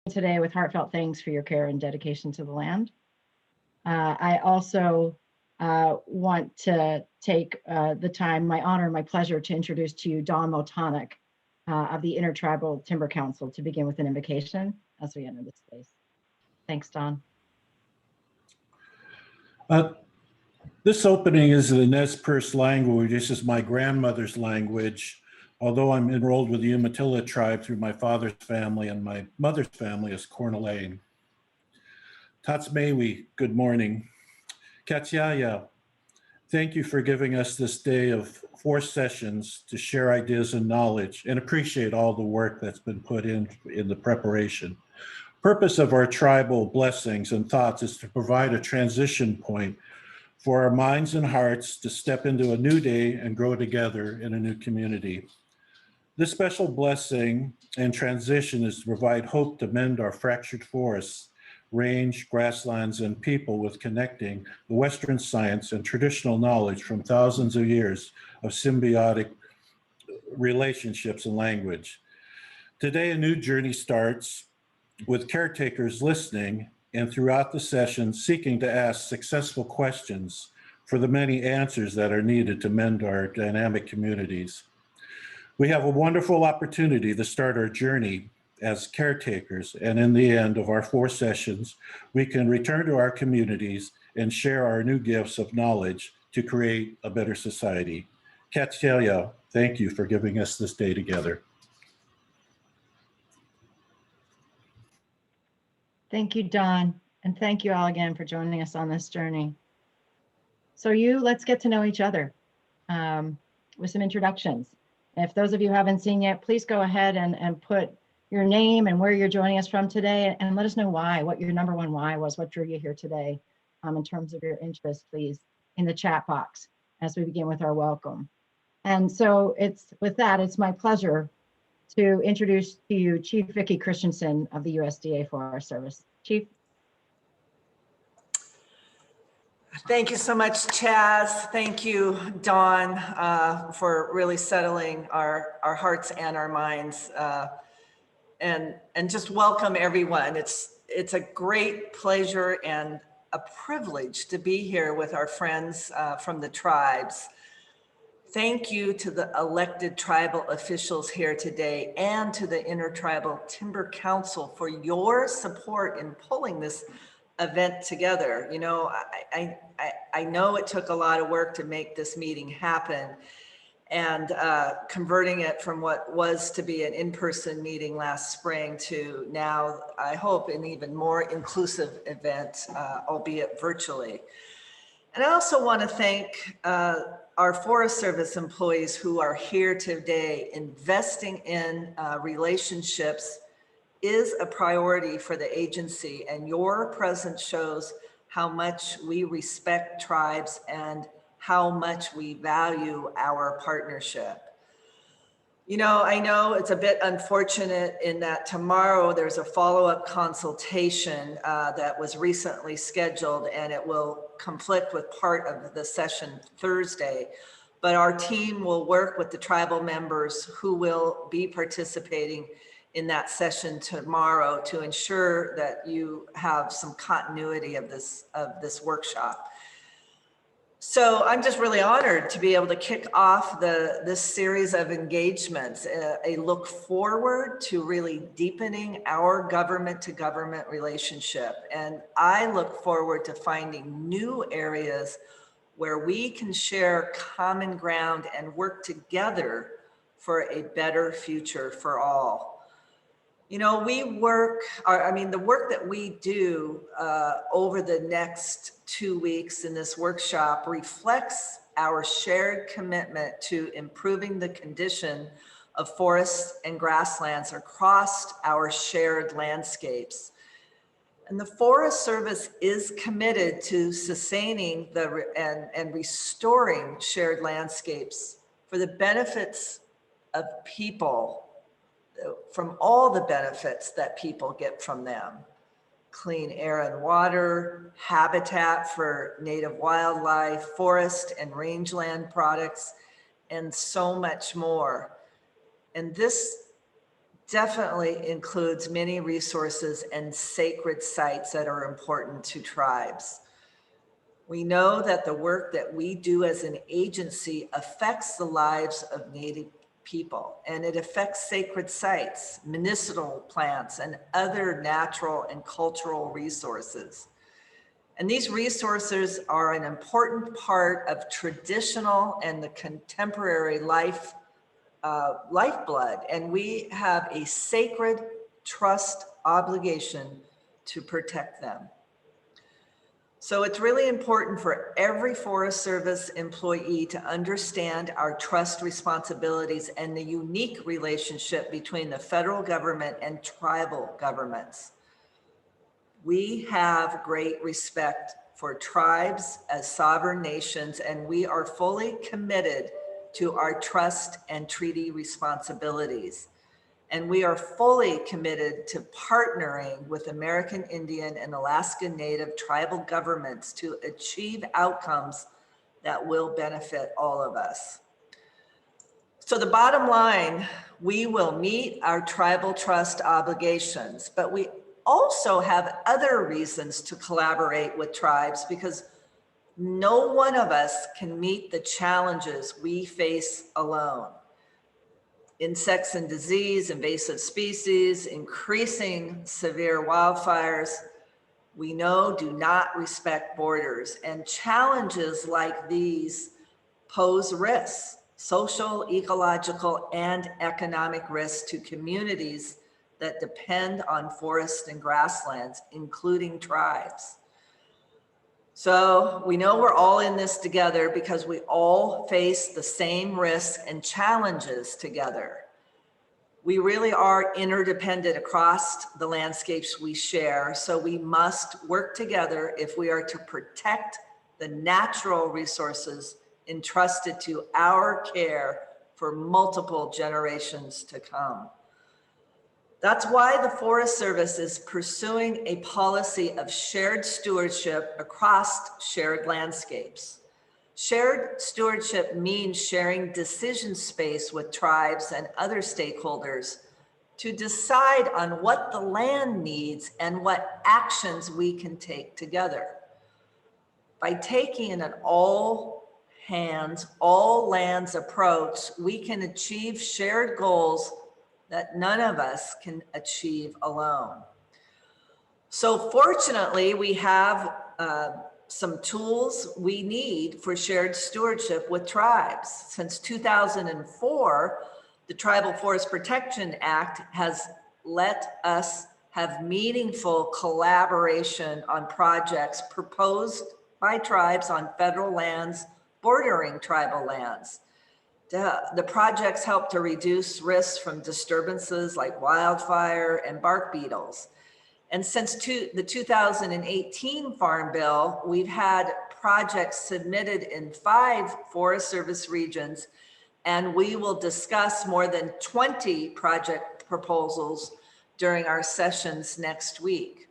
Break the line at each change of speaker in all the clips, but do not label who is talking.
today with heartfelt thanks for your care and dedication to the land. I also want to take the time, my honor, my pleasure to introduce to you Don Motonic of the Intertribal Timber Council to begin with an invocation as we enter this space. Thanks, Don.
This opening is in the Nez Perce language. This is my grandmother's language, although I'm enrolled with the Umatilla tribe through my father's family, and my mother's family is Coeur d'Alene. Tatsmewi, good morning. Katsiaya, thank you for giving us this day of 4 sessions to share ideas and knowledge, and appreciate all the work that's been put in the preparation. Purpose of our tribal blessings and thoughts is to provide a transition point for our minds and hearts to step into a new day and grow together in a new community. This special blessing and transition is to provide hope to mend our fractured forests, range, grasslands, and people with connecting the Western science and traditional knowledge from thousands of years of symbiotic relationships and language. Today, a new journey starts with caretakers listening and throughout the session seeking to ask successful questions for the many answers that are needed to mend our dynamic communities. We have a wonderful opportunity to start our journey as caretakers, and in the end of our 4 sessions, we can return to our communities and share our new gifts of knowledge to create a better society. Katsiaya, thank you for giving us this day together.
Thank you, Don, and thank you all again for joining us on this journey. So let's get to know each other with some introductions. If those of you haven't seen yet, please go ahead and put your name and where you're joining us from today, and let us know why, what your number one why was, what drew you here today in terms of your interest, please, in the chat box as we begin with our welcome. And so with that, it's my pleasure to introduce to you Chief Vicki Christensen of the USDA Forest Service. Chief.
Thank you so much, Chaz. Thank you, Dawn, for really settling our hearts and our minds. And just welcome everyone. It's a great pleasure and a privilege to be here with our friends from the tribes. Thank you to the elected tribal officials here today and to the Intertribal Timber Council for your support in pulling this event together. You know, I know it took a lot of work to make this meeting happen, and converting it from what was to be an in-person meeting last spring to now, I hope, an even more inclusive event, albeit virtually. And I also want to thank our Forest Service employees who are here today. Investing in relationships is a priority for the agency, and your presence shows how much we respect tribes and how much we value our partnership. You know, I know it's a bit unfortunate in that tomorrow there's a follow-up consultation that was recently scheduled, and it will conflict with part of the session Thursday. But our team will work with the tribal members who will be participating in that session tomorrow to ensure that you have some continuity of this workshop. So I'm just really honored to be able to kick off this series of engagements, a look forward to really deepening our government to government relationship. And I look forward to finding new areas where we can share common ground and work together for a better future for all. You know, the work that we do over the next 2 weeks in this workshop reflects our shared commitment to improving the condition of forests and grasslands across our shared landscapes. And the Forest Service is committed to sustaining and restoring shared landscapes for the benefits of people, from all the benefits that people get from them: clean air and water, habitat for native wildlife, forest and rangeland products, and so much more. And this definitely includes many resources and sacred sites that are important to tribes. We know that the work that we do as an agency affects the lives of Native people, and it affects sacred sites, medicinal plants, and other natural and cultural resources. And these resources are an important part of traditional and the contemporary lifeblood, and we have a sacred trust obligation to protect them. So it's really important for every Forest Service employee to understand our trust responsibilities and the unique relationship between the federal government and tribal governments. We have great respect for tribes as sovereign nations, and we are fully committed to our trust and treaty responsibilities. And we are fully committed to partnering with American Indian and Alaska Native tribal governments to achieve outcomes that will benefit all of us. So the bottom line, we will meet our tribal trust obligations, but we also have other reasons to collaborate with tribes because no one of us can meet the challenges we face alone. Insects and disease, invasive species, increasing severe wildfires, we know do not respect borders, and challenges like these pose risks, social, ecological, and economic risks to communities that depend on forests and grasslands, including tribes. So we know we're all in this together because we all face the same risks and challenges together. We really are interdependent across the landscapes we share, so we must work together if we are to protect the natural resources entrusted to our care for multiple generations to come. That's why the Forest Service is pursuing a policy of shared stewardship across shared landscapes. Shared stewardship means sharing decision space with tribes and other stakeholders to decide on what the land needs and what actions we can take together. By taking an all hands, all lands approach, we can achieve shared goals that none of us can achieve alone. So fortunately, we have some tools we need for shared stewardship with tribes. Since 2004, the Tribal Forest Protection Act has let us have meaningful collaboration on projects proposed by tribes on federal lands bordering tribal lands. The projects help to reduce risks from disturbances like wildfire and bark beetles. And since the 2018 Farm Bill, we've had projects submitted in 5 Forest Service regions, and we will discuss more than 20 project proposals during our sessions next week.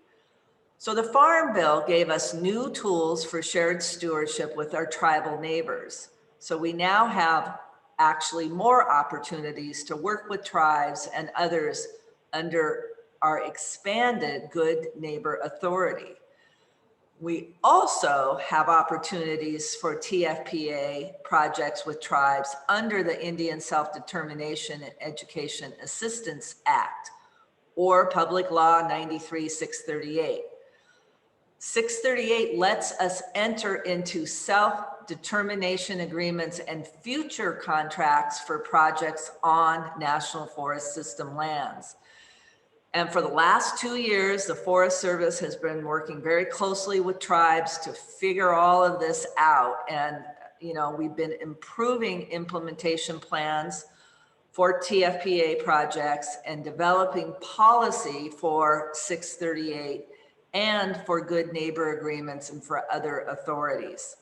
So the Farm Bill gave us new tools for shared stewardship with our tribal neighbors. So we now have actually more opportunities to work with tribes and others under our expanded Good Neighbor Authority. We also have opportunities for TFPA projects with tribes under the Indian Self-Determination and Education Assistance Act, or Public Law 93-638. 638 lets us enter into self-determination agreements and future contracts for projects on National Forest System lands. And for the last 2 years, the Forest Service has been working very closely with tribes to figure all of this out. And, we've been improving implementation plans for TFPA projects and developing policy for 638 and for good neighbor agreements and for other authorities.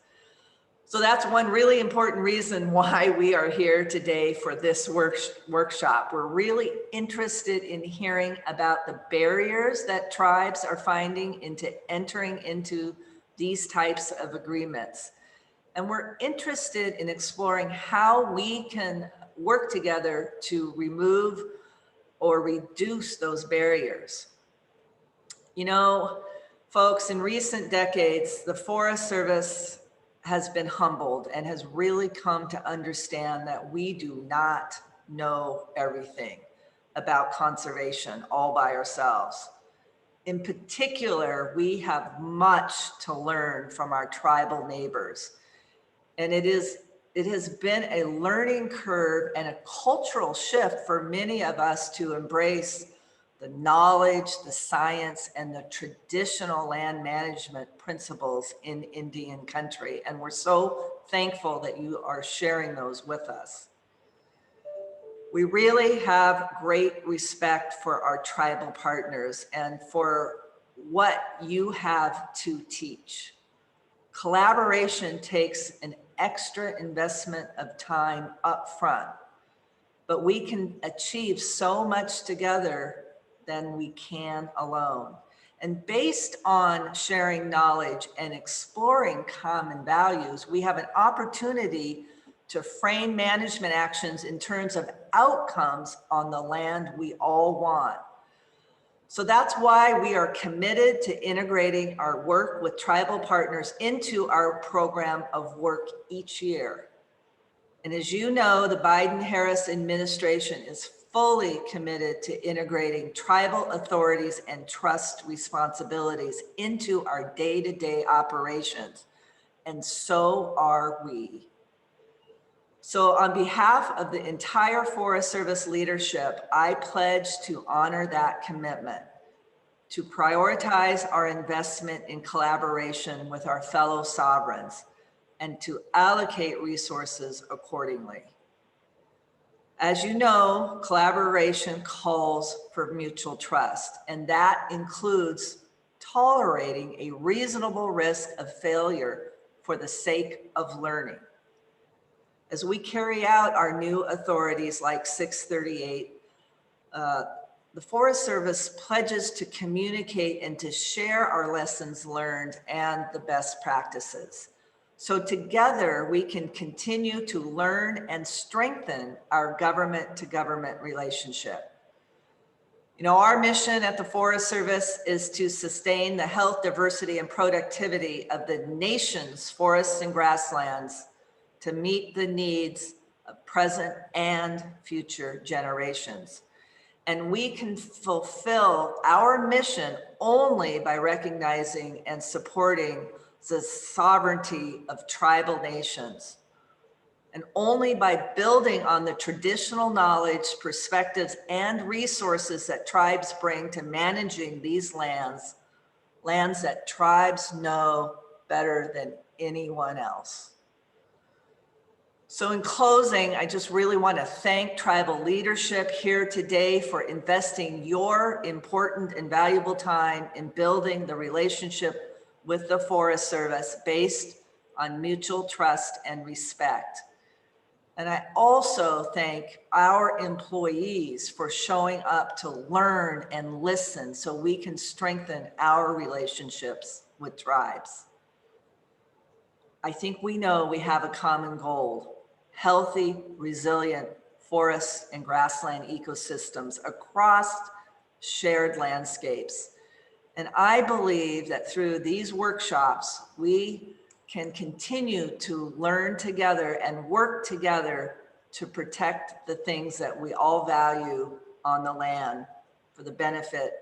So that's one really important reason why we are here today for this workshop. We're really interested in hearing about the barriers that tribes are finding into entering into these types of agreements. And we're interested in exploring how we can work together to remove or reduce those barriers. You know, folks, in recent decades, the Forest Service has been humbled and has really come to understand that we do not know everything about conservation all by ourselves. In particular, we have much to learn from our tribal neighbors. And it has been a learning curve and a cultural shift for many of us to embrace the knowledge, the science, and the traditional land management principles in Indian country. And we're so thankful that you are sharing those with us. We really have great respect for our tribal partners and for what you have to teach. Collaboration takes an extra investment of time up front, but we can achieve so much together than we can alone. And based on sharing knowledge and exploring common values, we have an opportunity to frame management actions in terms of outcomes on the land we all want. So that's why we are committed to integrating our work with tribal partners into our program of work each year. And as you know, the Biden-Harris administration is fully committed to integrating tribal authorities and trust responsibilities into our day-to-day operations. And so are we. So on behalf of the entire Forest Service leadership, I pledge to honor that commitment, to prioritize our investment in collaboration with our fellow sovereigns, and to allocate resources accordingly. As you know, collaboration calls for mutual trust, and that includes tolerating a reasonable risk of failure for the sake of learning. As we carry out our new authorities like 638, the Forest Service pledges to communicate and to share our lessons learned and the best practices. So together we can continue to learn and strengthen our government to government relationship. You know, our mission at the Forest Service is to sustain the health, diversity, and productivity of the nation's forests and grasslands to meet the needs of present and future generations. And we can fulfill our mission only by recognizing and supporting the sovereignty of tribal nations, and only by building on the traditional knowledge, perspectives, and resources that tribes bring to managing these lands that tribes know better than anyone else. So in closing, I just really want to thank tribal leadership here today for investing your important and valuable time in building the relationship with the Forest Service based on mutual trust and respect. And I also thank our employees for showing up to learn and listen so we can strengthen our relationships with tribes. I think we know we have a common goal: healthy, resilient forests and grassland ecosystems across shared landscapes. And I believe that through these workshops, we can continue to learn together and work together to protect the things that we all value on the land for the benefit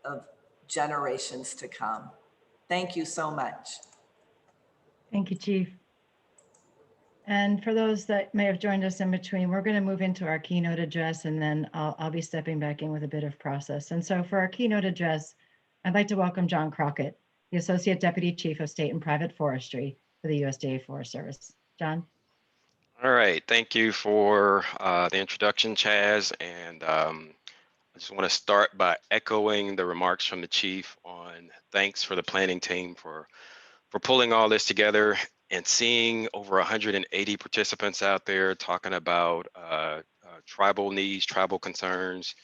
of generations to come. Thank you so much.
Thank you, Chief. And for those that may have joined us in between, we're going to move into our keynote address, and then I'll be stepping back in with a bit of process. And so for our keynote address, I'd like to welcome John Crockett, the Associate Deputy Chief of State and Private Forestry for the USDA Forest Service. John.
All right, thank you for the introduction, Chaz. And I just want to start by echoing the remarks from the Chief on thanks for the planning team for pulling all this together and seeing over 180 participants out there talking about tribal needs, tribal concerns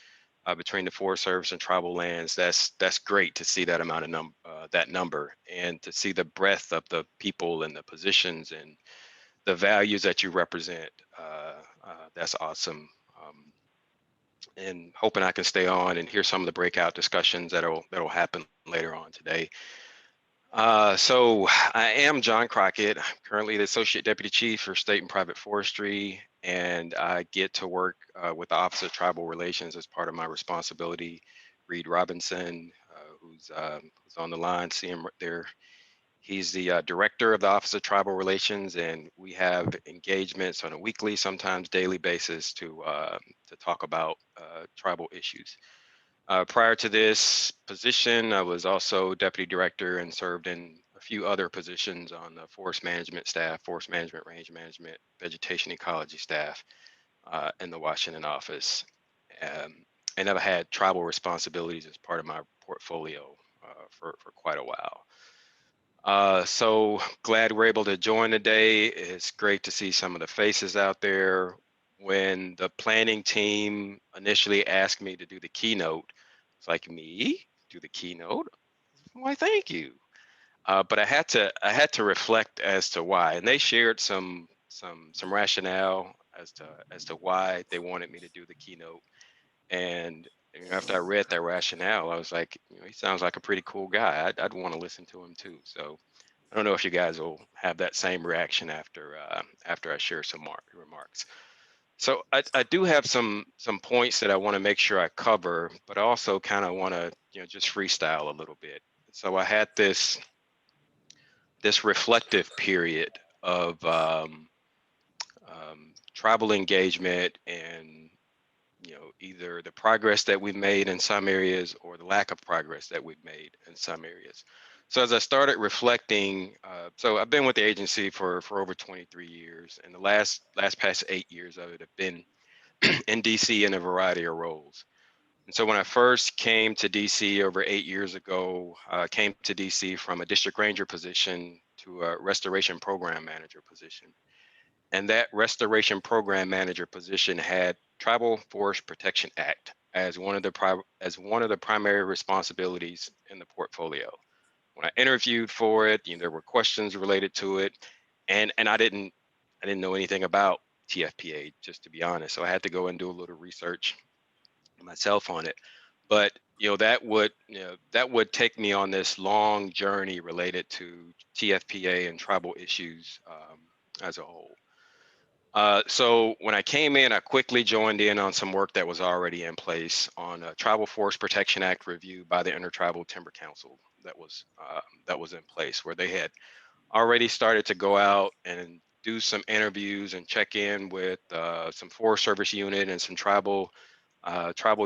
between the Forest Service and tribal lands. That's great to see that amount of that number, and to see the breadth of the people and the positions and the values that you represent. That's awesome. and hoping I can stay on and hear some of the breakout discussions that'll happen later on today. So I am John Crockett. I'm currently the Associate Deputy Chief for State and Private Forestry, and I get to work with the Office of Tribal Relations as part of my responsibility. Reed Robinson, who's on the line, see him right there. He's the director of the Office of Tribal Relations, and we have engagements on a weekly, sometimes daily basis to talk about tribal issues. Prior to this position, I was also deputy director and served in a few other positions on the forest management staff, forest management, range management, vegetation ecology staff in the Washington office. Um, and I've had tribal responsibilities as part of my portfolio for quite a while. So glad we're able to join today. It's great to see some of the faces out there. When the planning team initially asked me to do the keynote, it's like, me do the keynote? Why, thank you. But I had to reflect as to why, and they shared some rationale as to why they wanted me to do the keynote. And after I read that rationale, I was like, he sounds like a pretty cool guy. I'd want to listen to him too. So I don't know if you guys will have that same reaction after I share some remarks. So I do have some points that I want to make sure I cover, but I also kind of want to just freestyle a little bit. So I had this reflective period of tribal engagement and either the progress that we've made in some areas or the lack of progress that we've made in some areas. So as I started reflecting, so I've been with the agency for over 23 years, and the last past 8 years of it have been in DC in a variety of roles. And so when I first came to DC over 8 years ago, I came to DC from a district ranger position to a restoration program manager position. And that restoration program manager position had Tribal Forest Protection Act as one of the primary responsibilities in the portfolio. When I interviewed for it, there were questions related to it, and I didn't know anything about TFPA, just to be honest. So I had to go and do a little research myself on it. But that would take me on this long journey related to TFPA and tribal issues as a whole. So when I came in, I quickly joined in on some work that was already in place on a Tribal Forest Protection Act review by the Intertribal Timber Council that was in place, where they had already started to go out and do some interviews and check in with some Forest Service unit and some tribal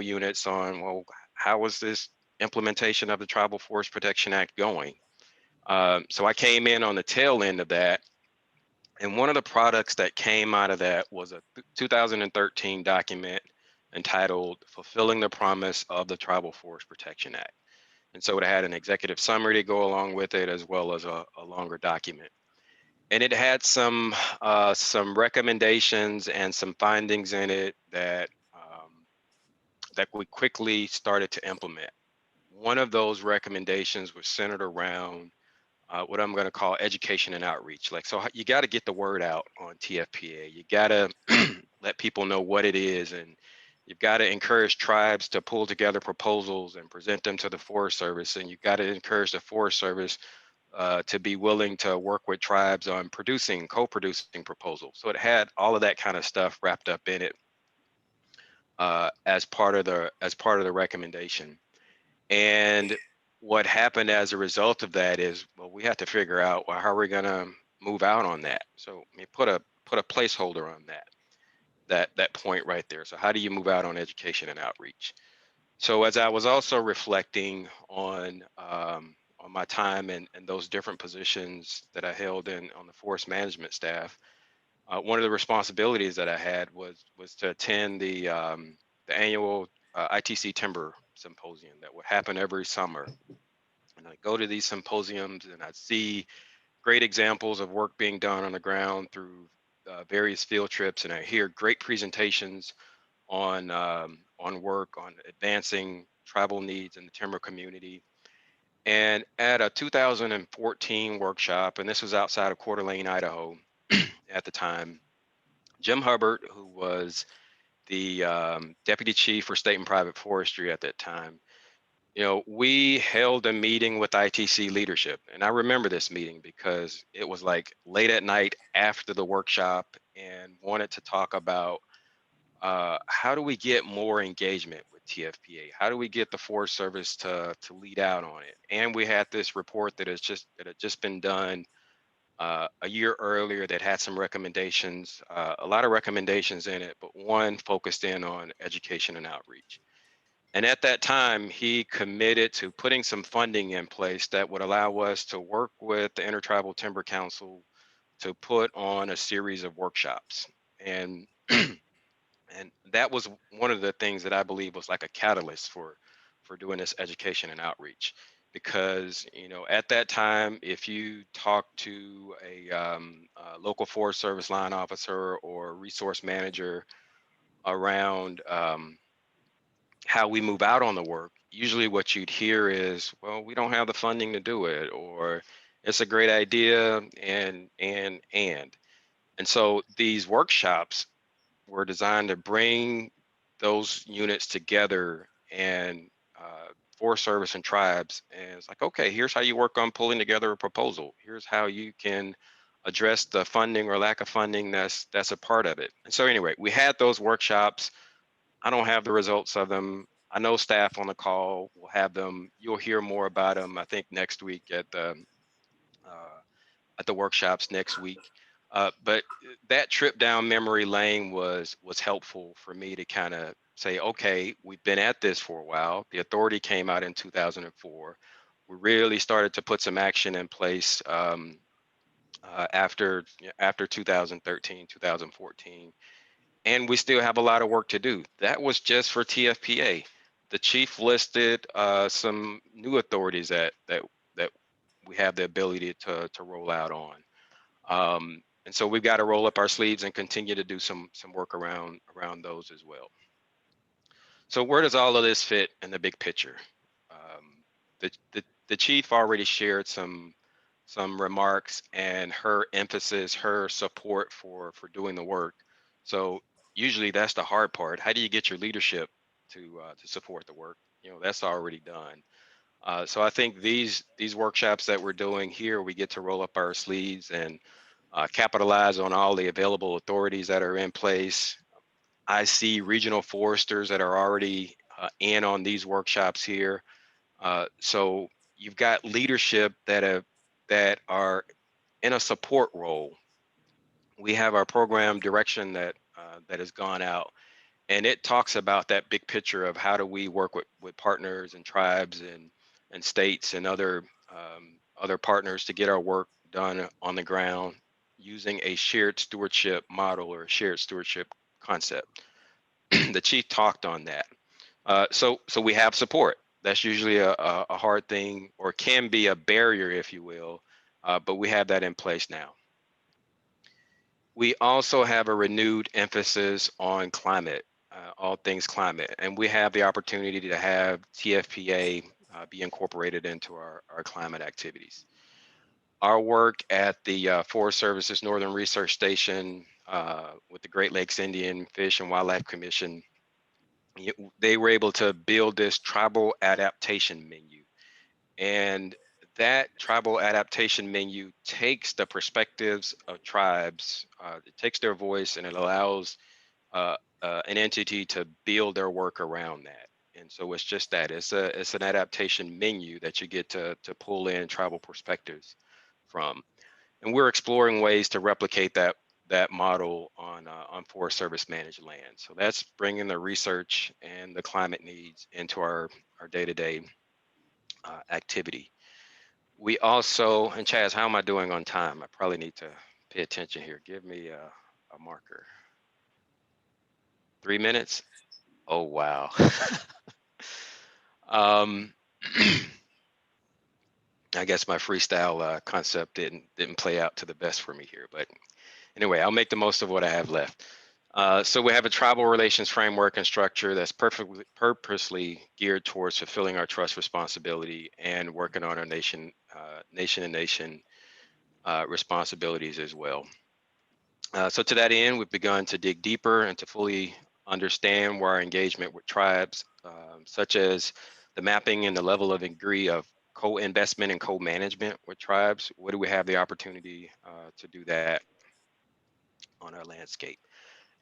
units on, well, how was this implementation of the Tribal Forest Protection Act going? So I came in on the tail end of that. And one of the products that came out of that was a 2013 document entitled Fulfilling the Promise of the Tribal Forest Protection Act. And so it had an executive summary to go along with it, as well as a longer document. And it had some recommendations and some findings in it that we quickly started to implement. One of those recommendations was centered around what I'm going to call education and outreach. Like, so you got to get the word out on TFPA. You got to let people know what it is, and you've got to encourage tribes to pull together proposals and present them to the Forest Service. And you've got to encourage the Forest Service to be willing to work with tribes on co-producing proposals. So it had all of that kind of stuff wrapped up in it as part of the recommendation. And what happened as a result of that is, well, we have to figure out, well, how are we going to move out on that? So we put a placeholder on that point right there. So how do you move out on education and outreach? So as I was also reflecting on my time and those different positions that I held on the forest management staff, one of the responsibilities that I had was to attend the annual ITC Timber Symposium that would happen every summer. And I go to these symposiums and I see great examples of work being done on the ground through various field trips, and I hear great presentations on work on advancing tribal needs in the timber community. And at a 2014 workshop, and this was outside of Coeur d'Alene, Idaho at the time, Jim Hubbard, who was the deputy chief for state and private forestry at that time, we held a meeting with ITC leadership. And I remember this meeting because it was like late at night after the workshop, and wanted to talk about how do we get more engagement with TFPA? How do we get the Forest Service to lead out on it? And we had this report that had just been done a year earlier that had some recommendations, a lot of recommendations in it, but one focused in on education and outreach. And at that time, he committed to putting some funding in place that would allow us to work with the Intertribal Timber Council to put on a series of workshops. And and that was one of the things that I believe was like a catalyst for doing this education and outreach. Because at that time, if you talk to a local Forest Service line officer or resource manager around how we move out on the work, usually what you'd hear is, well, we don't have the funding to do it, or it's a great idea, and so these workshops were designed to bring those units together, and Forest Service and tribes, and it's like, okay, here's how you work on pulling together a proposal. Here's how you can address the funding or lack of funding that's a part of it. And so anyway, we had those workshops. I don't have the results of them. I know staff on the call will have them. You'll hear more about them, I think, next week at the workshops next week. But that trip down memory lane was helpful for me to kind of say, okay, we've been at this for a while. The authority came out in 2004. We really started to put some action in place after 2013, 2014. And we still have a lot of work to do. That was just for TFPA. The chief listed some new authorities that we have the ability to roll out on. And so we've got to roll up our sleeves and continue to do some work around those as well. So where does all of this fit in the big picture? The chief already shared some remarks and her emphasis, her support for doing the work. So usually that's the hard part. How do you get your leadership to support the work? That's already done. So I think these workshops that we're doing here, we get to roll up our sleeves and capitalize on all the available authorities that are in place. I see regional foresters that are already in on these workshops here. So you've got leadership that are in a support role. We have our program direction that has gone out, and it talks about that big picture of how do we work with partners and tribes and states and other partners to get our work done on the ground using a shared stewardship model or a shared stewardship concept. The chief talked on that. So we have support. That's usually a hard thing, or can be a barrier, if you will, but we have that in place now. We also have a renewed emphasis on climate, all things climate, and we have the opportunity to have TFPA be incorporated into our climate activities. Our work at the Forest Service's Northern Research Station with the Great Lakes Indian Fish and Wildlife Commission, they were able to build this tribal adaptation menu. And that tribal adaptation menu takes the perspectives of tribes, it takes their voice, and it allows an entity to build their work around that. And so it's just that, it's an adaptation menu that you get to pull in tribal perspectives from. And we're exploring ways to replicate that model on Forest Service managed land. So that's bringing the research and the climate needs into our day-to-day activity. We also, and Chaz, how am I doing on time? I probably need to pay attention here. Give me a marker. 3 minutes? Oh, wow. I guess my freestyle concept didn't play out to the best for me here, but anyway, I'll make the most of what I have left. So we have a tribal relations framework and structure that's purposely geared towards fulfilling our trust responsibility and working on our nation responsibilities as well. So to that end, we've begun to dig deeper and to fully understand where our engagement with tribes, such as the mapping and the level of degree of co-investment and co-management with tribes. What do we have the opportunity to do that on our landscape?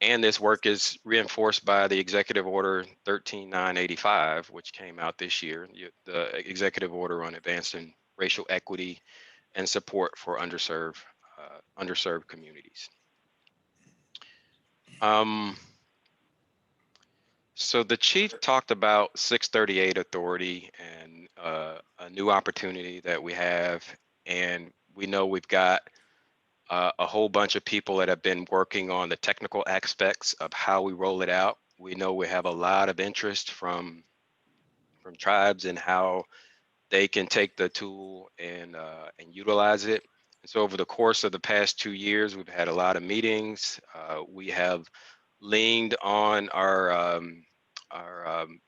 And this work is reinforced by the Executive Order 13985, which came out this year, the Executive Order on Advancing Racial Equity and Support for underserved communities. So the chief talked about 638 authority and a new opportunity that we have. And we know we've got a whole bunch of people that have been working on the technical aspects of how we roll it out. We know we have a lot of interest from tribes and how they can take the tool and utilize it. And so over the course of the past 2 years, we've had a lot of meetings. We have leaned on our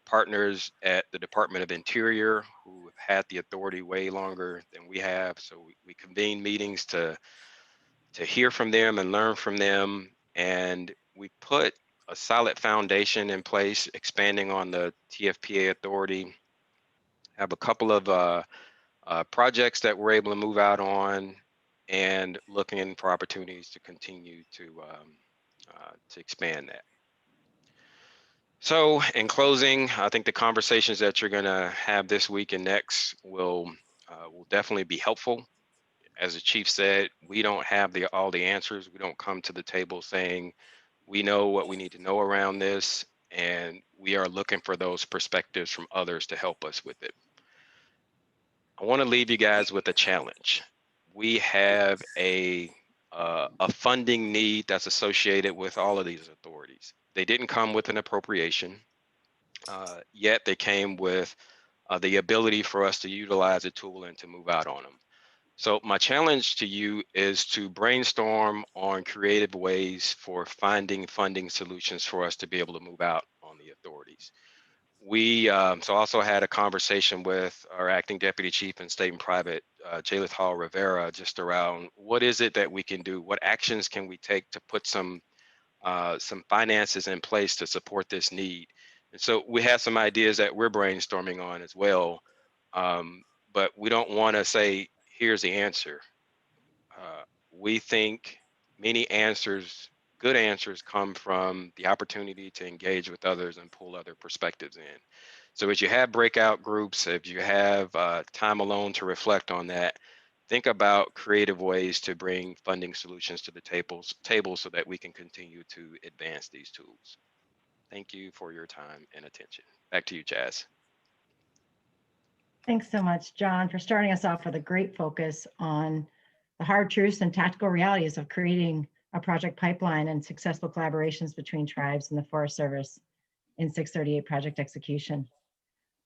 partners at the Department of Interior, who have had the authority way longer than we have. So we convene meetings to hear from them and learn from them. And we put a solid foundation in place, expanding on the TFPA authority. Have a couple of projects that we're able to move out on, and looking for opportunities to continue to expand that. So in closing, I think the conversations that you're going to have this week and next will definitely be helpful. As the chief said, we don't have all the answers. We don't come to the table saying we know what we need to know around this, and we are looking for those perspectives from others to help us with it. I want to leave you guys with a challenge. We have a funding need that's associated with all of these authorities. They didn't come with an appropriation, yet they came with the ability for us to utilize a tool and to move out on them. So my challenge to you is to brainstorm on creative ways for finding funding solutions for us to be able to move out on the authorities. We also had a conversation with our acting deputy chief in state and private, Jalith Hall Rivera, just around what is it that we can do? What actions can we take to put some finances in place to support this need? And so we have some ideas that we're brainstorming on as well, but we don't want to say, here's the answer. We think many answers, good answers, come from the opportunity to engage with others and pull other perspectives in. So as you have breakout groups, if you have time alone to reflect on that, think about creative ways to bring funding solutions to the table so that we can continue to advance these tools. Thank you for your time and attention. Back to you, Chaz.
Thanks so much, John, for starting us off with a great focus on the hard truths and tactical realities of creating a project pipeline and successful collaborations between tribes and the Forest Service in 638 project execution.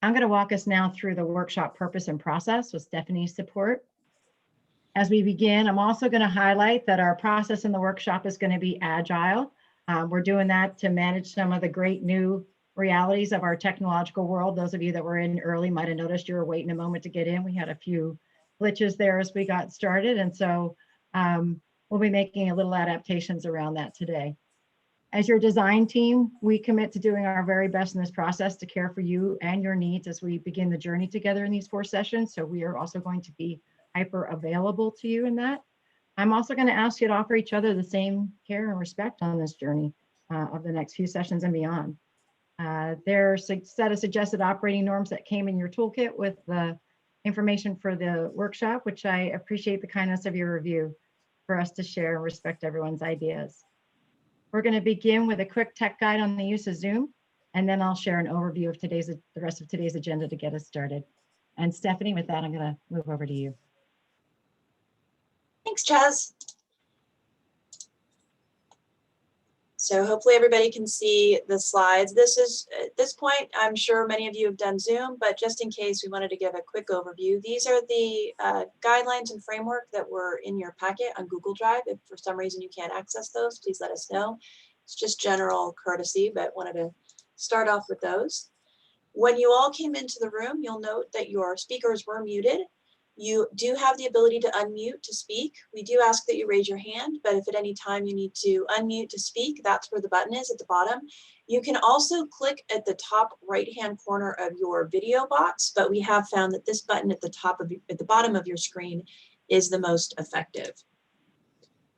I'm going to walk us now through the workshop purpose and process with Stephanie's support. As we begin, I'm also going to highlight that our process in the workshop is going to be agile. We're doing that to manage some of the great new realities of our technological world. Those of you that were in early might have noticed you were waiting a moment to get in. We had a few glitches there as we got started. And so we'll be making a little adaptations around that today. As your design team, we commit to doing our very best in this process to care for you and your needs as we begin the journey together in these 4 sessions. So we are also going to be hyper available to you in that. I'm also going to ask you to offer each other the same care and respect on this journey of the next few sessions and beyond. There's a set of suggested operating norms that came in your toolkit with the information for the workshop, which I appreciate the kindness of your review for us to share and respect everyone's ideas. We're going to begin with a quick tech guide on the use of Zoom, and then I'll share an overview of the rest of today's agenda to get us started. And Stephanie, with that, I'm going to move over to you.
Thanks, Chaz. So hopefully everybody can see the slides. This is, at this point, I'm sure many of you have done Zoom, but just in case, we wanted to give a quick overview. These are the guidelines and framework that were in your packet on Google Drive. If for some reason you can't access those, please let us know. It's just general courtesy, but wanted to start off with those. When you all came into the room, you'll note that your speakers were muted. You do have the ability to unmute to speak. We do ask that you raise your hand, but if at any time you need to unmute to speak, that's where the button is at the bottom. You can also click at the top right-hand corner of your video box, but we have found that this button at the bottom of your screen is the most effective.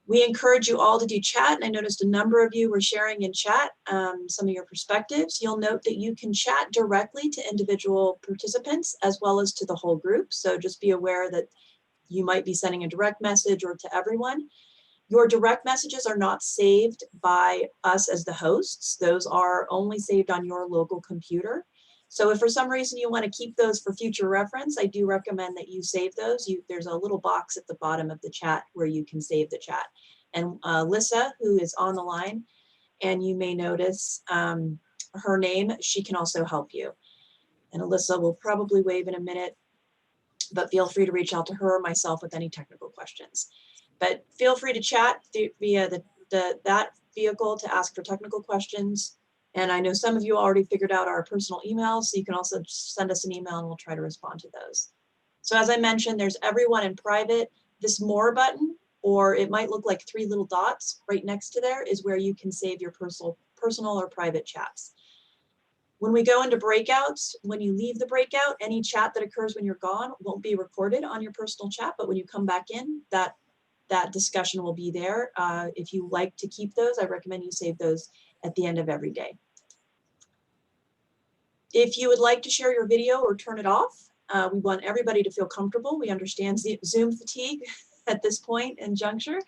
We encourage you all to do chat, and I noticed a number of you were sharing in chat some of your perspectives. You'll note that you can chat directly to individual participants as well as to the whole group. So just be aware that you might be sending a direct message or to everyone. Your direct messages are not saved by us as the hosts. Those are only saved on your local computer. So if for some reason you want to keep those for future reference, I do recommend that you save those. There's a little box at the bottom of the chat where you can save the chat. And Lissa, who is on the line, and you may notice her name, she can also help you. And Alyssa will probably wave in a minute, but feel free to reach out to her or myself with any technical questions. But feel free to chat via that vehicle to ask for technical questions. And I know some of you already figured out our personal emails, so you can also send us an email and we'll try to respond to those. So as I mentioned, there's everyone in private. This more button, or it might look like 3 little dots right next to there, is where you can save your personal or private chats. When we go into breakouts, when you leave the breakout, any chat that occurs when you're gone won't be recorded on your personal chat, but when you come back in, that discussion will be there. If you like to keep those, I recommend you save those at the end of every day. If you would like to share your video or turn it off, we want everybody to feel comfortable. We understand Zoom fatigue at this point and juncture.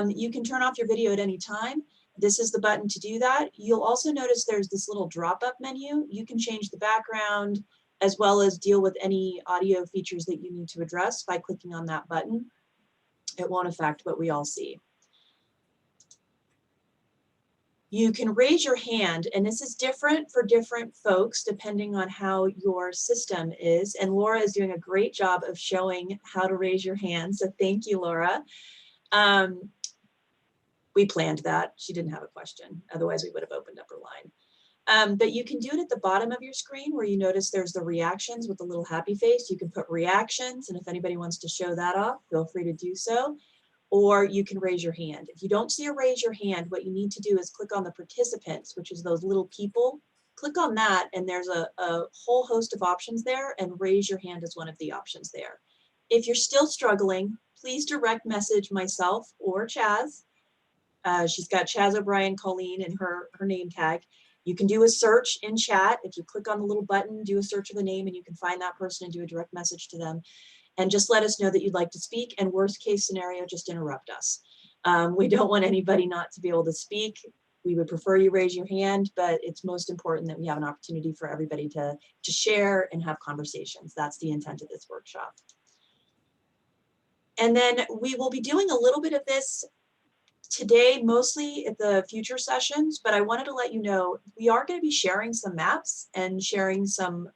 You can turn off your video at any time. This is the button to do that. You'll also notice there's this little drop-up menu. You can change the background as well as deal with any audio features that you need to address by clicking on that button. It won't affect what we all see. You can raise your hand, and this is different for different folks depending on how your system is. And Laura is doing a great job of showing how to raise your hand. So thank you, Laura. We planned that. She didn't have a question. Otherwise, we would have opened up her line. But you can do it at the bottom of your screen where you notice there's the reactions with the little happy face. You can put reactions, and if anybody wants to show that off, feel free to do so. Or you can raise your hand. If you don't see a raise your hand, what you need to do is click on the participants, which is those little people. Click on that, and there's a whole host of options there, and raise your hand is one of the options there. If you're still struggling, please direct message myself or Chaz. She's got Chaz O'Brien Colleen in her name tag. You can do a search in chat. If you click on the little button, do a search of the name, and you can find that person and do a direct message to them. And just let us know that you'd like to speak, and worst case scenario, just interrupt us. We don't want anybody not to be able to speak. We would prefer you raise your hand, but it's most important that we have an opportunity for everybody to share and have conversations. That's the intent of this workshop. And then we will be doing a little bit of this today, mostly at the future sessions, but I wanted to let you know, we are going to be sharing some maps and sharing some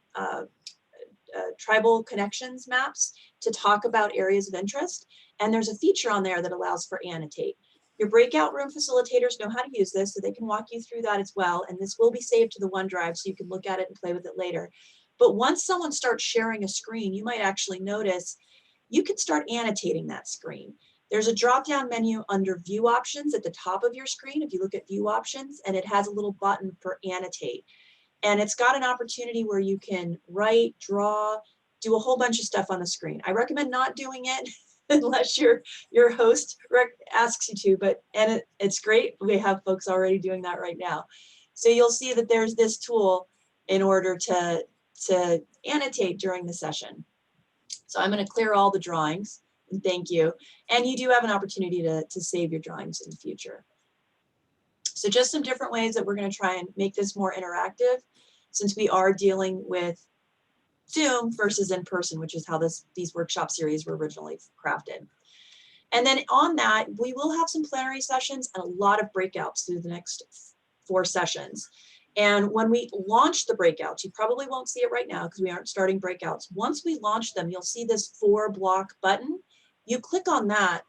tribal connections maps to talk about areas of interest. And there's a feature on there that allows for annotate. Your breakout room facilitators know how to use this, so they can walk you through that as well. And this will be saved to the OneDrive, so you can look at it and play with it later. But once someone starts sharing a screen, you might actually notice you can start annotating that screen. There's a drop-down menu under View Options at the top of your screen, if you look at View Options, and it has a little button for Annotate. And it's got an opportunity where you can write, draw, do a whole bunch of stuff on the screen. I recommend not doing it unless your host asks you to, and it's great. We have folks already doing that right now. So you'll see that there's this tool in order to annotate during the session. So I'm going to clear all the drawings, and thank you. And you do have an opportunity to save your drawings in the future. So just some different ways that we're going to try and make this more interactive, since we are dealing with Zoom versus in person, which is how these workshop series were originally crafted. And then on that, we will have some plenary sessions and a lot of breakouts through the next 4 sessions. And when we launch the breakouts, you probably won't see it right now because we aren't starting breakouts. Once we launch them, you'll see this 4-block button. You click on that,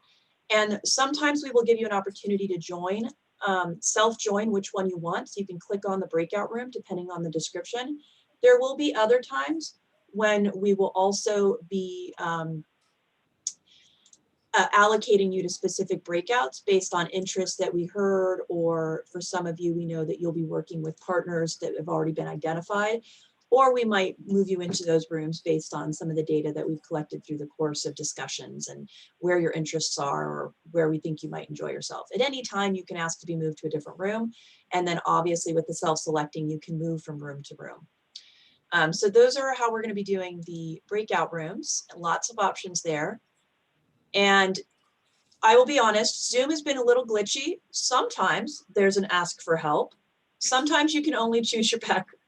and sometimes we will give you an opportunity to join, self-join which one you want. So you can click on the breakout room depending on the description. There will be other times when we will also be allocating you to specific breakouts based on interests that we heard, or for some of you, we know that you'll be working with partners that have already been identified, or we might move you into those rooms based on some of the data that we've collected through the course of discussions and where your interests are or where we think you might enjoy yourself. At any time, you can ask to be moved to a different room. And then obviously with the self-selecting, you can move from room to room. So those are how we're going to be doing the breakout rooms. Lots of options there. And I will be honest, Zoom has been a little glitchy. Sometimes there's an ask for help. Sometimes you can only choose your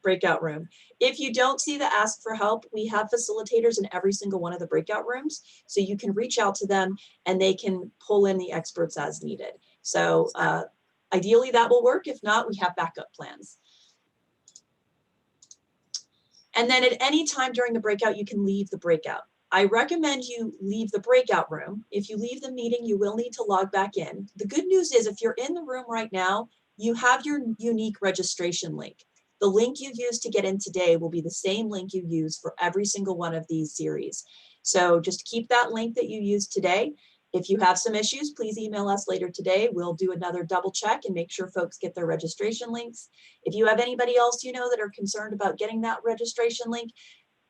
breakout room. If you don't see the ask for help, we have facilitators in every single one of the breakout rooms. So you can reach out to them and they can pull in the experts as needed. So ideally that will work. If not, we have backup plans. And then at any time during the breakout, you can leave the breakout. I recommend you leave the breakout room. If you leave the meeting, you will need to log back in. The good news is if you're in the room right now, you have your unique registration link. The link you used to get in today will be the same link you use for every single one of these series. So just keep that link that you used today. If you have some issues, please email us later today. We'll do another double check and make sure folks get their registration links. If you have anybody else you know that are concerned about getting that registration link,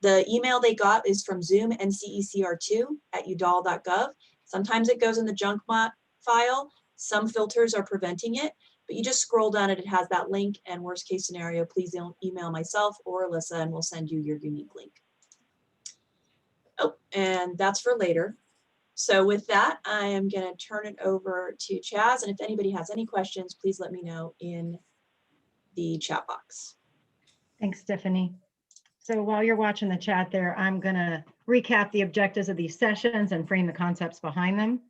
the email they got is from Zoom ncecr2@udall.gov. Sometimes it goes in the junk file. Some filters are preventing it, but you just scroll down and it has that link. And worst case scenario, please email myself or Alyssa and we'll send you your unique link. Oh, and that's for later. So with that, I am going to turn it over to Chaz. And if anybody has any questions, please let me know in the chat box.
Thanks, Stephanie. So while you're watching the chat there, I'm going to recap the objectives of these sessions and frame the concepts behind them.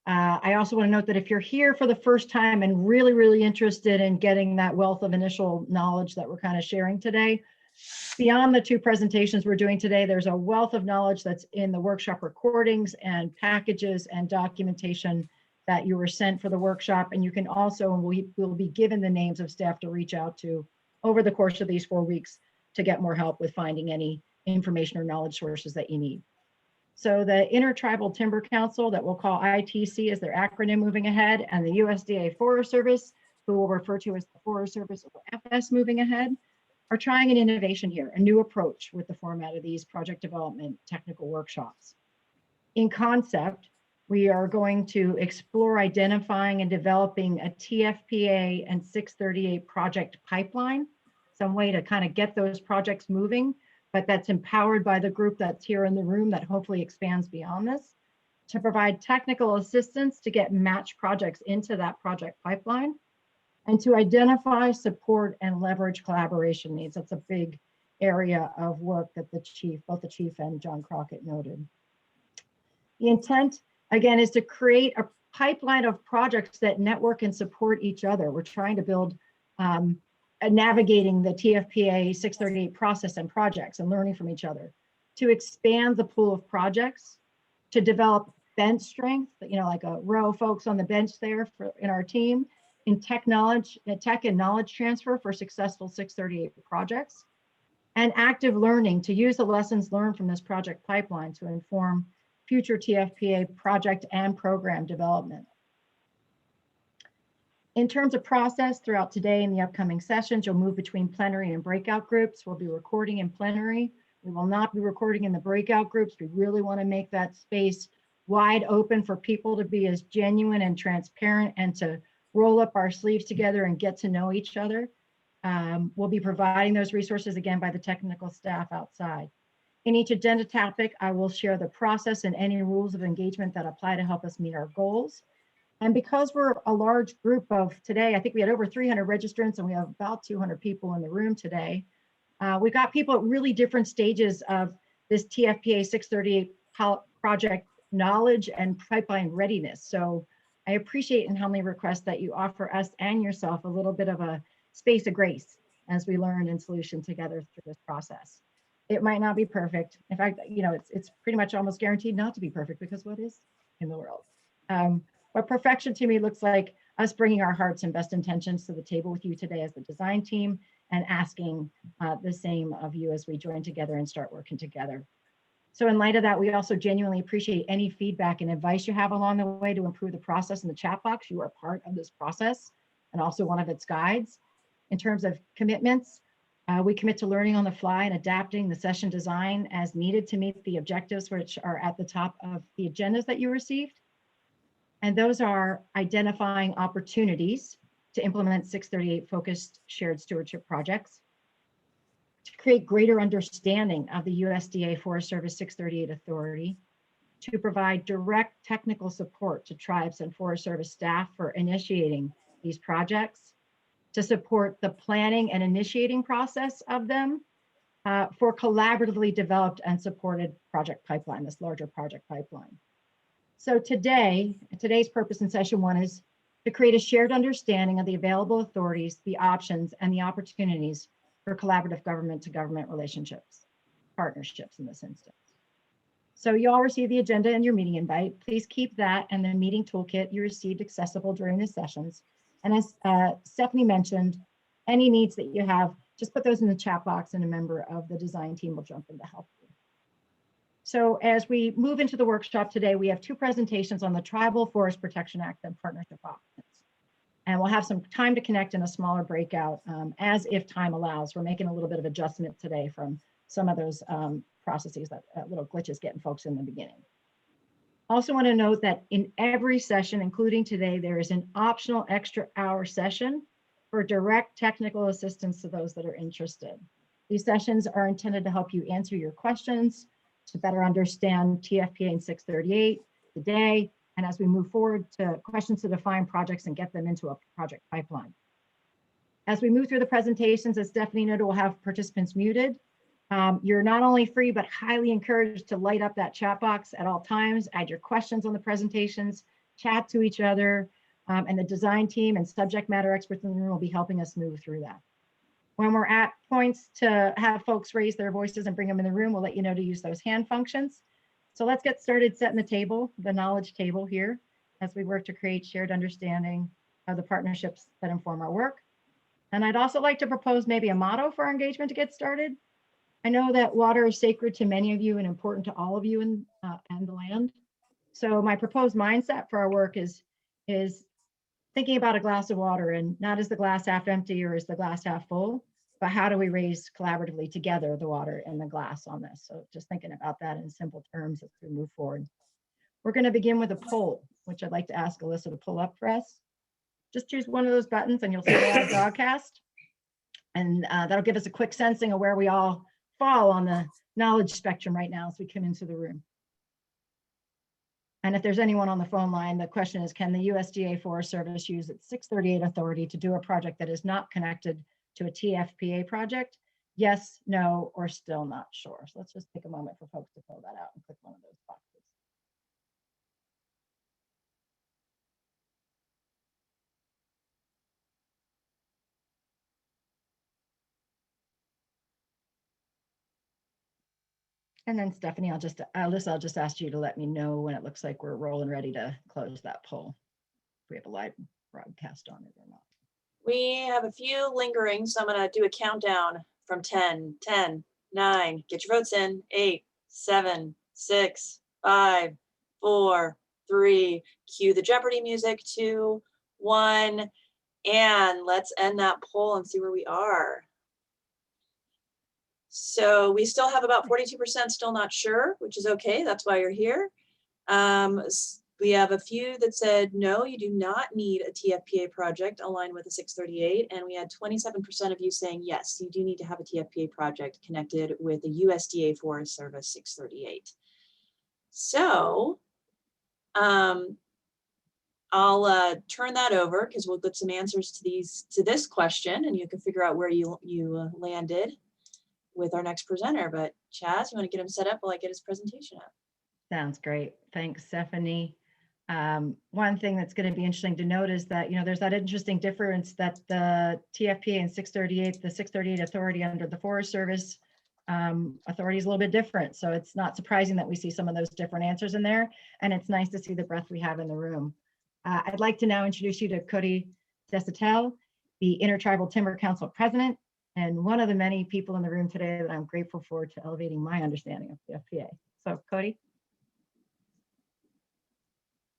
I also want to note that if you're here for the first time and really, really interested in getting that wealth of initial knowledge that we're kind of sharing today, beyond the two presentations we're doing today, there's a wealth of knowledge that's in the workshop recordings and packages and documentation that you were sent for the workshop. And you can also, and we will be given the names of staff to reach out to over the course of these 4 weeks to get more help with finding any information or knowledge sources that you need. So the Intertribal Timber Council, that we'll call ITC as their acronym moving ahead, and the USDA Forest Service, who we'll refer to as the Forest Service or FS moving ahead, are trying an innovation here, a new approach with the format of these project development technical workshops. In concept, we are going to explore identifying and developing a TFPA and 638 project pipeline, some way to kind of get those projects moving, but that's empowered by the group that's here in the room that hopefully expands beyond this, to provide technical assistance to get match projects into that project pipeline, and to identify, support, and leverage collaboration needs. That's a big area of work that the chief, both the chief and John Crockett noted. The intent, again, is to create a pipeline of projects that network and support each other. We're trying to build navigating the TFPA 638 process and projects and learning from each other, to expand the pool of projects, to develop bench strength, like a row of folks on the bench there in our team, in tech and knowledge transfer for successful 638 projects, and active learning to use the lessons learned from this project pipeline to inform future TFPA project and program development. In terms of process, throughout today and the upcoming sessions, you'll move between plenary and breakout groups. We'll be recording in plenary. We will not be recording in the breakout groups. We really want to make that space wide open for people to be as genuine and transparent and to roll up our sleeves together and get to know each other. We'll be providing those resources again by the technical staff outside. In each agenda topic, I will share the process and any rules of engagement that apply to help us meet our goals. And because we're a large group of today, I think we had over 300 registrants and we have about 200 people in the room today. We've got people at really different stages of this TFPA 638 project knowledge and pipeline readiness. So I appreciate and humbly request that you offer us and yourself a little bit of a space of grace as we learn and solution together through this process. It might not be perfect. In fact, it's pretty much almost guaranteed not to be perfect, because what is in the world? But perfection to me looks like us bringing our hearts and best intentions to the table with you today as the design team, and asking the same of you as we join together and start working together. So in light of that, we also genuinely appreciate any feedback and advice you have along the way to improve the process in the chat box. You are part of this process and also one of its guides. In terms of commitments, we commit to learning on the fly and adapting the session design as needed to meet the objectives which are at the top of the agendas that you received. And those are identifying opportunities to implement 638 focused shared stewardship projects, to create greater understanding of the USDA Forest Service 638 authority, to provide direct technical support to tribes and Forest Service staff for initiating these projects, to support the planning and initiating process of them, for collaboratively developed and supported project pipeline, this larger project pipeline. So today's purpose in session 1 is to create a shared understanding of the available authorities, the options, and the opportunities for collaborative government to government relationships, partnerships in this instance. So you all received the agenda and your meeting invite. Please keep that and the meeting toolkit you received accessible during the sessions. And as Stephanie mentioned, any needs that you have, just put those in the chat box and a member of the design team will jump in to help you. So as we move into the workshop today, we have 2 presentations on the Tribal Forest Protection Act and partnership options. And we'll have some time to connect in a smaller breakout as if time allows. We're making a little bit of adjustment today from some of those processes, that little glitches getting folks in the beginning. Also want to note that in every session, including today, there is an optional extra hour session for direct technical assistance to those that are interested. These sessions are intended to help you answer your questions, to better understand TFPA and 638 today, and as we move forward to questions to define projects and get them into a project pipeline. As we move through the presentations, as Stephanie noted, we'll have participants muted. You're not only free, but highly encouraged to light up that chat box at all times, add your questions on the presentations, chat to each other, and the design team and subject matter experts in the room will be helping us move through that. When we're at points to have folks raise their voices and bring them in the room, we'll let you know to use those hand functions. So let's get started setting the table, the knowledge table here, as we work to create shared understanding of the partnerships that inform our work. And I'd also like to propose maybe a motto for our engagement to get started. I know that water is sacred to many of you and important to all of you and the land. So my proposed mindset for our work is thinking about a glass of water, and not is the glass half empty or is the glass half full, but how do we raise collaboratively together the water in the glass on this? So just thinking about that in simple terms as we move forward. We're going to begin with a poll, which I'd like to ask Alyssa to pull up for us. Just choose one of those buttons and you'll see live broadcast. And that'll give us a quick sensing of where we all fall on the knowledge spectrum right now as we come into the room. And if there's anyone on the phone line, the question is, can the USDA Forest Service use its 638 authority to do a project that is not connected to a TFPA project? Yes, no, or still not sure. So let's just take a moment for folks to fill that out and click one of those boxes. And then Stephanie, Alyssa, I'll just ask you to let me know when it looks like we're rolling ready to close that poll, if we have a live broadcast on it or not.
We have a few lingering, so I'm going to do a countdown from 10, 10, 9, get your votes in, 8, 7, 6, 5, 4, 3, cue the Jeopardy music, 2, 1, and let's end that poll and see where we are. So we still have about 42% still not sure, which is okay. That's why you're here. We have a few that said, no, you do not need a TFPA project aligned with the 638. And we had 27% of you saying, yes, you do need to have a TFPA project connected with the USDA Forest Service 638. So I'll turn that over because we'll get some answers to this question and you can figure out where you landed with our next presenter. But Chaz, you want to get him set up while I get his presentation up?
Sounds great. Thanks, Stephanie. One thing that's going to be interesting to note is that, there's that interesting difference that the TFPA and 638, the 638 authority under the Forest Service authority is a little bit different. So it's not surprising that we see some of those different answers in there. And it's nice to see the breadth we have in the room. I'd like to now introduce you to Cody Desatel, the Intertribal Timber Council President. and one of the many people in the room today that I'm grateful for to elevating my understanding of TFPA. So Cody.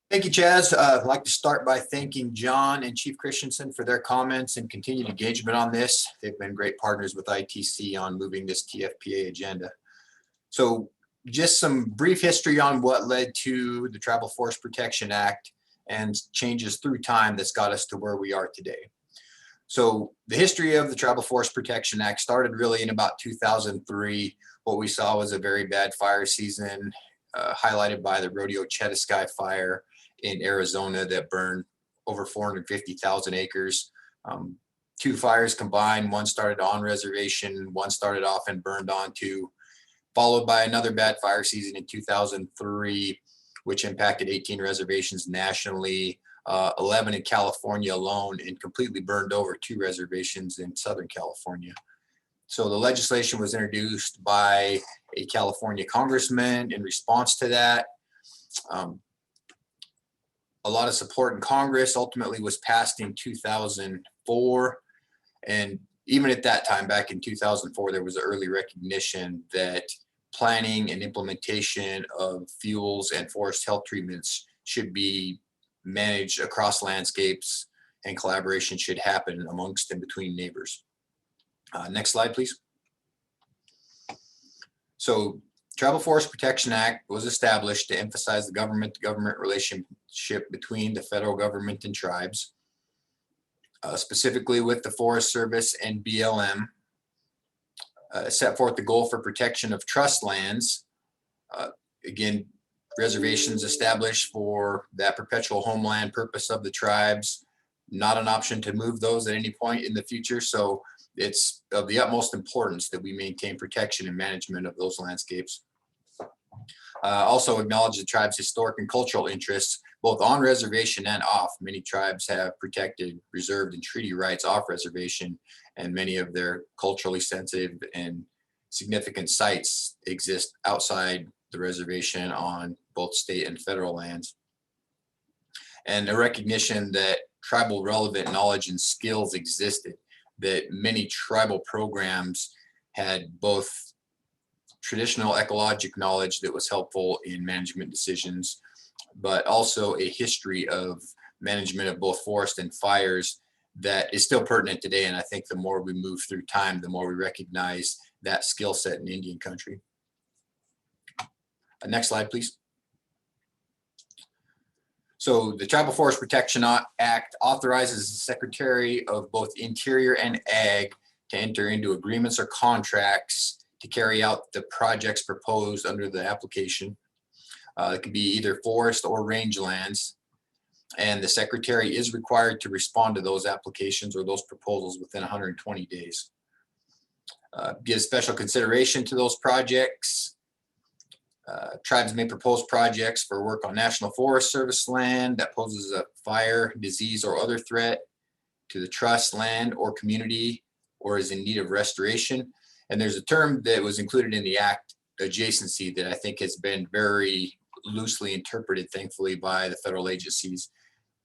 Thank you, Chaz. I'd like to start by thanking John and Chief Christensen for their comments and continued engagement on this. They've been great partners with ITC on moving this TFPA agenda. So just some brief history on what led to the Tribal Forest Protection Act and changes through time that's got us to where we are today. So the history of the Tribal Forest Protection Act started really in about 2003. What we saw was a very bad fire season, highlighted by the Rodeo Chetasky fire in Arizona that burned over 450,000 acres. Two fires combined, one started on reservation, one started off and burned onto, followed by another bad fire season in 2003, which impacted 18 reservations nationally, 11 in California alone, and completely burned over 2 reservations in Southern California. So the legislation was introduced by a California congressman in response to that. A lot of support in Congress, ultimately was passed in 2004. And even at that time, back in 2004, there was an early recognition that planning and implementation of fuels and forest health treatments should be managed across landscapes, and collaboration should happen amongst and between neighbors. Next slide, please. So Tribal Forest Protection Act was established to emphasize the government-to-government relationship between the federal government and tribes, specifically with the Forest Service and BLM. Set forth the goal for protection of trust lands. Again, reservations established for that perpetual homeland purpose of the tribes, not an option to move those at any point in the future. So it's of the utmost importance that we maintain protection and management of those landscapes. Also acknowledge the tribe's historic and cultural interests, both on reservation and off. Many tribes have protected, reserved, and treaty rights off reservation, and many of their culturally sensitive and significant sites exist outside the reservation on both state and federal lands. And a recognition that tribal relevant knowledge and skills existed, that many tribal programs had both traditional ecologic knowledge that was helpful in management decisions, but also a history of management of both forest and fires that is still pertinent today. And I think the more we move through time, the more we recognize that skill set in Indian country. Next slide, please. So the Tribal Forest Protection Act authorizes the Secretary of both Interior and Ag to enter into agreements or contracts to carry out the projects proposed under the application. It can be either forest or rangelands. And the Secretary is required to respond to those applications or those proposals within 120 days. Give special consideration to those projects. Tribes may propose projects for work on National Forest Service land that poses a fire, disease, or other threat to the trust land or community, or is in need of restoration. And there's a term that was included in the act, adjacency, that I think has been very loosely interpreted, thankfully, by the federal agencies.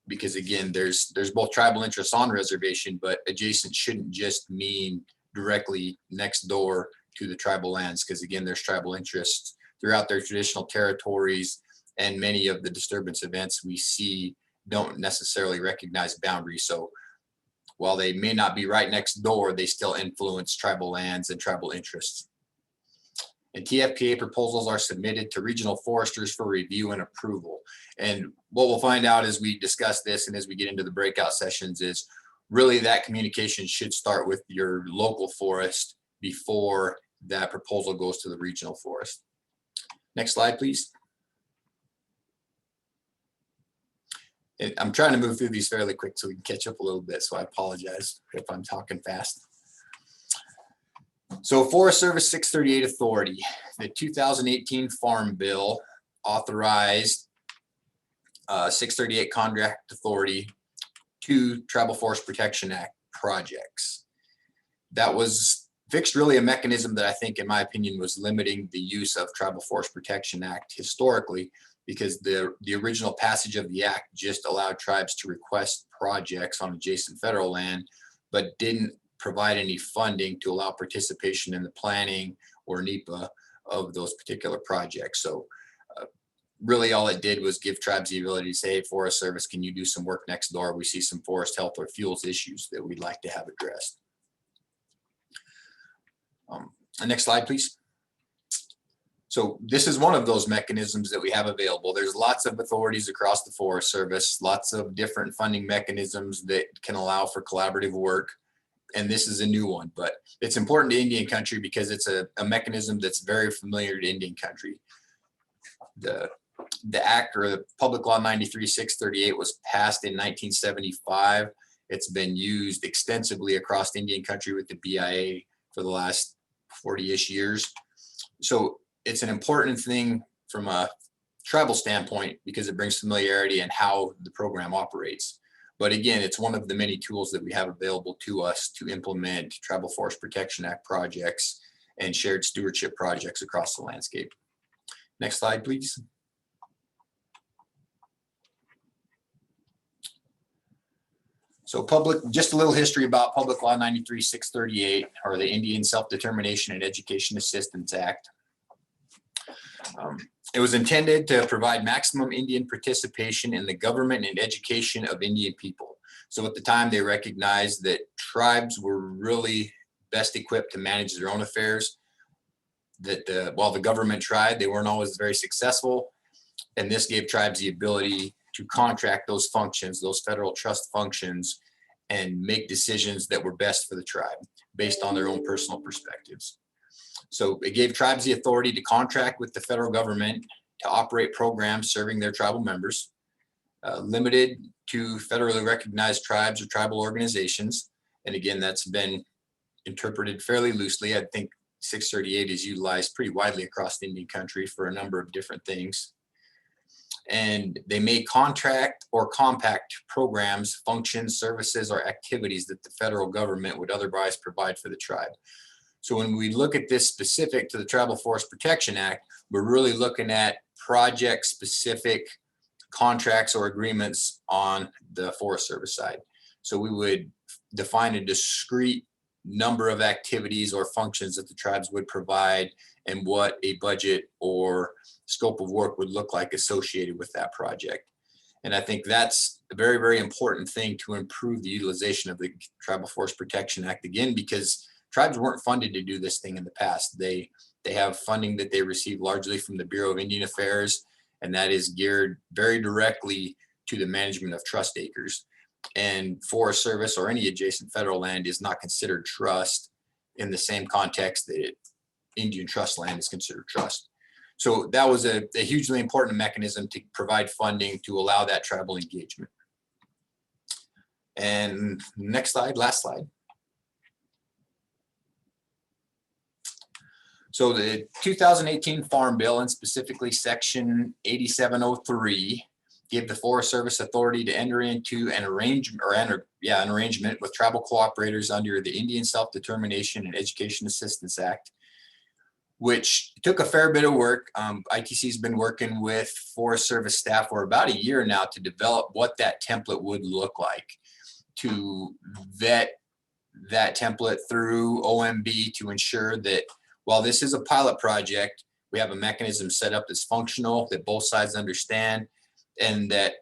Because again, there's both tribal interests on reservation, but adjacent shouldn't just mean directly next door to the tribal lands, because again, there's tribal interests throughout their traditional territories, and many of the disturbance events we see don't necessarily recognize boundaries. So while they may not be right next door, they still influence tribal lands and tribal interests. And TFPA proposals are submitted to regional foresters for review and approval. And what we'll find out as we discuss this and as we get into the breakout sessions is really that communication should start with your local forest before that proposal goes to the regional forest. Next slide, please. I'm trying to move through these fairly quick so we can catch up a little bit, so I apologize if I'm talking fast. So Forest Service 638 authority, the 2018 Farm Bill authorized 638 contract authority to Tribal Forest Protection Act projects. That was fixed really a mechanism that I think, in my opinion, was limiting the use of Tribal Forest Protection Act historically, because the original passage of the act just allowed tribes to request projects on adjacent federal land, but didn't provide any funding to allow participation in the planning or NEPA of those particular projects. So really all it did was give tribes the ability to say, hey, Forest Service, can you do some work next door? We see some forest health or fuels issues that we'd like to have addressed. Next slide, please. So this is one of those mechanisms that we have available. There's lots of authorities across the Forest Service, lots of different funding mechanisms that can allow for collaborative work. And this is a new one, but it's important to Indian country because it's a mechanism that's very familiar to Indian country. The act, or the Public Law 93-638, was passed in 1975. It's been used extensively across Indian country with the BIA for the last 40-ish years. So it's an important thing from a tribal standpoint because it brings familiarity and how the program operates. But again, it's one of the many tools that we have available to us to implement Tribal Forest Protection Act projects and shared stewardship projects across the landscape. Next slide, please. So just a little history about Public Law 93-638, or the Indian Self-Determination and Education Assistance Act. It was intended to provide maximum Indian participation in the government and education of Indian people. So at the time, they recognized that tribes were really best equipped to manage their own affairs, that while the government tried, they weren't always very successful. And this gave tribes the ability to contract those functions, those federal trust functions, and make decisions that were best for the tribe based on their own personal perspectives. So it gave tribes the authority to contract with the federal government to operate programs serving their tribal members, limited to federally recognized tribes or tribal organizations. And again, that's been interpreted fairly loosely. I think 638 is utilized pretty widely across Indian country for a number of different things. And they may contract or compact programs, functions, services, or activities that the federal government would otherwise provide for the tribe. So when we look at this specific to the Tribal Forest Protection Act, we're really looking at project-specific contracts or agreements on the Forest Service side. So we would define a discrete number of activities or functions that the tribes would provide and what a budget or scope of work would look like associated with that project. And I think that's a very, very important thing to improve the utilization of the Tribal Forest Protection Act, again, because tribes weren't funded to do this thing in the past. They have funding that they receive largely from the Bureau of Indian Affairs, and that is geared very directly to the management of trust acres. And Forest Service or any adjacent federal land is not considered trust in the same context that Indian trust land is considered trust. So that was a hugely important mechanism to provide funding to allow that tribal engagement. And next slide, last slide. So the 2018 Farm Bill, and specifically Section 8703, gave the Forest Service authority to enter into an arrangement with tribal cooperators under the Indian Self-Determination and Education Assistance Act, which took a fair bit of work. ITC has been working with Forest Service staff for about a year now to develop what that template would look like, to vet that template through OMB to ensure that while this is a pilot project, we have a mechanism set up that's functional, that both sides understand, and that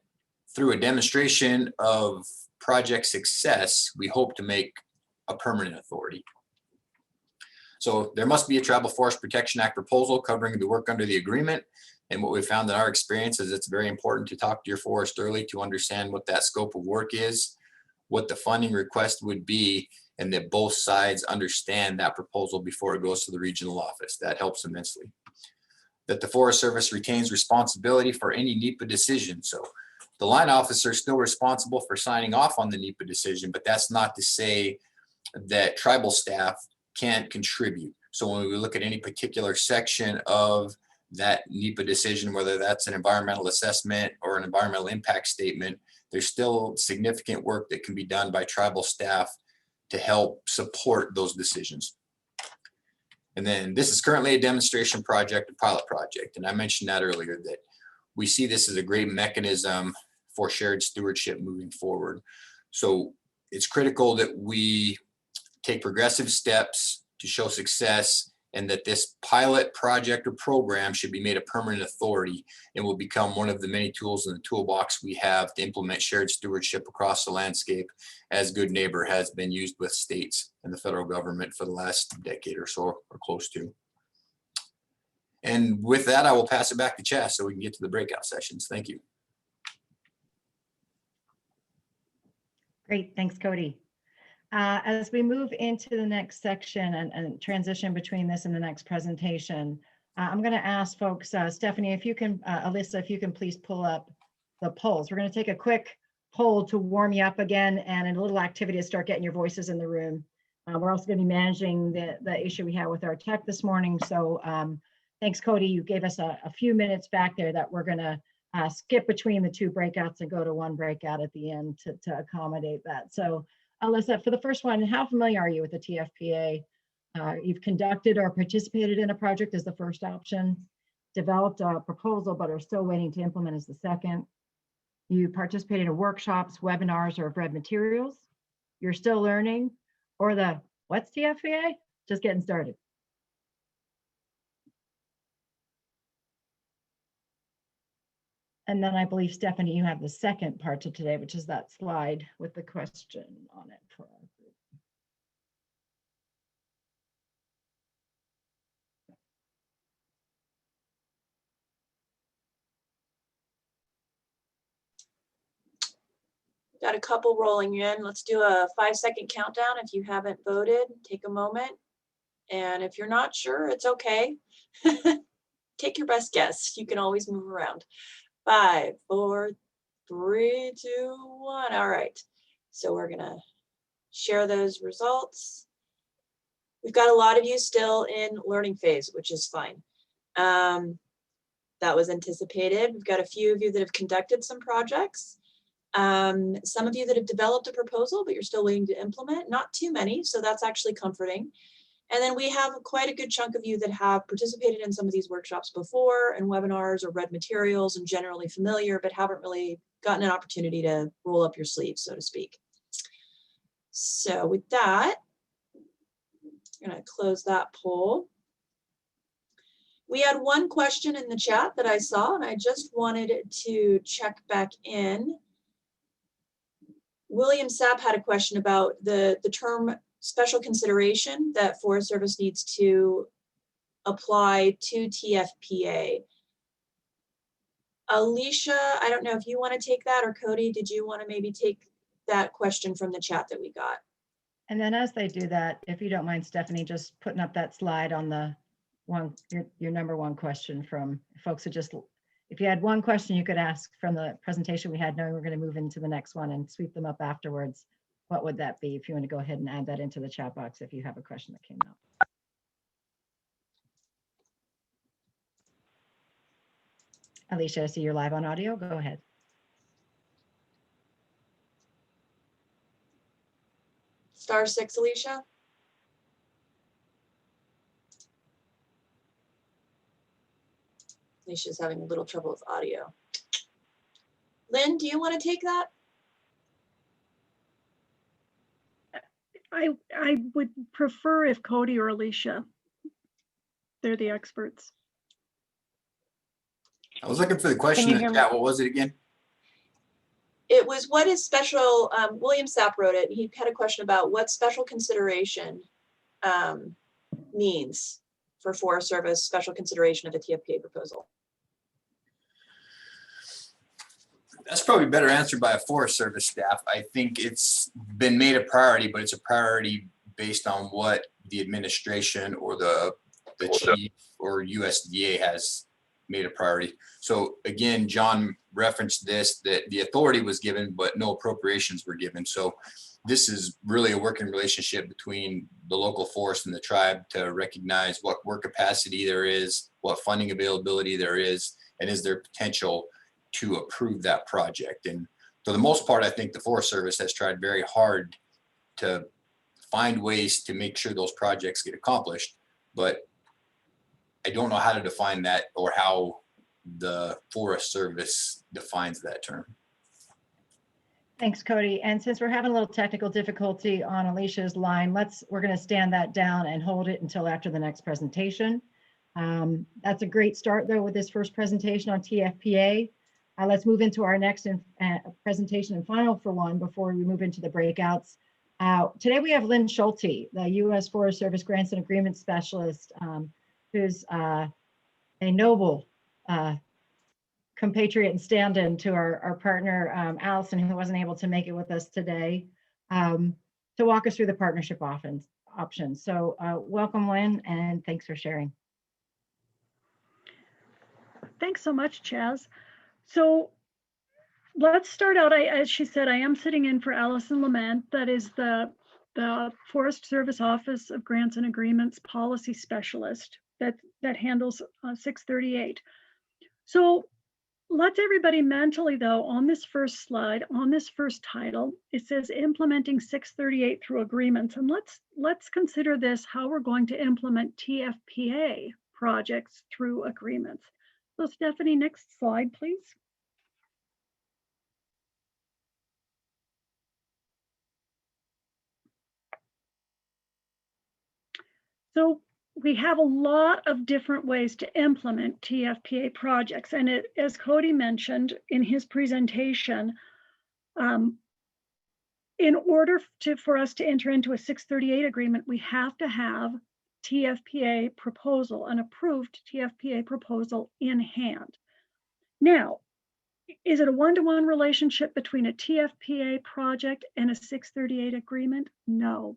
through a demonstration of project success, we hope to make a permanent authority. So there must be a Tribal Forest Protection Act proposal covering the work under the agreement. And what we found in our experience is it's very important to talk to your forest early to understand what that scope of work is, what the funding request would be, and that both sides understand that proposal before it goes to the regional office. That helps immensely. That the Forest Service retains responsibility for any NEPA decision. So the line officer is still responsible for signing off on the NEPA decision, but that's not to say that tribal staff can't contribute. So when we look at any particular section of that NEPA decision, whether that's an environmental assessment or an environmental impact statement, there's still significant work that can be done by tribal staff to help support those decisions. And then this is currently a demonstration project, a pilot project. And I mentioned that earlier, that we see this as a great mechanism for shared stewardship moving forward. So it's critical that we take progressive steps to show success, and that this pilot project or program should be made a permanent authority and will become one of the many tools in the toolbox we have to implement shared stewardship across the landscape, as Good Neighbor has been used with states and the federal government for the last decade or so, or close to. And with that, I will pass it back to Chas so we can get to the breakout sessions. Thank you.
Great, thanks, Cody. As we move into the next section and transition between this and the next presentation, I'm going to ask folks, Stephanie, if you can, Alyssa, if you can please pull up the polls. We're going to take a quick poll to warm you up again and a little activity to start getting your voices in the room. We're also going to be managing the issue we had with our tech this morning. So thanks, Cody. You gave us a few minutes back there that we're going to skip between the two breakouts and go to one breakout at the end to accommodate that. So Alyssa, for the first one, how familiar are you with the TFPA? You've conducted or participated in a project is the first option. Developed a proposal, but are still waiting to implement is the second. You participated in workshops, webinars, or have read materials. You're still learning, or the what's TFPA? Just getting started. And then I believe, Stephanie, you have the second part to today, which is that slide with the question on it for our group.
Got a couple rolling in. Let's do a 5-second countdown. If you haven't voted, take a moment. And if you're not sure, it's okay. Take your best guess. You can always move around. 5, 4, 3, 2, 1. All right. So we're gonna share those results. We've got a lot of you still in learning phase, which is fine. That was anticipated. We've got a few of you that have conducted some projects. Some of you that have developed a proposal, but you're still waiting to implement. Not too many, so that's actually comforting. And then we have quite a good chunk of you that have participated in some of these workshops before and webinars or read materials and generally familiar, but haven't really gotten an opportunity to roll up your sleeves, so to speak. So with that, I'm going to close that poll. We had one question in the chat that I saw, and I just wanted to check back in. William Sapp had a question about the term special consideration that Forest Service needs to apply to TFPA. Alicia, I don't know if you want to take that, or Cody, did you want to maybe take that question from the chat that we got?
And then as they do that, if you don't mind, Stephanie, just putting up that slide on the one, your number one question from folks who just, if you had one question you could ask from the presentation we had, knowing we're going to move into the next one and sweep them up afterwards, what would that be? If you want to go ahead and add that into the chat box, if you have a question that came up. Alicia, I see you're live on audio. Go ahead.
*6, Alicia. Alicia's having a little trouble with audio. Lynn, do you want to take that?
I would prefer if Cody or Alicia, they're the experts.
I was looking for the question in the chat. What was it again?
It was, what is special, William Sapp wrote it. He had a question about what special consideration means for Forest Service, special consideration of a TFPA proposal.
That's probably better answered by a Forest Service staff. I think it's been made a priority, but it's a priority based on what the administration or the chief or USDA has made a priority. So again, John referenced this, that the authority was given, but no appropriations were given. So this is really a working relationship between the local forest and the tribe to recognize what work capacity there is, what funding availability there is, and is there potential to approve that project. And for the most part, I think the Forest Service has tried very hard to find ways to make sure those projects get accomplished, but I don't know how to define that or how the Forest Service defines that term.
Thanks, Cody. And since we're having a little technical difficulty on Alicia's line, we're going to stand that down and hold it until after the next presentation. That's a great start, though, with this first presentation on TFPA. Let's move into our next presentation and final for one before we move into the breakouts. Today we have Lynn Schulte, the U.S. Forest Service Grants and Agreements Specialist, who's a noble compatriot and stand-in to our partner, Allison, who wasn't able to make it with us today, to walk us through the partnership options. So welcome, Lynn, and thanks for sharing.
Thanks so much, Chaz. So let's start out. As she said, I am sitting in for Allison Lament, that is the Forest Service Office of Grants and Agreements Policy Specialist that handles 638. So let's everybody mentally, though, on this first slide, on this first title, it says implementing 638 through agreements. And let's consider this how we're going to implement TFPA projects through agreements. So Stephanie, next slide, please. So we have a lot of different ways to implement TFPA projects. And as Cody mentioned in his presentation, in order for us to enter into a 638 agreement, we have to have TFPA proposal, an approved TFPA proposal in hand. Now, is it a one-to-one relationship between a TFPA project and a 638 agreement? No.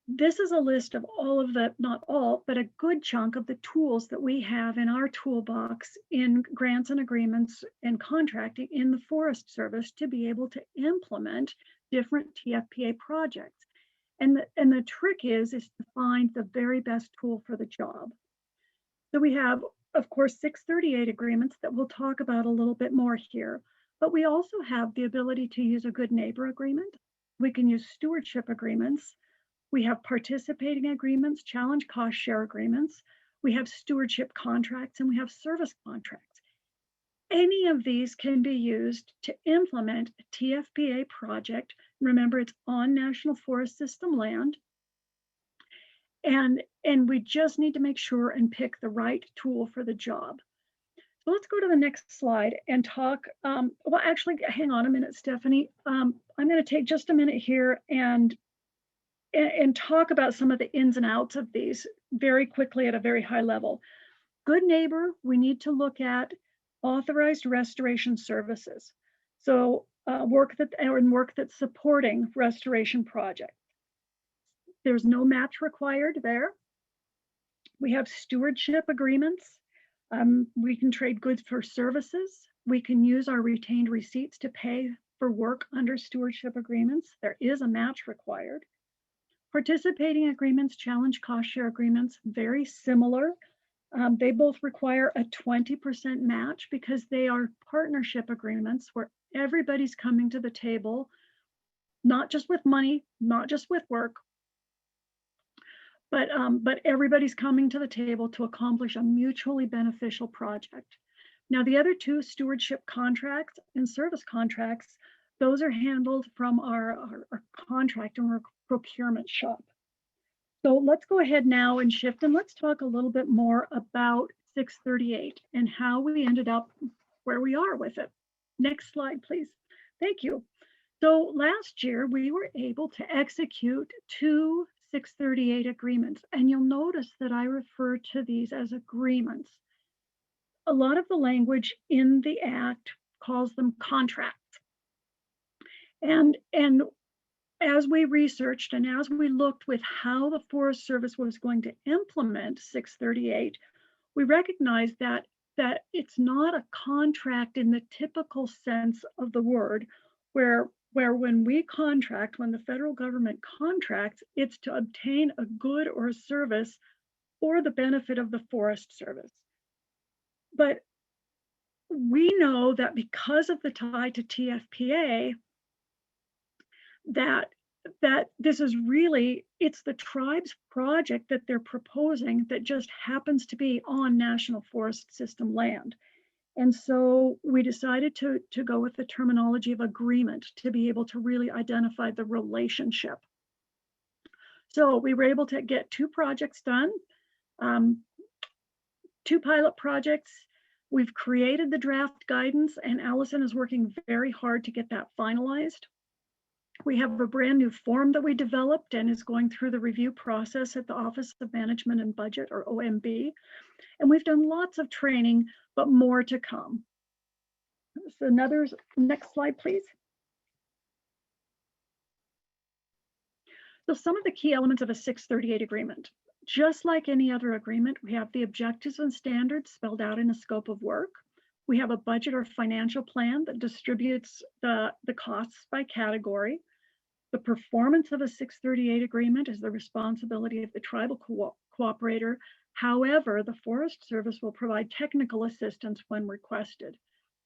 This is a list of all of the, not all, but a good chunk of the tools that we have in our toolbox in grants and agreements and contracting in the Forest Service to be able to implement different TFPA projects. And the trick is to find the very best tool for the job. So we have, of course, 638 agreements that we'll talk about a little bit more here, but we also have the ability to use a good neighbor agreement. We can use stewardship agreements. We have participating agreements, challenge cost share agreements. We have stewardship contracts, and we have service contracts. Any of these can be used to implement a TFPA project. Remember, it's on National Forest System land. And we just need to make sure and pick the right tool for the job. So let's go to the next slide and talk. Well, actually, hang on a minute, Stephanie. I'm going to take just a minute here and talk about some of the ins and outs of these very quickly at a very high level. Good neighbor, we need to look at authorized restoration services. So work that's supporting restoration projects. There's no match required there. We have stewardship agreements. We can trade goods for services. We can use our retained receipts to pay for work under stewardship agreements. There is a match required. Participating agreements, challenge cost share agreements, very similar. They both require a 20% match because they are partnership agreements where everybody's coming to the table, not just with money, not just with work, but everybody's coming to the table to accomplish a mutually beneficial project. Now, the other two, stewardship contracts and service contracts, those are handled from our contract and our procurement shop. So let's go ahead now and shift, and let's talk a little bit more about 638 and how we ended up where we are with it. Next slide, please. Thank you. So last year, we were able to execute 2 638 agreements, and you'll notice that I refer to these as agreements. A lot of the language in the Act calls them contracts. And as we researched and as we looked with how the Forest Service was going to implement 638, we recognized that it's not a contract in the typical sense of the word, where when we contract, when the federal government contracts, it's to obtain a good or a service for the benefit of the Forest Service. But we know that because of the tie to TFPA, that this is really, it's the tribe's project that they're proposing that just happens to be on National Forest System land. And so we decided to go with the terminology of agreement to be able to really identify the relationship. So we were able to get 2 projects done, 2 pilot projects. We've created the draft guidance, and Allison is working very hard to get that finalized. We have a brand new form that we developed and is going through the review process at the Office of Management and Budget, or OMB. And we've done lots of training, but more to come. So next slide, please. So some of the key elements of a 638 agreement. Just like any other agreement, we have the objectives and standards spelled out in a scope of work. We have a budget or financial plan that distributes the costs by category. The performance of a 638 agreement is the responsibility of the tribal cooperator. However, the Forest Service will provide technical assistance when requested.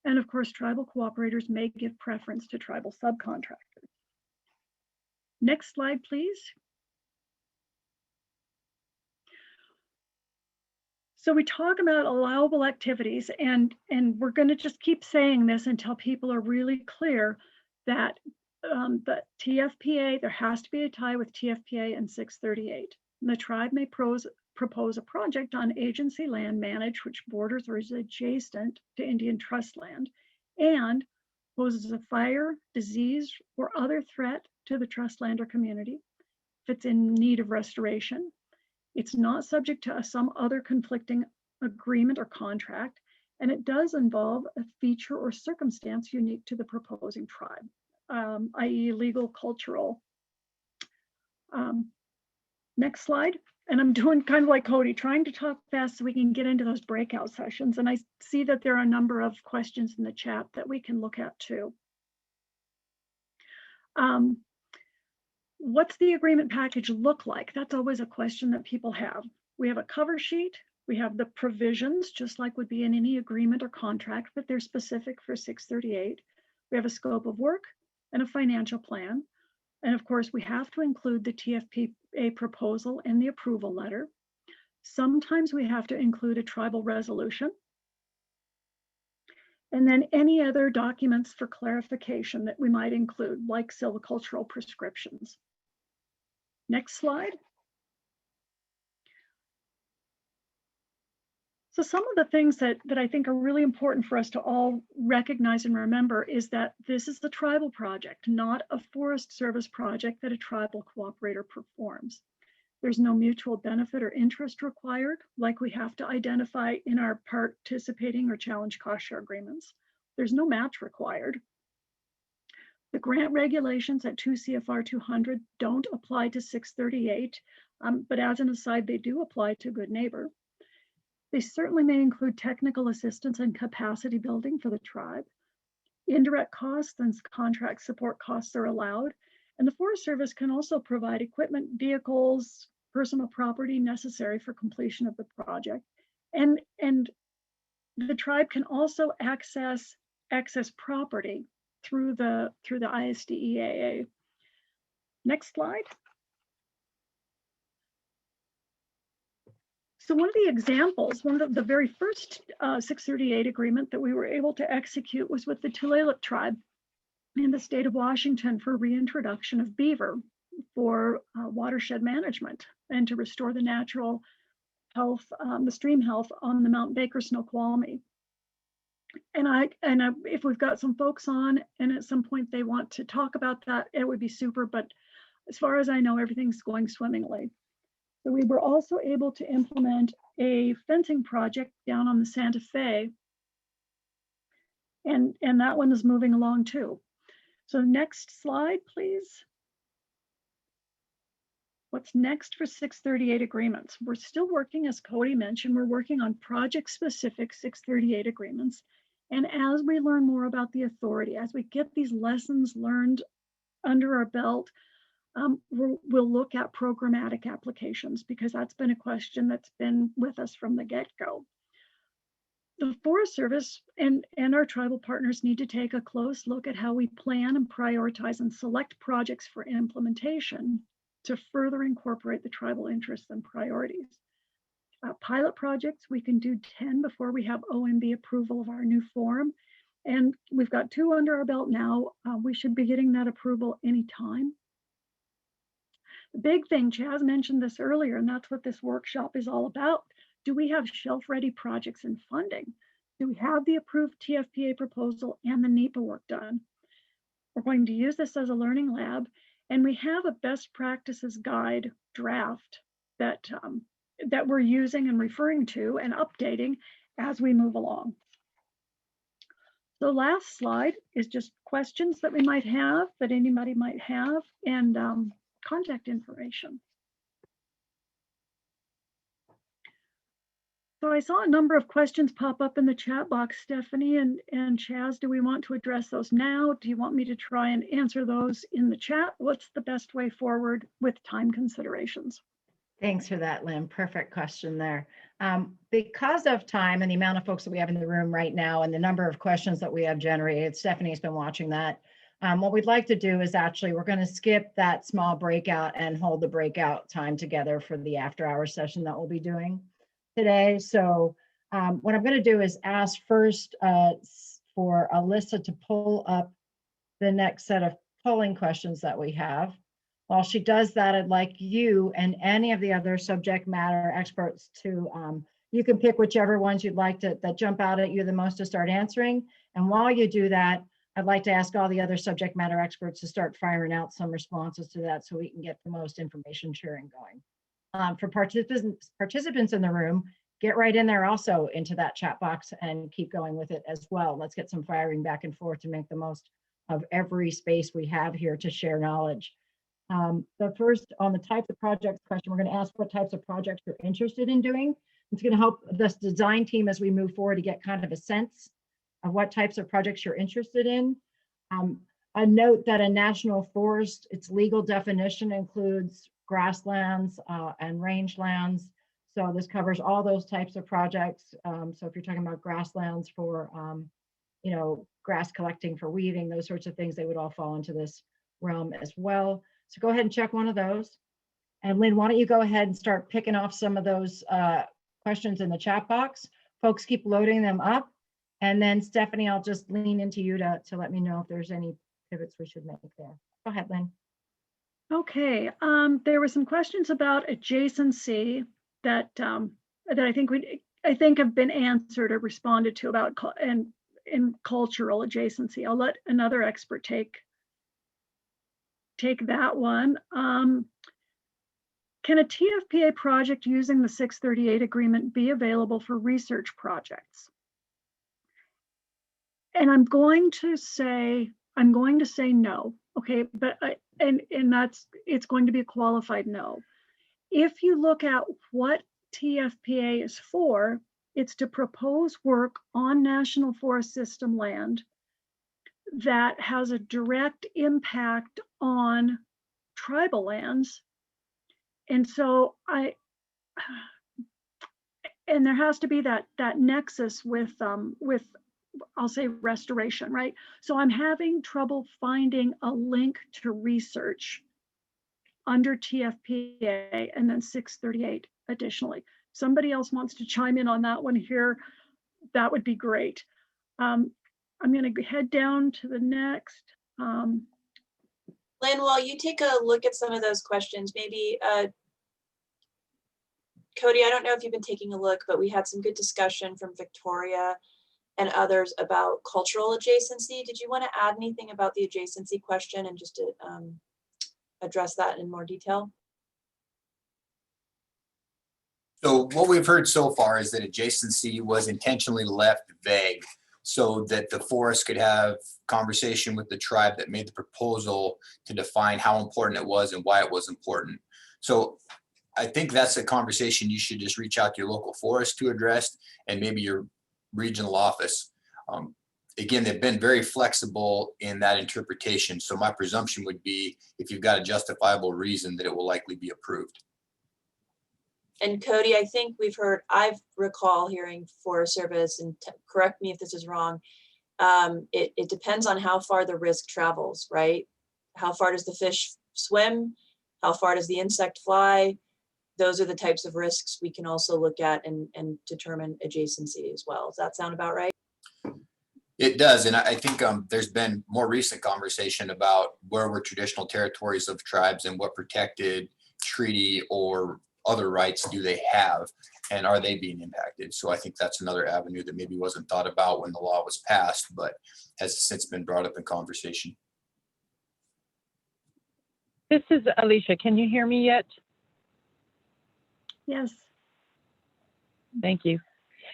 And of course, tribal cooperators may give preference to tribal subcontractors. Next slide, please. So we talk about allowable activities, and we're going to just keep saying this until people are really clear that the TFPA, there has to be a tie with TFPA and 638. And the tribe may propose a project on agency land managed which borders or is adjacent to Indian trust land and poses a fire, disease, or other threat to the trust land or community. If it's in need of restoration, it's not subject to some other conflicting agreement or contract, and it does involve a feature or circumstance unique to the proposing tribe, i.e. legal, cultural. Next slide. And I'm doing kind of like Cody, trying to talk fast so we can get into those breakout sessions. And I see that there are a number of questions in the chat that we can look at too. What's the agreement package look like? That's always a question that people have. We have a cover sheet. We have the provisions, just like would be in any agreement or contract, but they're specific for 638. We have a scope of work and a financial plan. And of course, we have to include the TFPA proposal in the approval letter. Sometimes we have to include a tribal resolution. And then any other documents for clarification that we might include, like silvicultural prescriptions. Next slide. So some of the things that I think are really important for us to all recognize and remember is that this is the tribal project, not a Forest Service project that a tribal cooperator performs. There's no mutual benefit or interest required, like we have to identify in our participating or challenge cost share agreements. There's no match required. The grant regulations at 2 CFR 200 don't apply to 638, but as an aside, they do apply to Good Neighbor. They certainly may include technical assistance and capacity building for the tribe. Indirect costs and contract support costs are allowed. And the Forest Service can also provide equipment, vehicles, personal property necessary for completion of the project. And the tribe can also access property through the ISDEAA. Next slide. So one of the examples, one of the very first 638 agreement that we were able to execute was with the Tulalip tribe in the state of Washington for reintroduction of beaver for watershed management and to restore the natural health, the stream health on the Mount Baker Snoqualmie. And if we've got some folks on and at some point they want to talk about that, it would be super. But as far as I know, everything's going swimmingly. So we were also able to implement a fencing project down on the Santa Fe. And that one is moving along too. So next slide, please. What's next for 638 agreements? We're still working, as Cody mentioned, we're working on project-specific 638 agreements. And as we learn more about the authority, as we get these lessons learned under our belt, we'll look at programmatic applications because that's been a question that's been with us from the get-go. The Forest Service and our tribal partners need to take a close look at how we plan and prioritize and select projects for implementation to further incorporate the tribal interests and priorities. pilot projects, we can do 10 before we have OMB approval of our new form. And we've got 2 under our belt now. We should be getting that approval anytime. The big thing, Chaz mentioned this earlier, and that's what this workshop is all about. Do we have shelf-ready projects and funding? Do we have the approved TFPA proposal and the NEPA work done? We're going to use this as a learning lab, and we have a best practices guide draft that, that we're using and referring to and updating as we move along. The last slide is just questions that we might have, that anybody might have, and contact information. So I saw a number of questions pop up in the chat box, Stephanie and Chaz. Do we want to address those now? Do you want me to try and answer those in the chat? What's the best way forward with time considerations?
Thanks for that, Lynn. Perfect question there. Because of time and the amount of folks that we have in the room right now and the number of questions that we have generated, Stephanie's been watching that. What we'd like to do is actually, we're going to skip that small breakout and hold the breakout time together for the after hours session that we'll be doing today. So what I'm going to do is ask first for Alyssa to pull up the next set of polling questions that we have. While she does that, I'd like you and any of the other subject matter experts to, you can pick whichever ones you'd like to, that jump out at you the most to start answering. And while you do that, I'd like to ask all the other subject matter experts to start firing out some responses to that so we can get the most information sharing going. For participants in the room, get right in there also into that chat box and keep going with it as well. Let's get some firing back and forth to make the most of every space we have here to share knowledge. The first, on the types of projects question, we're going to ask what types of projects you're interested in doing. It's going to help this design team as we move forward to get kind of a sense of what types of projects you're interested in. A note that a national forest, its legal definition includes grasslands and rangelands. So this covers all those types of projects. So if you're talking about grasslands for, you know, grass collecting for weeding, those sorts of things, they would all fall into this realm as well. So go ahead and check one of those. And Lynn, why don't you go ahead and start picking off some of those questions in the chat box. Folks keep loading them up. And then Stephanie, I'll just lean into you to let me know if there's any pivots we should make there. Go ahead, Lynn.
Okay, there were some questions about adjacency that that I think have been answered or responded to about in cultural adjacency. I'll let another expert take that one. Can a TFPA project using the 638 agreement be available for research projects? And I'm going to say no. Okay, but it's going to be a qualified no. If you look at what TFPA is for, it's to propose work on National Forest System land that has a direct impact on tribal lands. And so there has to be that nexus with I'll say restoration, right? So I'm having trouble finding a link to research under TFPA and then 638 additionally. Somebody else wants to chime in on that one here, that would be great. I'm going to head down to the next.
Lynn, while you take a look at some of those questions, maybe Cody, I don't know if you've been taking a look, but we had some good discussion from Victoria and others about cultural adjacency. Did you want to add anything about the adjacency question and just to address that in more detail?
So what we've heard so far is that adjacency was intentionally left vague so that the forest could have conversation with the tribe that made the proposal to define how important it was and why it was important. So I think that's a conversation you should just reach out to your local forest to address and maybe your regional office. Again, they've been very flexible in that interpretation. So my presumption would be if you've got a justifiable reason that it will likely be approved.
And Cody, I think I recall hearing Forest Service, and correct me if this is wrong, it depends on how far the risk travels, right? How far does the fish swim? How far does the insect fly? those are the types of risks we can also look at and determine adjacency as well. Does that sound about right?
It does, and I think there's been more recent conversation about where were traditional territories of tribes and what protected treaty or other rights do they have, and are they being impacted? So I think that's another avenue that maybe wasn't thought about when the law was passed, but has since been brought up in conversation.
This is Alicia. Can you hear me yet?
Yes.
Thank you.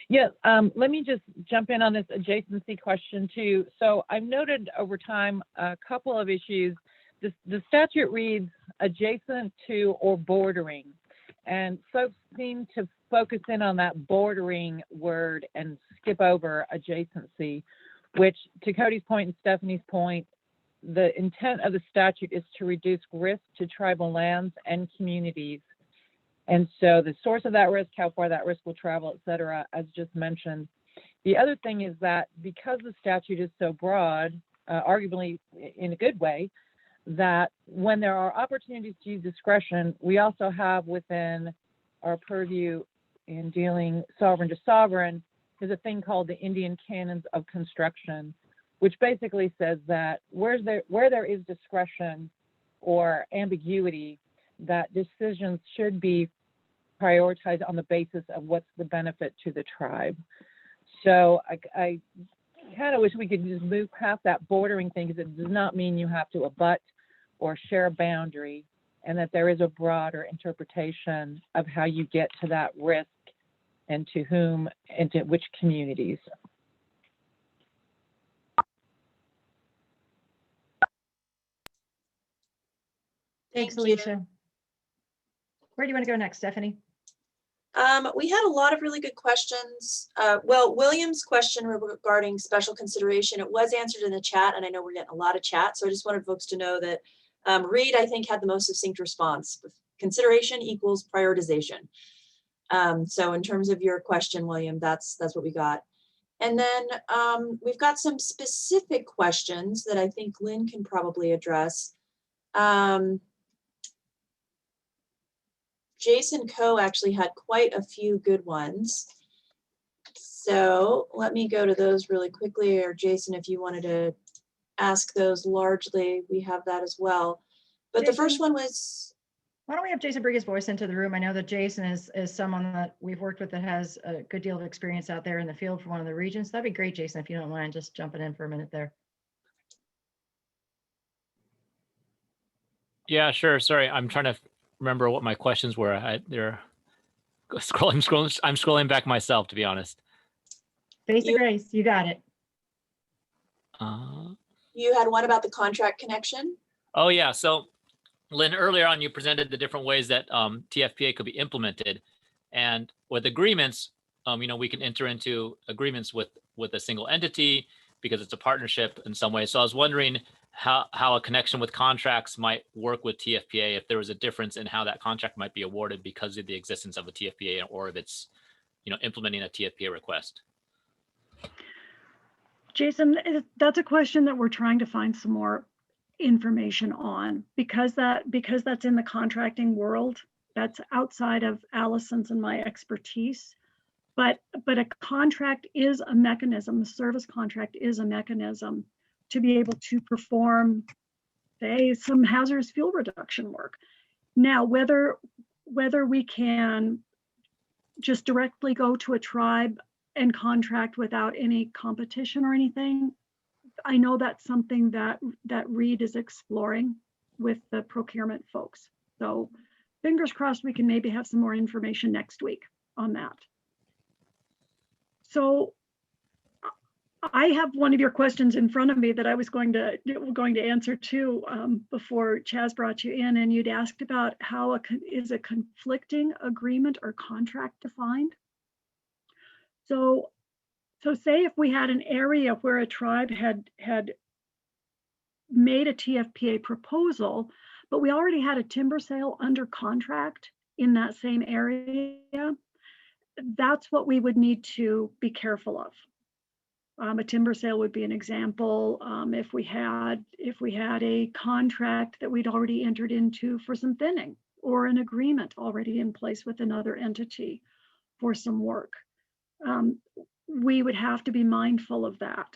Yeah, let me just jump in on this adjacency question too. So I've noted over time a couple of issues. The statute reads adjacent to or bordering, and folks seem to focus in on that bordering word and skip over adjacency, which, to Cody's point and Stephanie's point, the intent of the statute is to reduce risk to tribal lands and communities. And so the source of that risk, how far that risk will travel, et cetera, as just mentioned. The other thing is that because the statute is so broad, arguably in a good way, that when there are opportunities to use discretion, we also have within our purview in dealing sovereign to sovereign, there's a thing called the Indian Canons of Construction, which basically says that where there is discretion or ambiguity, that decisions should be prioritized on the basis of what's the benefit to the tribe. So I kind of wish we could just move past that bordering thing, because it does not mean you have to abut or share a boundary, and that there is a broader interpretation of how you get to that risk and to whom and to which communities.
Thanks,
Thank you.
Alicia. Where do you want to go next, Stephanie?
We had a lot of really good questions. Well, William's question regarding special consideration, it was answered in the chat, and I know we're getting a lot of chat, so I just wanted folks to know that Reed, I think, had the most succinct response. Consideration equals prioritization. So in terms of your question, William, that's what we got. And then we've got some specific questions that I think Lynn can probably address. Jason Coe actually had quite a few good ones. So let me go to those really quickly, or Jason, if you wanted to ask those largely, we have that as well. But
Jason,
the first one was,
why don't we have Jason bring his voice into the room? I know that Jason is someone that we've worked with that has a good deal of experience out there in the field for one of the regions. That'd be great, Jason, if you don't mind just jumping in for a minute there.
Yeah, sure. Sorry, I'm trying to remember what my questions were. I'm scrolling back myself, to be honest.
Face of grace, you got it.
you had one about the contract connection.
Oh yeah. So Lynn, earlier on, you presented the different ways that TFPA could be implemented, and with agreements, we can enter into agreements with a single entity because it's a partnership in some way. So I was wondering how a connection with contracts might work with TFPA, if there was a difference in how that contract might be awarded because of the existence of a TFPA, or if it's implementing a TFPA request.
Jason, that's a question that we're trying to find some more information on, because that's in the contracting world. That's outside of Allison's and my expertise. But a contract is a mechanism, a service contract is a mechanism to be able to perform, say, some hazardous fuel reduction work. Now, whether we can just directly go to a tribe and contract without any competition or anything, I know that's something that Reed is exploring with the procurement folks. So fingers crossed we can maybe have some more information next week on that. So I have one of your questions in front of me that I was going to answer too before Chaz brought you in, and you'd asked about how is a conflicting agreement or contract defined. So say if we had an area where a tribe had made a TFPA proposal, but we already had a timber sale under contract in that same area, that's what we would need to be careful of. A timber sale would be an example. If we had a contract that we'd already entered into for some thinning, or an agreement already in place with another entity for some work. We would have to be mindful of that.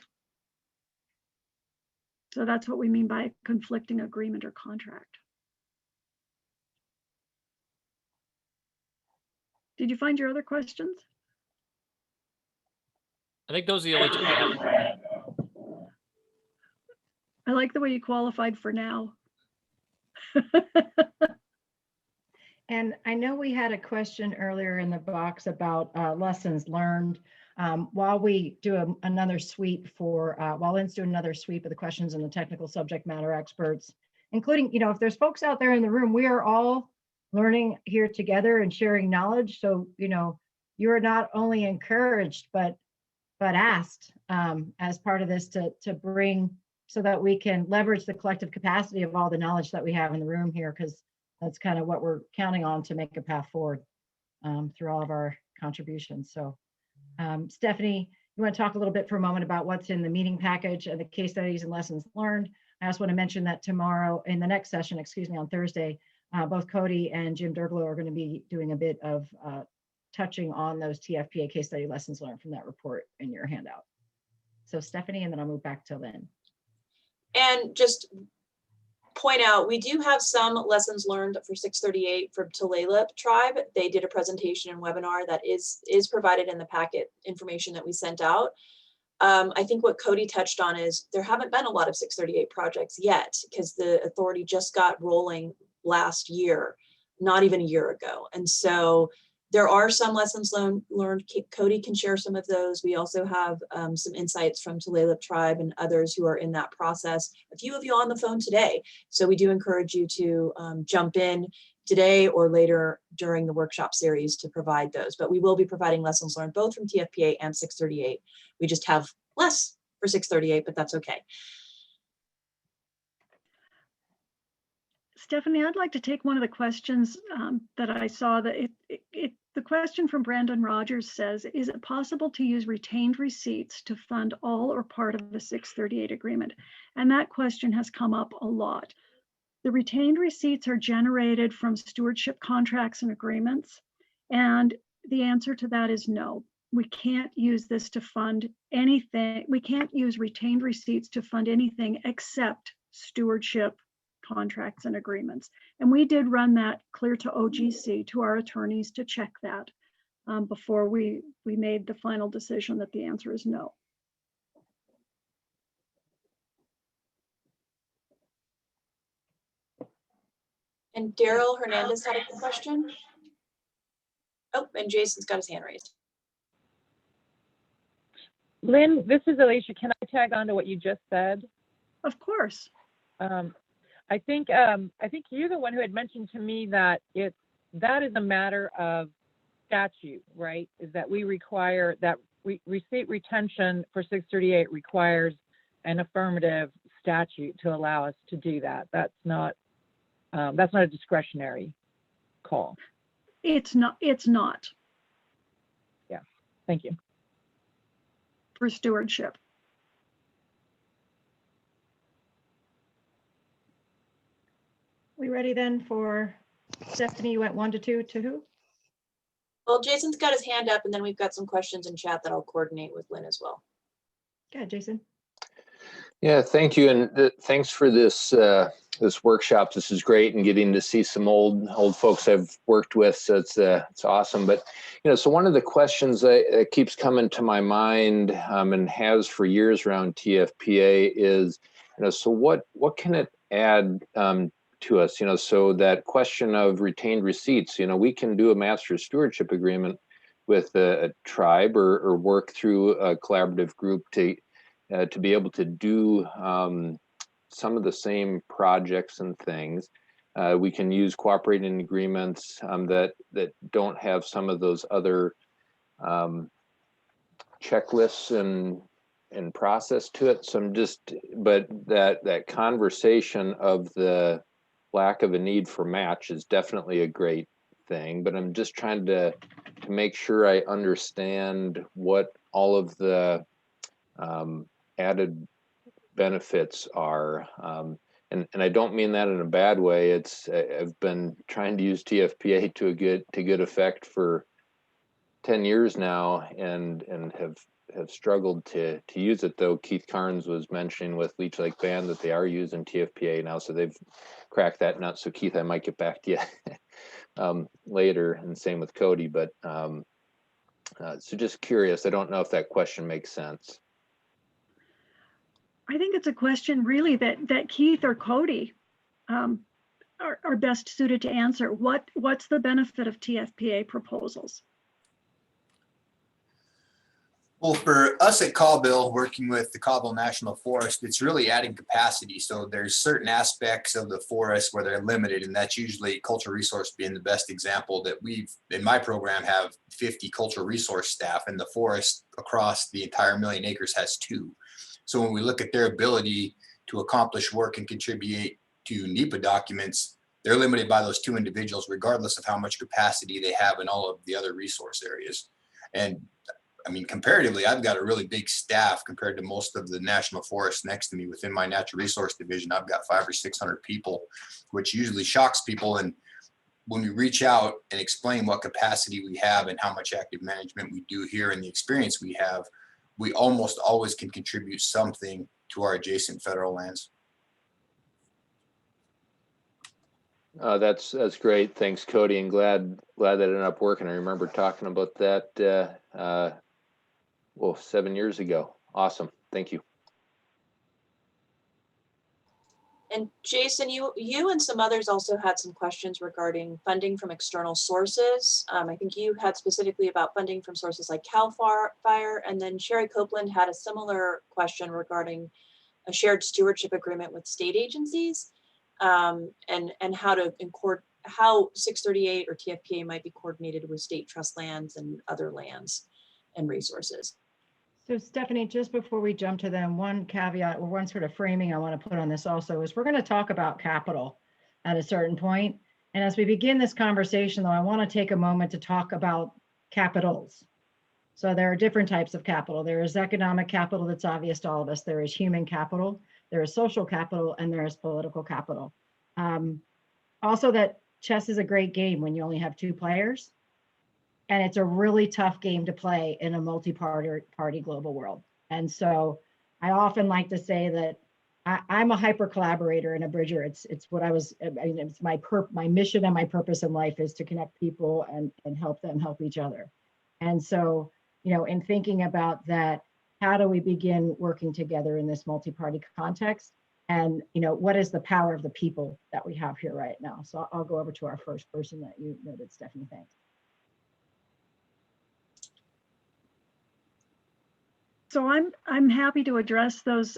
So that's what we mean by conflicting agreement or contract. Did you find your other questions?
I think those are the only two I have.
I like the way you qualified for now.
And I know we had a question earlier in the box about lessons learned. While we do another sweep for, while Lynn's doing another sweep of the questions and the technical subject matter experts, including, you know, if there's folks out there in the room, we are all learning here together and sharing knowledge. So, you know, you're not only encouraged, but asked as part of this to bring, so that we can leverage the collective capacity of all the knowledge that we have in the room here, because that's kind of what we're counting on to make a path forward through all of our contributions. So Stephanie, you want to talk a little bit for a moment about what's in the meeting package and the case studies and lessons learned? I also want to mention that tomorrow in the next session, excuse me, on Thursday, both Cody and Jim Derglo are going to be doing a bit of touching on those TFPA case study lessons learned from that report in your handout. So Stephanie, and then I'll move back to Lynn.
And just point out, we do have some lessons learned for 638 from Tulalip tribe. They did a presentation and webinar that is provided in the packet information that we sent out. I think what Cody touched on is there haven't been a lot of 638 projects yet, because the authority just got rolling last year, not even a year ago. And so there are some lessons learned. Cody can share some of those. We also have some insights from Tulalip tribe and others who are in that process. A few of you on the phone today. So we do encourage you to jump in today or later during the workshop series to provide those. But we will be providing lessons learned both from TFPA and 638. We just have less for 638, but that's okay.
Stephanie, I'd like to take one of the questions that I saw. That the question from Brandon Rogers says, is it possible to use retained receipts to fund all or part of the 638 agreement? And that question has come up a lot. The retained receipts are generated from stewardship contracts and agreements. And the answer to that is no. We can't use this to fund anything. We can't use retained receipts to fund anything except stewardship contracts and agreements. And we did run that clear to OGC, to our attorneys, to check that before we made the final decision that the answer is no.
And Daryl Hernandez had a question. Oh, and Jason's got his hand raised.
Lynn, this is Alicia. Can I tag on to what you just said?
Of course.
I think you're the one who had mentioned to me that that is a matter of statute, right? Is that we require that receipt retention for 638 requires an affirmative statute to allow us to do that. That's not a discretionary call.
It's not.
Yeah. Thank you.
For stewardship.
We ready then for Stephanie? You went 1 to 2 to who?
Well, Jason's got his hand up, and then we've got some questions in chat that I'll coordinate with Lynn as well.
Go ahead, Jason.
Yeah, thank you, and thanks for this this workshop. This is great, and getting to see some old folks I've worked with. So it's awesome. But so one of the questions that keeps coming to my mind and has for years around TFPA is, so what can it add to us? So that question of retained receipts. We can do a master stewardship agreement with a tribe or work through a collaborative group to be able to do some of the same projects and things. We can use cooperating agreements that don't have some of those other checklists and process to it. So but that conversation of the lack of a need for match is definitely a great thing. But I'm just trying to make sure I understand what all of the added benefits are. And and I don't mean that in a bad way. I've been trying to use TFPA to good effect for 10 years now, and have struggled to use it, though Keith Carnes was mentioning with Leech Lake Band that they are using TFPA now, so they've cracked that nut. So Keith, I might get back to you later, and same with Cody, but so just curious, I don't know if that question makes sense.
I think it's a question really that Keith or Cody are best suited to answer. What's the benefit of TFPA proposals?
Well, for us at Caubill, working with the Caubill National Forest, it's really adding capacity. So there's certain aspects of the forest where they're limited, and that's usually cultural resource being the best example. That we've, in my program, have 50 cultural resource staff, and the forest across the entire 1,000,000 acres has 2. So when we look at their ability to accomplish work and contribute to NEPA documents, they're limited by those 2 individuals, regardless of how much capacity they have in all of the other resource areas. And I mean, comparatively, I've got a really big staff compared to most of the national forests next to me. Within my natural resource division, I've got 500 or 600 people, which usually shocks people. And when we reach out and explain what capacity we have and how much active management we do here and the experience we have, we almost always can contribute something to our adjacent federal lands.
That's great. Thanks, Cody, and glad that ended up working. I remember talking about that 7 years ago. Awesome. Thank you.
And Jason, you and some others also had some questions regarding funding from external sources. I think you had specifically about funding from sources like CAL FIRE, and then Sherry Copeland had a similar question regarding a shared stewardship agreement with state agencies, and how 638 or TFPA might be coordinated with state trust lands and other lands and resources.
So Stephanie, just before we jump to them, one caveat or one sort of framing I want to put on this also is we're going to talk about capital at a certain point. And as we begin this conversation, though, I want to take a moment to talk about capitals. So there are different types of capital. There is economic capital that's obvious to all of us. There is human capital, there is social capital, and there is political capital. Also, that chess is a great game when you only have 2 players. And it's a really tough game to play in a multi-party global world. And so I often like to say that I'm a hyper collaborator and a bridger. It's what I was, I mean, it's my mission and my purpose in life is to connect people and help them help each other. And so, you know, in thinking about that, how do we begin working together in this multi-party context? And, you know, what is the power of the people that we have here right now? So I'll go over to our first person that you noted, Stephanie, thanks.
So I'm happy to address those.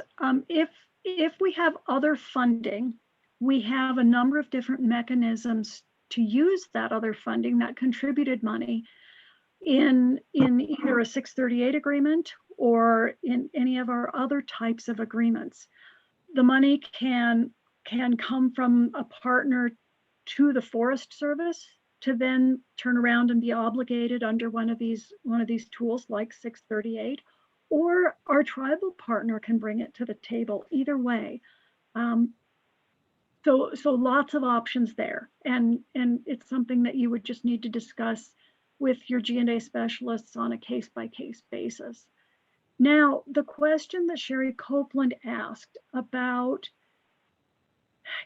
If we have other funding, we have a number of different mechanisms to use that other funding, that contributed money, in either a 638 agreement or in any of our other types of agreements. The money can come from a partner to the Forest Service to then turn around and be obligated under one of these tools like 638. Or our tribal partner can bring it to the table. Either way, so lots of options there, and it's something that you would just need to discuss with your G&A specialists on a case-by-case basis. Now, the question that Sherry Copeland asked about,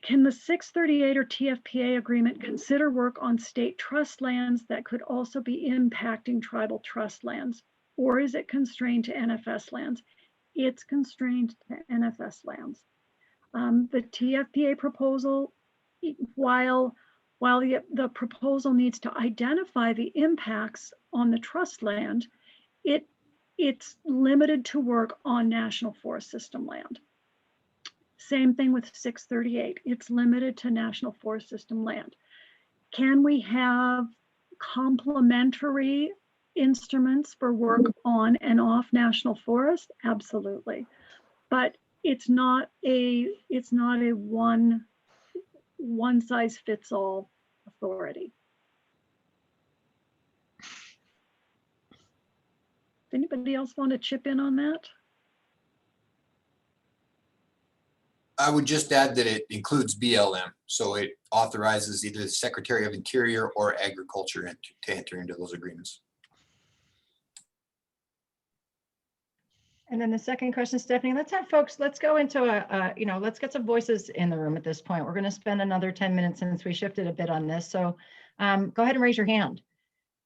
can the 638 or TFPA agreement consider work on state trust lands that could also be impacting tribal trust lands? Or is it constrained to NFS lands? It's constrained to NFS lands. The TFPA proposal, while the proposal needs to identify the impacts on the trust land, it's limited to work on National Forest System land. Same thing with 638, it's limited to National Forest System land. Can we have complementary instruments for work on and off national forest? Absolutely. But it's not a one size fits all authority. Anybody else want to chip in on that?
I would just add that it includes BLM. So it authorizes either the Secretary of Interior or Agriculture to enter into those agreements.
And then the second question, Stephanie, let's have folks, let's go into let's get some voices in the room at this point. We're going to spend another 10 minutes since we shifted a bit on this. So go ahead and raise your hand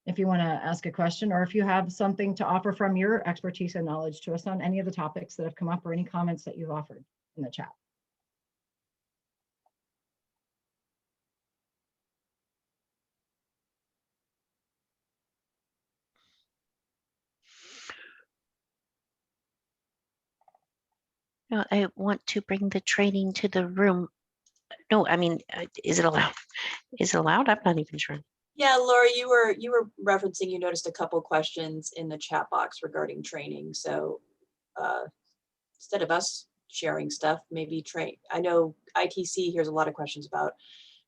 if you want to ask a question, or if you have something to offer from your expertise and knowledge to us on any of the topics that have come up or any comments that you've offered in the chat.
No, I want to bring the training to the room. No, I mean, is it allowed? Is it allowed? I'm not even sure.
Yeah, Laura, you were referencing, you noticed a couple questions in the chat box regarding training. So instead of us sharing stuff, maybe I know ITC hears a lot of questions about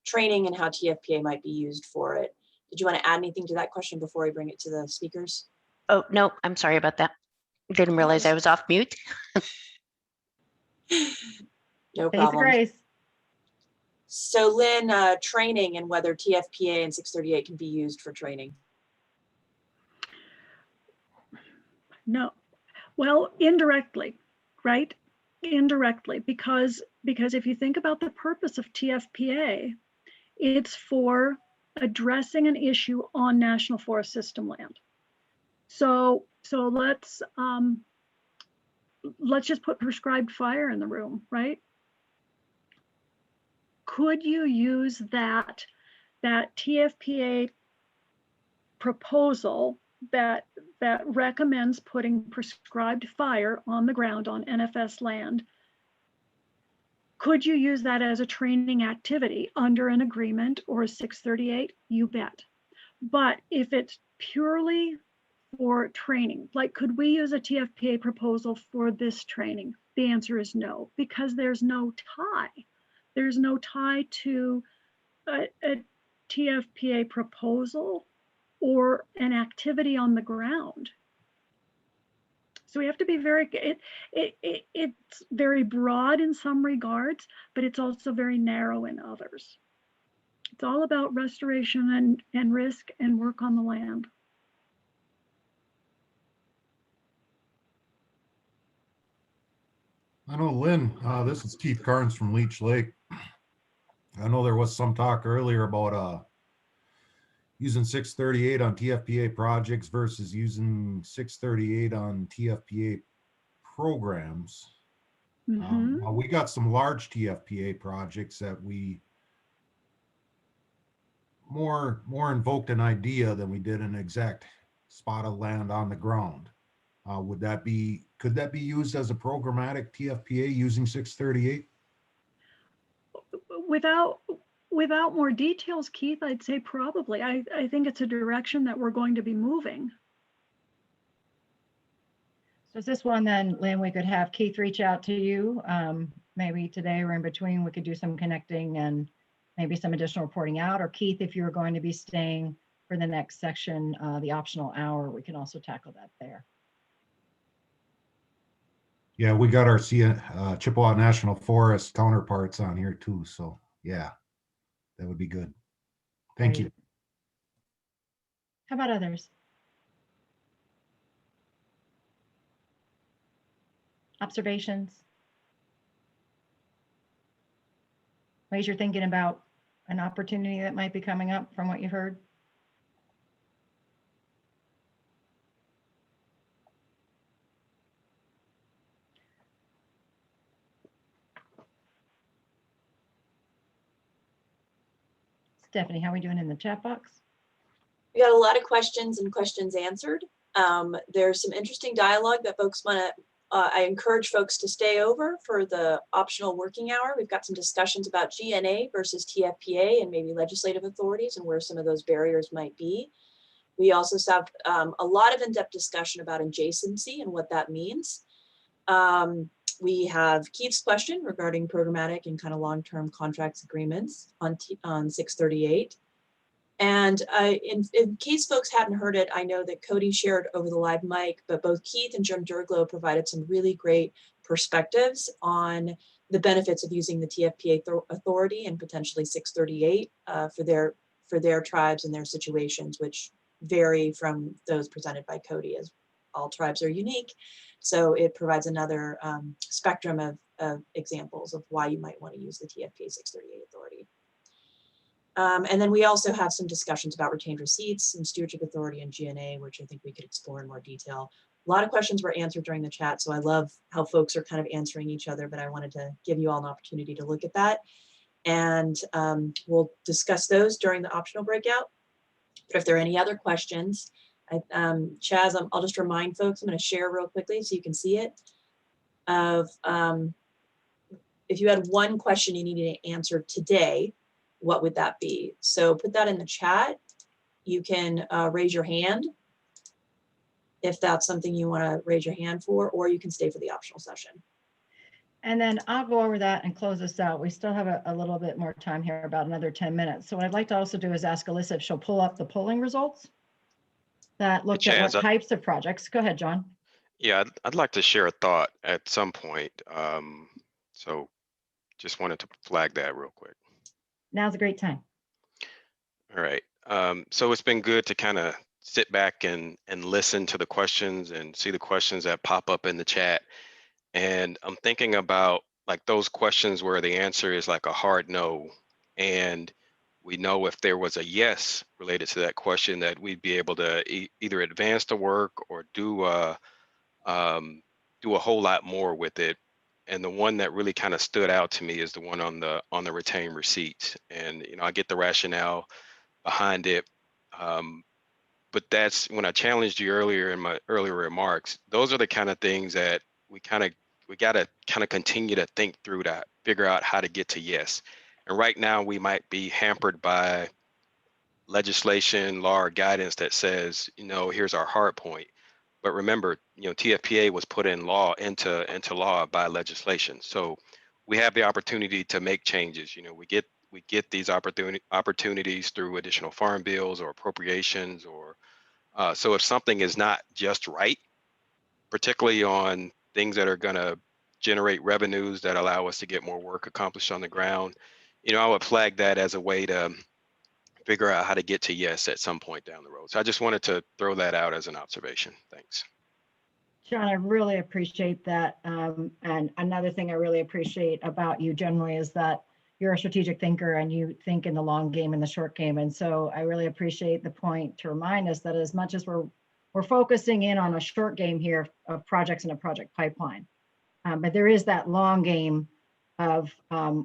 training and how TFPA might be used for it. Did you want to add anything to that question before we bring it to the speakers?
Oh, no, I'm sorry about that. Didn't realize I was off mute.
No
Face
problem.
grace.
So Lynn, training and whether TFPA and 638 can be used for training.
No, well, indirectly, right? Indirectly, because if you think about the purpose of TFPA, it's for addressing an issue on National Forest System land. So let's just put prescribed fire in the room, right? Could you use that TFPA proposal that recommends putting prescribed fire on the ground on NFS land? Could you use that as a training activity under an agreement or a 638? You bet. But if it's purely for training, like could we use a TFPA proposal for this training? The answer is no, because there's no tie. There's no tie to a TFPA proposal or an activity on the ground. So we have to be it's very broad in some regards, but it's also very narrow in others. It's all about restoration and risk and work on the land.
I know, Lynn, this is Keith Carnes from Leech Lake. I know there was some talk earlier about using 638 on TFPA projects versus using 638 on TFPA programs.
Mm-hmm.
Well, we got some large TFPA projects that we more invoked an idea than we did an exact spot of land on the ground. Could that be used as a programmatic TFPA using 638?
Without more details, Keith, I'd say probably. I think it's a direction that we're going to be moving.
So is this one then, Lynn, we could have Keith reach out to you, maybe today or in between, we could do some connecting and maybe some additional reporting out, or Keith, if you're going to be staying for the next section, the optional hour, we can also tackle that there.
Yeah, we got our Chippewa National Forest counterparts on here too. So yeah, that would be good. Thank you.
How about others? Observations? Ways you're thinking about an opportunity that might be coming up from what you've heard? Stephanie, how are we doing in the chat box?
We got a lot of questions and questions answered. There's some interesting dialogue that folks want to, I encourage folks to stay over for the optional working hour. We've got some discussions about GNA versus TFPA and maybe legislative authorities and where some of those barriers might be. We also have a lot of in-depth discussion about adjacency and what that means. We have Keith's question regarding programmatic and kind of long-term contracts agreements on 638. And in case folks hadn't heard it, I know that Cody shared over the live mic, but both Keith and Jim Durglow provided some really great perspectives on the benefits of using the TFPA authority and potentially 638 for their tribes and their situations, which vary from those presented by Cody, as all tribes are unique. So it provides another spectrum of examples of why you might want to use the TFPA 638 authority. And then we also have some discussions about retained receipts and stewardship authority and GNA, which I think we could explore in more detail. A lot of questions were answered during the chat, so I love how folks are kind of answering each other, but I wanted to give you all an opportunity to look at that. And we'll discuss those during the optional breakout. But if there are any other questions, Chaz, I'll just remind folks, I'm going to share real quickly so you can see it, of if you had one question you needed to answer today, what would that be? So put that in the chat. You can raise your hand if that's something you want to raise your hand for, or you can stay for the optional session.
And then I'll go over that and close this out. We still have a little bit more time here, about another 10 minutes. So what I'd like to also do is ask Alyssa if she'll pull up the polling results that looked at what types of projects. Go ahead, John.
Yeah, I'd like to share a thought at some point. So just wanted to flag that real quick.
Now's a great time.
All right. So it's been good to kind of sit back and listen to the questions and see the questions that pop up in the chat. And I'm thinking about like those questions where the answer is like a hard no. And we know if there was a yes related to that question that we'd be able to either advance the work or do a whole lot more with it. And the one that really kind of stood out to me is the one on the retained receipts. And I get the rationale behind it. But that's when I challenged you earlier in my earlier remarks. Those are the kind of things that we got to kind of continue to think through, to figure out how to get to yes. And right now we might be hampered by legislation, law, or guidance that says, here's our hard point. But remember, TFPA was put into law by legislation. So we have the opportunity to make changes. We get these opportunities through additional farm bills or appropriations, or so if something is not just right, particularly on things that are going to generate revenues that allow us to get more work accomplished on the ground, I would flag that as a way to figure out how to get to yes at some point down the road. So I just wanted to throw that out as an observation. Thanks.
John, I really appreciate that. And another thing I really appreciate about you generally is that you're a strategic thinker and you think in the long game and the short game. And so I really appreciate the point to remind us that as much as we're focusing in on a short game here of projects in a project pipeline, but there is that long game of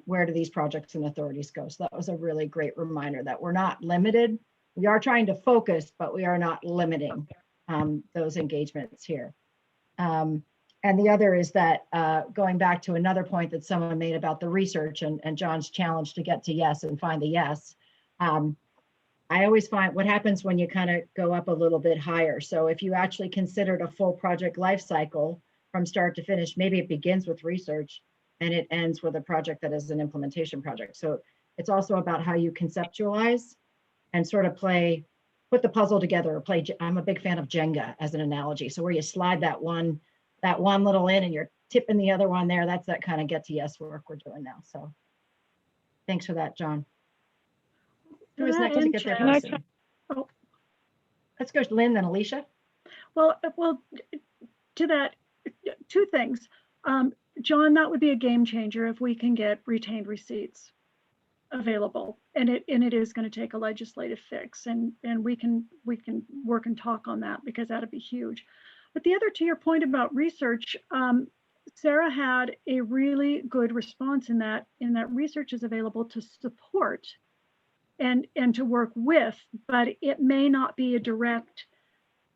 where do these projects and authorities go. So that was a really great reminder that we're not limited. We are trying to focus, but we are not limiting those engagements here. And the other is that going back to another point that someone made about the research and John's challenge to get to yes and find the yes. I always find what happens when you kind of go up a little bit higher. So if you actually considered a full project life cycle from start to finish, maybe it begins with research and it ends with a project that is an implementation project. So it's also about how you conceptualize and sort of put the puzzle together, or play. I'm a big fan of Jenga as an analogy. So where you slide that one little in and you're tipping the other one there, that's that kind of get to yes work we're doing now. So thanks for that, John. Who is next to get their person?
Oh.
Let's go to Lynn, then Alicia.
Well, to that, two things. John, that would be a game changer if we can get retained receipts available, and it is going to take a legislative fix, and we can work and talk on that, because that'd be huge. But the other, to your point about research, Sarah had a really good response in that research is available to support and to work with, but it may not be a direct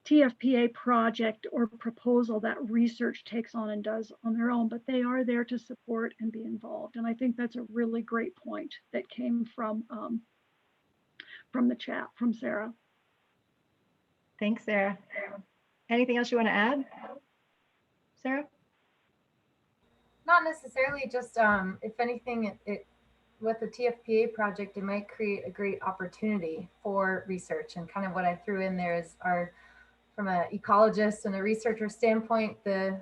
TFPA project or proposal that research takes on and does on their own, but they are there to support and be involved. And I think that's a really great point that came from the chat from Sarah.
Thanks, Sarah. Anything else you want to add, Sarah?
Not necessarily, just if anything, with the TFPA project, it might create a great opportunity for research. And kind of what I threw in there is from an ecologist and a researcher standpoint, the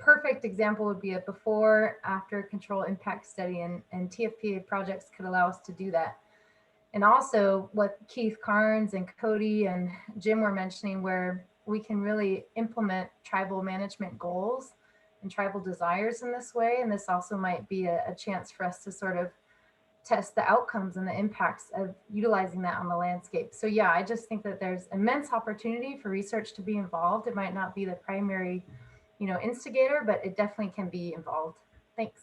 perfect example would be a before after control impact study, and TFPA projects could allow us to do that. And also what Keith Carnes and Cody and Jim were mentioning, where we can really implement tribal management goals and tribal desires in this way. And this also might be a chance for us to sort of test the outcomes and the impacts of utilizing that on the landscape. So yeah, I just think that there's immense opportunity for research to be involved. It might not be the primary, instigator, but it definitely can be involved. Thanks.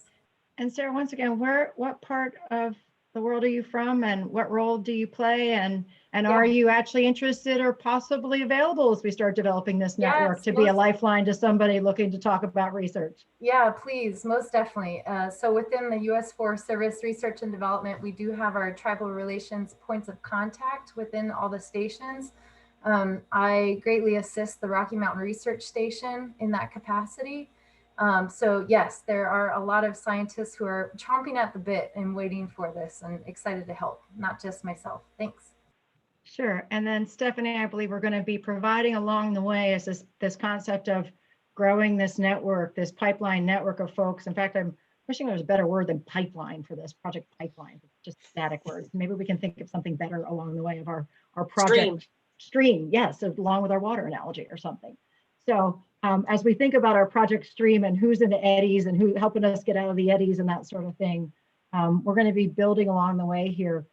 And Sarah, once again, what part of the world are you from, and what role do you play, and are you actually interested or possibly available as we start developing this network to be a lifeline to somebody looking to talk about research?
Yeah, please, most definitely. So within the U.S. Forest Service Research and Development, we do have our tribal relations points of contact within all the stations. I greatly assist the Rocky Mountain Research Station in that capacity. So yes, there are a lot of scientists who are chomping at the bit and waiting for this and excited to help, not just myself. Thanks.
Sure. And then Stephanie, I believe we're going to be providing along the way is this concept of growing this network, this pipeline network of folks. In fact, I'm wishing there was a better word than pipeline for this project pipeline, just static words. Maybe we can think of something better along the way of our project stream. Yes, along with our water analogy or something. So as we think about our project stream and who's in the eddies and who helping us get out of the eddies and that sort of thing, we're going to be building along the way here,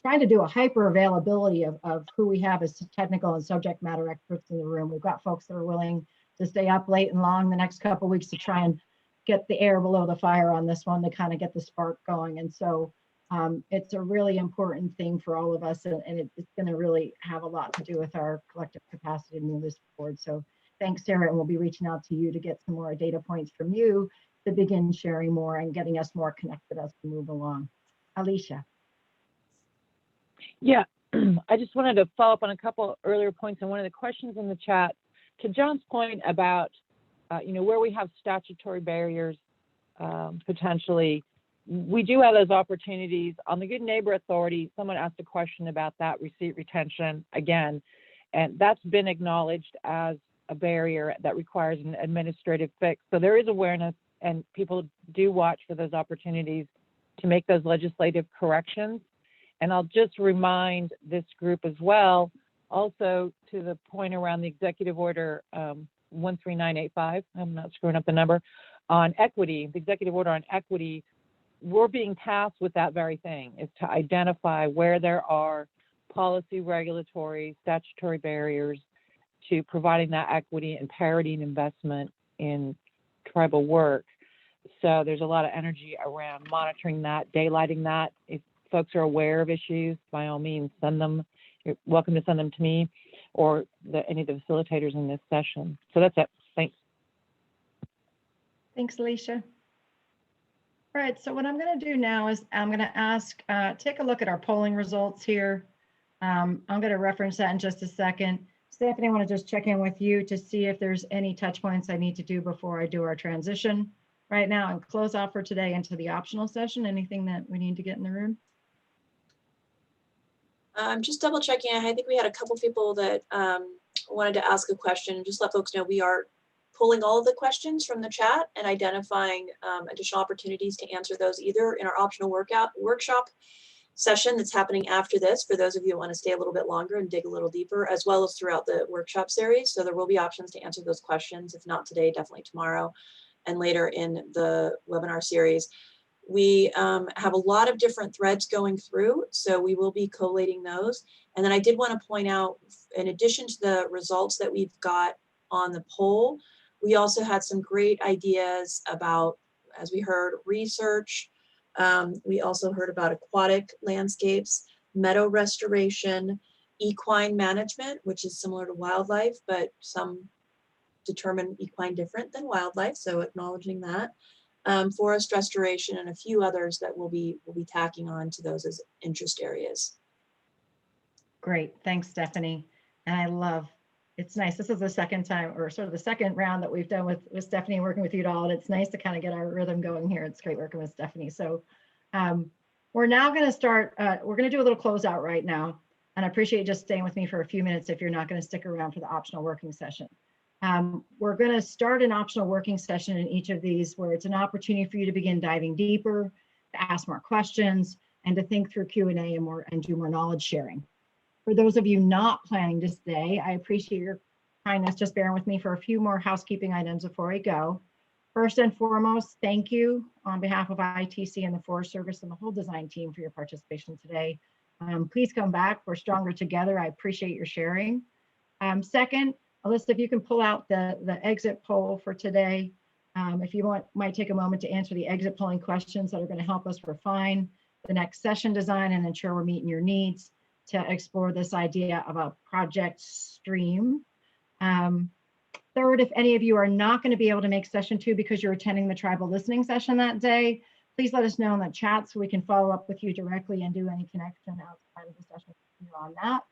trying to do a hyper availability of who we have as technical and subject matter experts in the room. We've got folks that are willing to stay up late and long the next couple of weeks to try and get the air below the fire on this one to kind of get the spark going. And so it's a really important thing for all of us, and it's going to really have a lot to do with our collective capacity to move this forward. So thanks, Sarah, and we'll be reaching out to you to get some more data points from you to begin sharing more and getting us more connected as we move along. Alicia.
Yeah, I just wanted to follow up on a couple earlier points and one of the questions in the chat. To John's point about, where we have statutory barriers, potentially, we do have those opportunities. On the Good Neighbor Authority, someone asked a question about that receipt retention again, and that's been acknowledged as a barrier that requires an administrative fix. So there is awareness, and people do watch for those opportunities to make those legislative corrections. And I'll just remind this group as well, also to the point around the executive order 13985, I'm not screwing up the number, on equity, the executive order on equity, we're being tasked with that very thing, is to identify where there are policy, regulatory, statutory barriers to providing that equity and parity and investment in tribal work. So there's a lot of energy around monitoring that, daylighting that. If folks are aware of issues, by all means, send them. You're welcome to send them to me or any of the facilitators in this session. So that's it. Thanks.
Thanks, Alicia. All right, so what I'm going to do now is I'm going to ask, take a look at our polling results here. I'm going to reference that in just a second. Stephanie, I want to just check in with you to see if there's any touch points I need to do before I do our transition right now and close off for today into the optional session. Anything that we need to get in the room?
Just double checking. I think we had a couple people that wanted to ask a question. Just let folks know we are pulling all of the questions from the chat and identifying additional opportunities to answer those either in our optional workshop session that's happening after this for those of you who want to stay a little bit longer and dig a little deeper, as well as throughout the workshop series. So there will be options to answer those questions, if not today, definitely tomorrow and later in the webinar series. We have a lot of different threads going through, so we will be collating those. And then I did want to point out, in addition to the results that we've got on the poll, we also had some great ideas about, as we heard, research. We also heard about aquatic landscapes, meadow restoration, equine management, which is similar to wildlife, but some determine equine different than wildlife, so acknowledging that. Forest restoration, and a few others that we'll be tacking on to those as interest areas.
Great, thanks, Stephanie. And I love, it's nice. This is the second time, or sort of the second round that we've done with Stephanie, working with you all, and it's nice to kind of get our rhythm going here. It's great working with Stephanie. So we're now going to start, we're going to do a little closeout right now. And I appreciate you just staying with me for a few minutes if you're not going to stick around for the optional working session. We're going to start an optional working session in each of these where it's an opportunity for you to begin diving deeper, to ask more questions, and to think through Q&A and do more knowledge sharing. For those of you not planning to stay, I appreciate your kindness just bearing with me for a few more housekeeping items before we go. First and foremost, thank you on behalf of ITC and the Forest Service and the whole design team for your participation today. Please come back. We're stronger together. I appreciate your sharing. Second, Alyssa, if you can pull out the exit poll for today. If you might take a moment to answer the exit polling questions that are going to help us refine the next session design and ensure we're meeting your needs to explore this idea of a project stream. Third, if any of you are not going to be able to make session 2 because you're attending the tribal listening session that day, please let us know in the chat so we can follow up with you directly and do any connection outside of the session on that.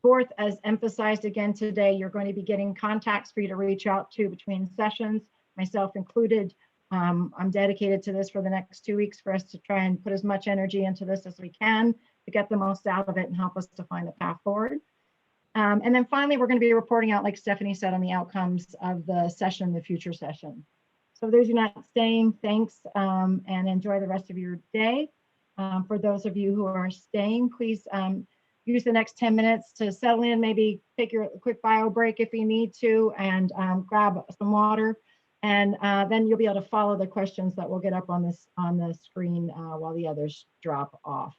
Fourth, as emphasized again today, you're going to be getting contacts for you to reach out to between sessions, myself included. I'm dedicated to this for the next 2 weeks for us to try and put as much energy into this as we can to get the most out of it and help us to find the path forward. And then finally, we're going to be reporting out, like Stephanie said, on the outcomes of the session, the future session. So those who are not staying, thanks, and enjoy the rest of your day. For those of you who are staying, please use the next 10 minutes to settle in, maybe take your quick bio break if you need to, and grab some water. And then you'll be able to follow the questions that we'll get up on the screen while the others drop off.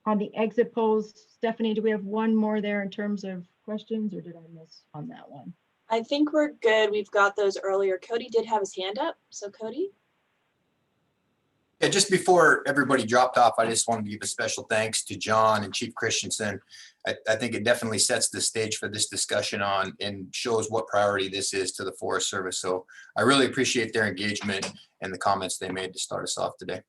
On the exit polls, Stephanie, do we have one more there in terms of questions, or did I miss on that one?
I think we're good. We've got those earlier. Cody did have his hand up. So Cody.
Yeah, just before everybody dropped off, I just wanted to give a special thanks to John and Chief Christensen. I think it definitely sets the stage for this discussion on and shows what priority this is to the Forest Service. So I really appreciate their engagement and the comments they made to start us off today.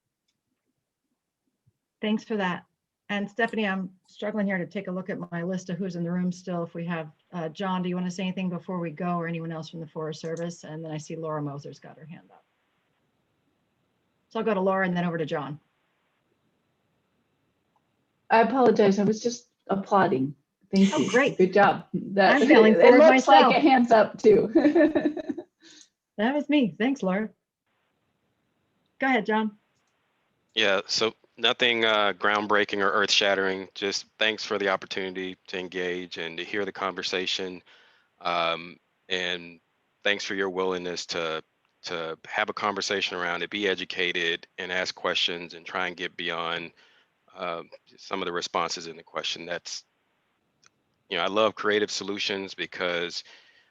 Thanks for that. And Stephanie, I'm struggling here to take a look at my list of who's in the room still. If we have John, do you want to say anything before we go, or anyone else from the Forest Service? And then I see Laura Moser's got her hand up. So I'll go to Laura and then over to John.
I apologize. I was just applauding. Thank you.
Great.
Good job. That,
I'm feeling
it
forward
looks
myself.
like a hands up too.
That was me. Thanks, Laura. Go ahead, John.
Yeah, so nothing groundbreaking or earth-shattering. Just thanks for the opportunity to engage and to hear the conversation. And thanks for your willingness to have a conversation around it, be educated, and ask questions and try and get beyond some of the responses in the question. That's, I love creative solutions because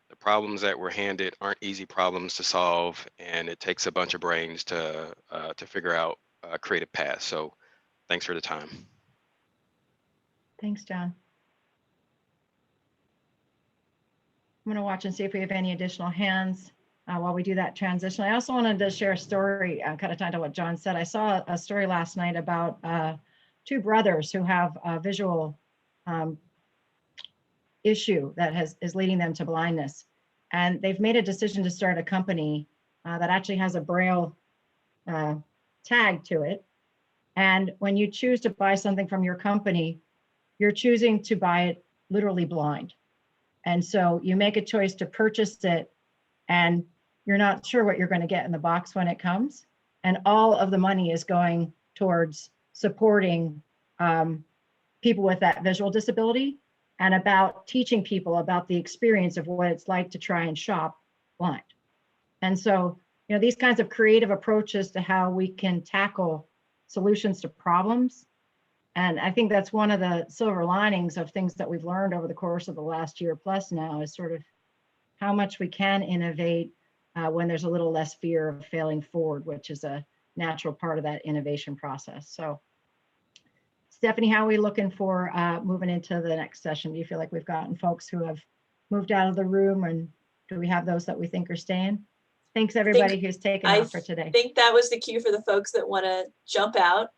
the problems that we're handed aren't easy problems to solve, and it takes a bunch of brains to figure out creative paths. So thanks for the time.
Thanks, John. I'm going to watch and see if we have any additional hands while we do that transition. I also wanted to share a story, kind of tied to what John said. I saw a story last night about 2 brothers who have a visual issue that is leading them to blindness. And they've made a decision to start a company that actually has a Braille tag to it. And when you choose to buy something from your company, you're choosing to buy it literally blind. And so you make a choice to purchase it, and you're not sure what you're going to get in the box when it comes. And all of the money is going towards supporting people with that visual disability and about teaching people about the experience of what it's like to try and shop blind. And so, these kinds of creative approaches to how we can tackle solutions to problems. And I think that's one of the silver linings of things that we've learned over the course of the last year plus now, is sort of how much we can innovate when there's a little less fear of failing forward, which is a natural part of that innovation process. So Stephanie, how are we looking for moving into the next session? Do you feel like we've gotten folks who have moved out of the room, and do we have those that we think are staying? Thanks everybody who's taken off for today.
I think that was the cue for the folks that want to jump out.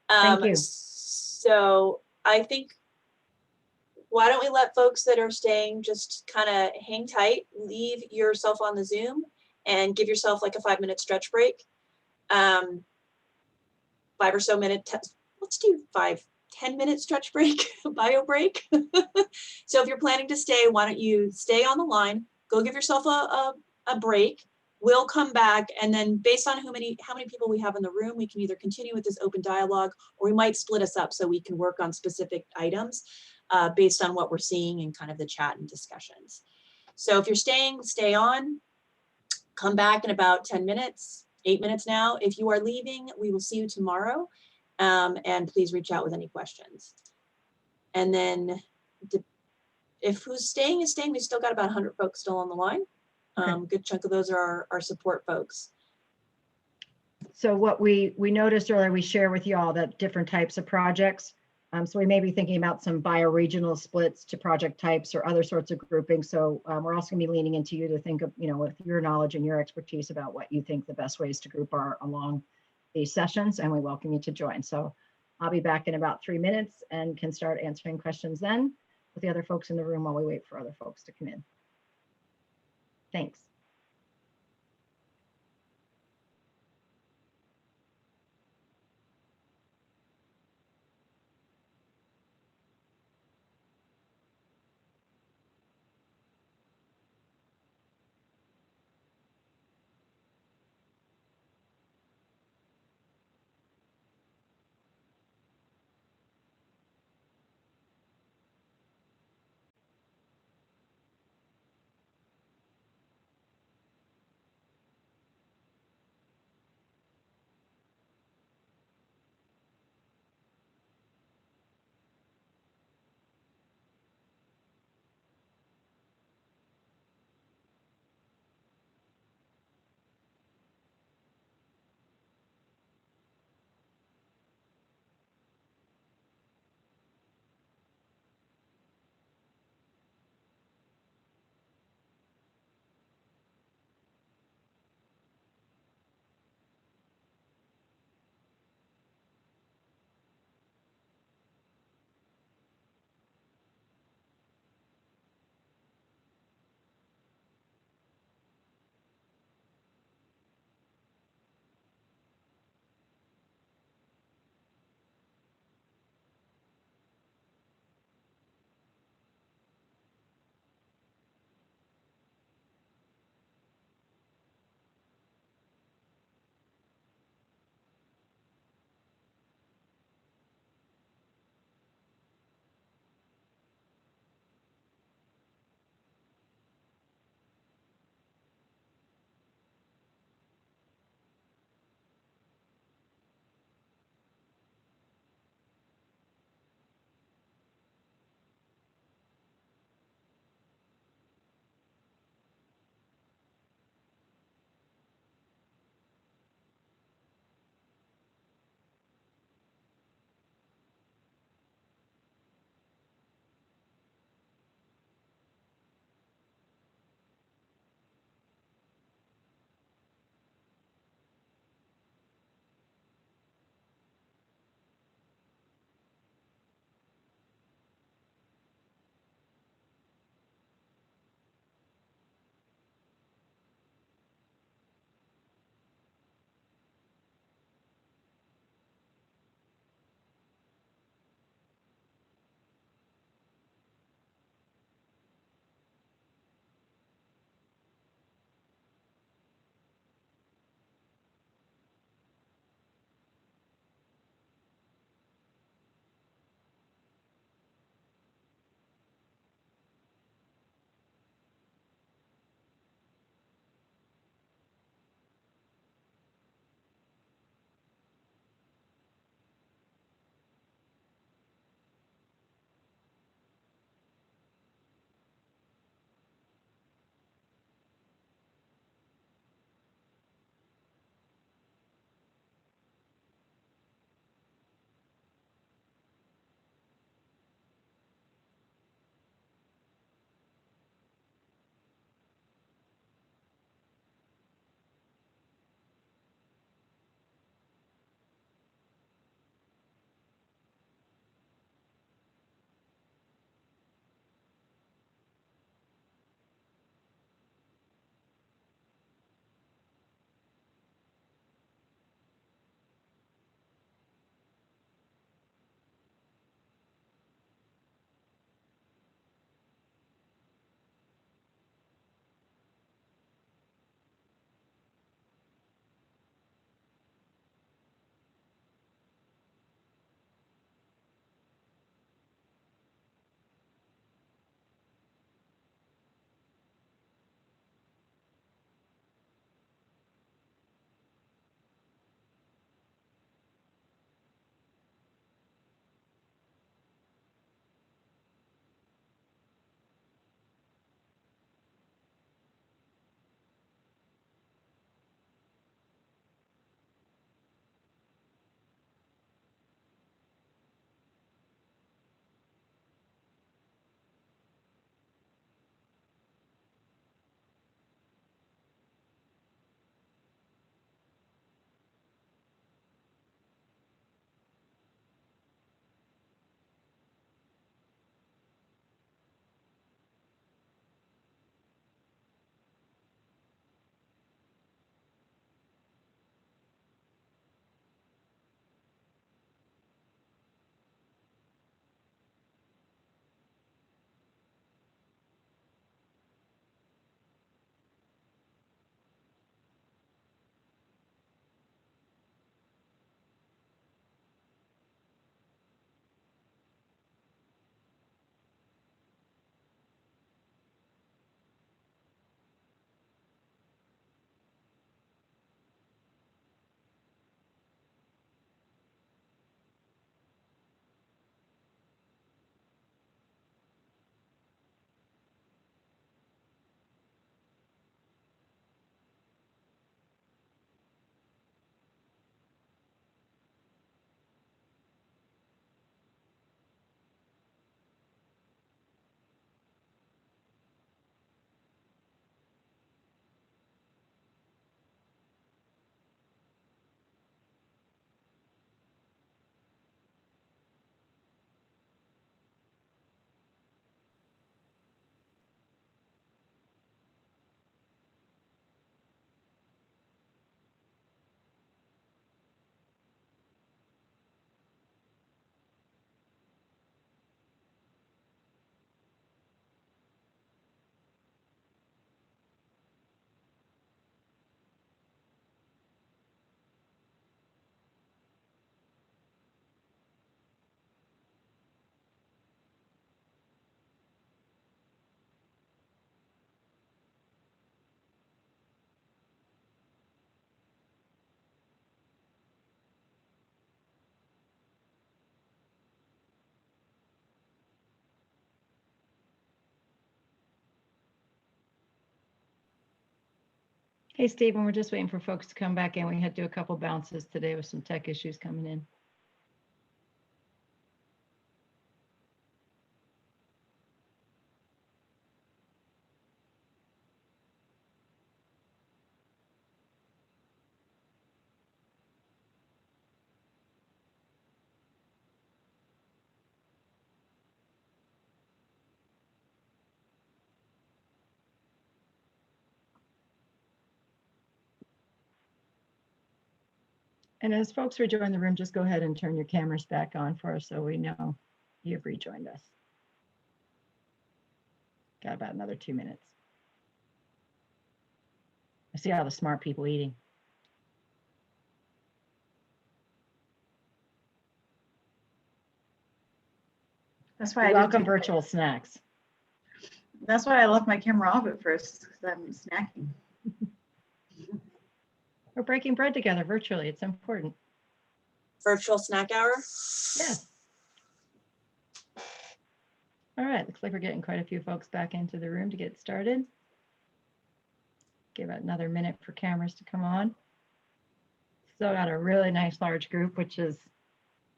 Thank you.
So I think, why don't we let folks that are staying just kind of hang tight, leave yourself on the Zoom, and give yourself like a 5-minute stretch break. 5 or so minute, let's do 5 10-minute stretch break, bio break. So if you're planning to stay, why don't you stay on the line, go give yourself a break. We'll come back, and then based on how many people we have in the room, we can either continue with this open dialogue, or we might split us up so we can work on specific items based on what we're seeing in kind of the chat and discussions. So if you're staying, stay on, come back in about 10 minutes, 8 minutes now. If you are leaving, we will see you tomorrow. And please reach out with any questions. And then if who's staying is staying, we still got about 100 folks still on the line. Good chunk of those are our support folks.
So what we noticed earlier, we share with you all that different types of projects. So we may be thinking about some bioregional splits to project types or other sorts of grouping. So we're also gonna be leaning into you to think of, with your knowledge and your expertise about what you think the best ways to group are along these sessions, and we welcome you to join. So I'll be back in about 3 minutes and can start answering questions then with the other folks in the room while we wait for other folks to come in. Thanks. Hey, Stephen, we're just waiting for folks to come back in. We had to do a couple bounces today with some tech issues coming in. And as folks rejoin the room, just go ahead and turn your cameras back on for us so we know you've rejoined us. Got about another 2 minutes. I see all the smart people eating.
That's why I
Welcome
didn't
virtual snacks.
That's why I left my camera off at first, because I'm snacking.
We're breaking bread together virtually. It's important.
Virtual snack hour.
Yes. All right, looks like we're getting quite a few folks back into the room to get started. Give it another minute for cameras to come on. Still got a really nice large group, which is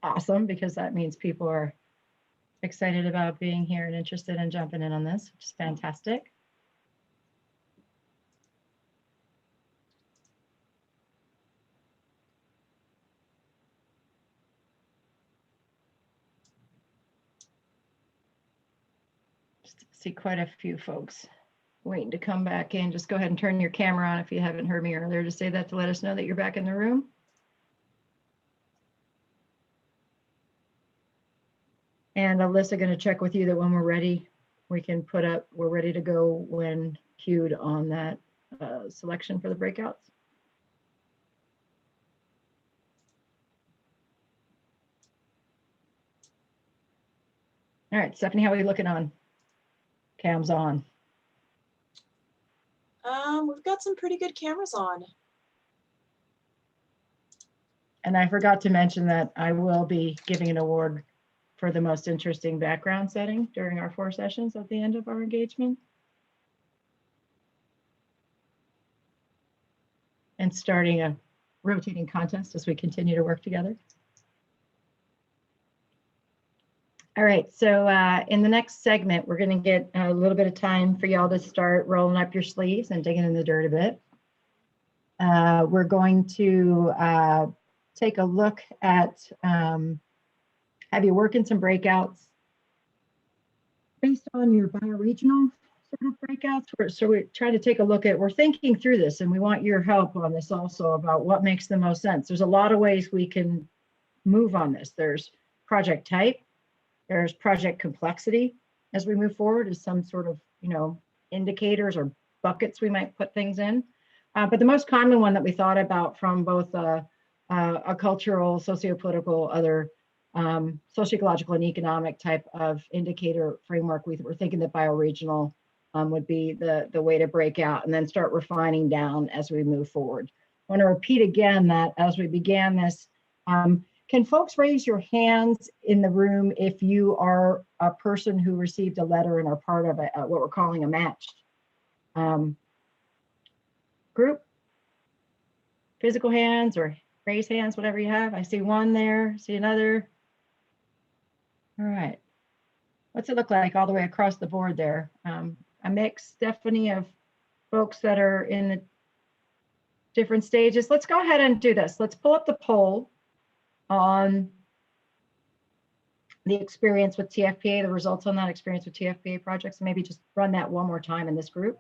awesome because that means people are excited about being here and interested in jumping in on this, which is fantastic. Just see quite a few folks waiting to come back in. Just go ahead and turn your camera on if you haven't heard me earlier to say that to let us know that you're back in the room. And Alyssa going to check with you that when we're ready, we can put up, we're ready to go when cued on that selection for the breakouts. All right, Stephanie, how are we looking on? Cam's on.
We've got some pretty good cameras on.
And I forgot to mention that I will be giving an award for the most interesting background setting during our 4 sessions at the end of our engagement. And starting a rotating contest as we continue to work together. All right, so in the next segment, we're going to get a little bit of time for y'all to start rolling up your sleeves and digging in the dirt a bit. We're going to take a look at, have you work in some breakouts based on your bioregional sort of breakouts. So we're trying to take a look at, we're thinking through this and we want your help on this also about what makes the most sense. There's a lot of ways we can move on this. There's project type. There's project complexity as we move forward as some sort of, indicators or buckets we might put things in. But the most common one that we thought about from both a cultural, socio-political, other socio-ecological and economic type of indicator framework, we're thinking that bioregional would be the way to break out and then start refining down as we move forward. I want to repeat again that as we began this, can folks raise your hands in the room if you are a person who received a letter and are part of what we're calling a matched group? Physical hands or raise hands, whatever you have. I see one there, see another. All right. What's it look like all the way across the board there? A mix, Stephanie, of folks that are in the different stages. Let's go ahead and do this. Let's pull up the poll on the experience with TFPA, the results on that experience with TFPA projects, and maybe just run that one more time in this group.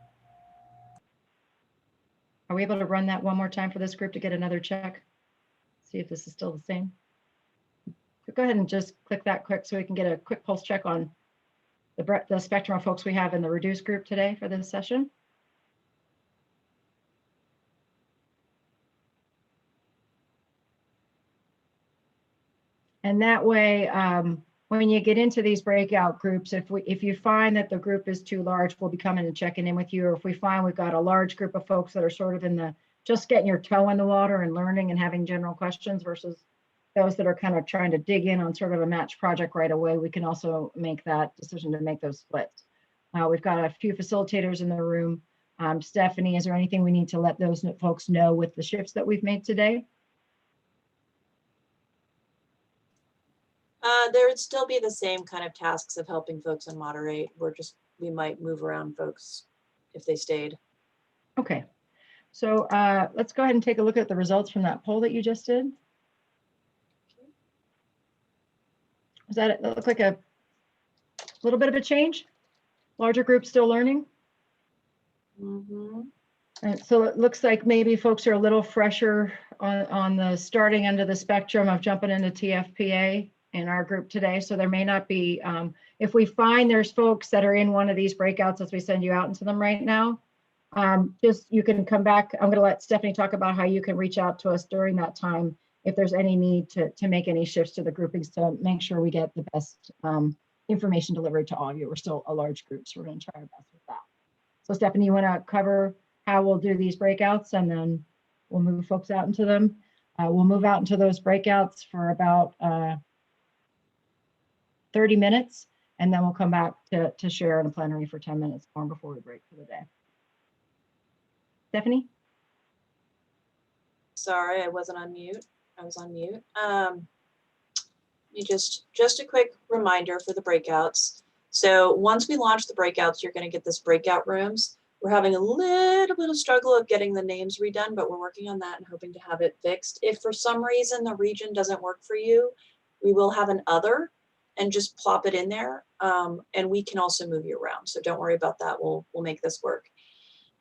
Are we able to run that one more time for this group to get another check? See if this is still the same. So go ahead and just click that quick so we can get a quick pulse check on the spectrum of folks we have in the reduced group today for this session. And that way, when you get into these breakout groups, if you find that the group is too large, we'll be coming and checking in with you. Or if we find we've got a large group of folks that are sort of in the just getting your toe in the water and learning and having general questions versus those that are kind of trying to dig in on sort of a match project right away, we can also make that decision to make those splits. We've got a few facilitators in the room Stephanie, is there anything we need to let those folks know with the shifts that we've made today?
There would still be the same kind of tasks of helping folks and moderate. We might move around folks if they stayed.
Okay, so let's go ahead and take a look at the results from that poll that you just did. Does that look like a little bit of a change? Larger group still learning?
Mm-hmm.
And so it looks like maybe folks are a little fresher on the starting end of the spectrum of jumping into TFPA in our group today. So there may not be, if we find there's folks that are in one of these breakouts as we send you out into them right now, just you can come back. I'm going to let Stephanie talk about how you can reach out to us during that time if there's any need to make any shifts to the groupings to make sure we get the best information delivered to all of you. We're still a large group, so we're going to try our best with that. So Stephanie, you want to cover how we'll do these breakouts, and then we'll move folks out into them. We'll move out into those breakouts for about 30 minutes, and then we'll come back to share in a plenary for 10 minutes more before we break for the day. Stephanie?
Sorry, I wasn't on mute. I was on mute. Just a quick reminder for the breakouts. So once we launch the breakouts, you're going to get this breakout rooms. We're having a little bit of struggle of getting the names redone, but we're working on that and hoping to have it fixed. If for some reason the region doesn't work for you, we will have an other and just plop it in there. And we can also move you around. So don't worry about that. We'll make this work.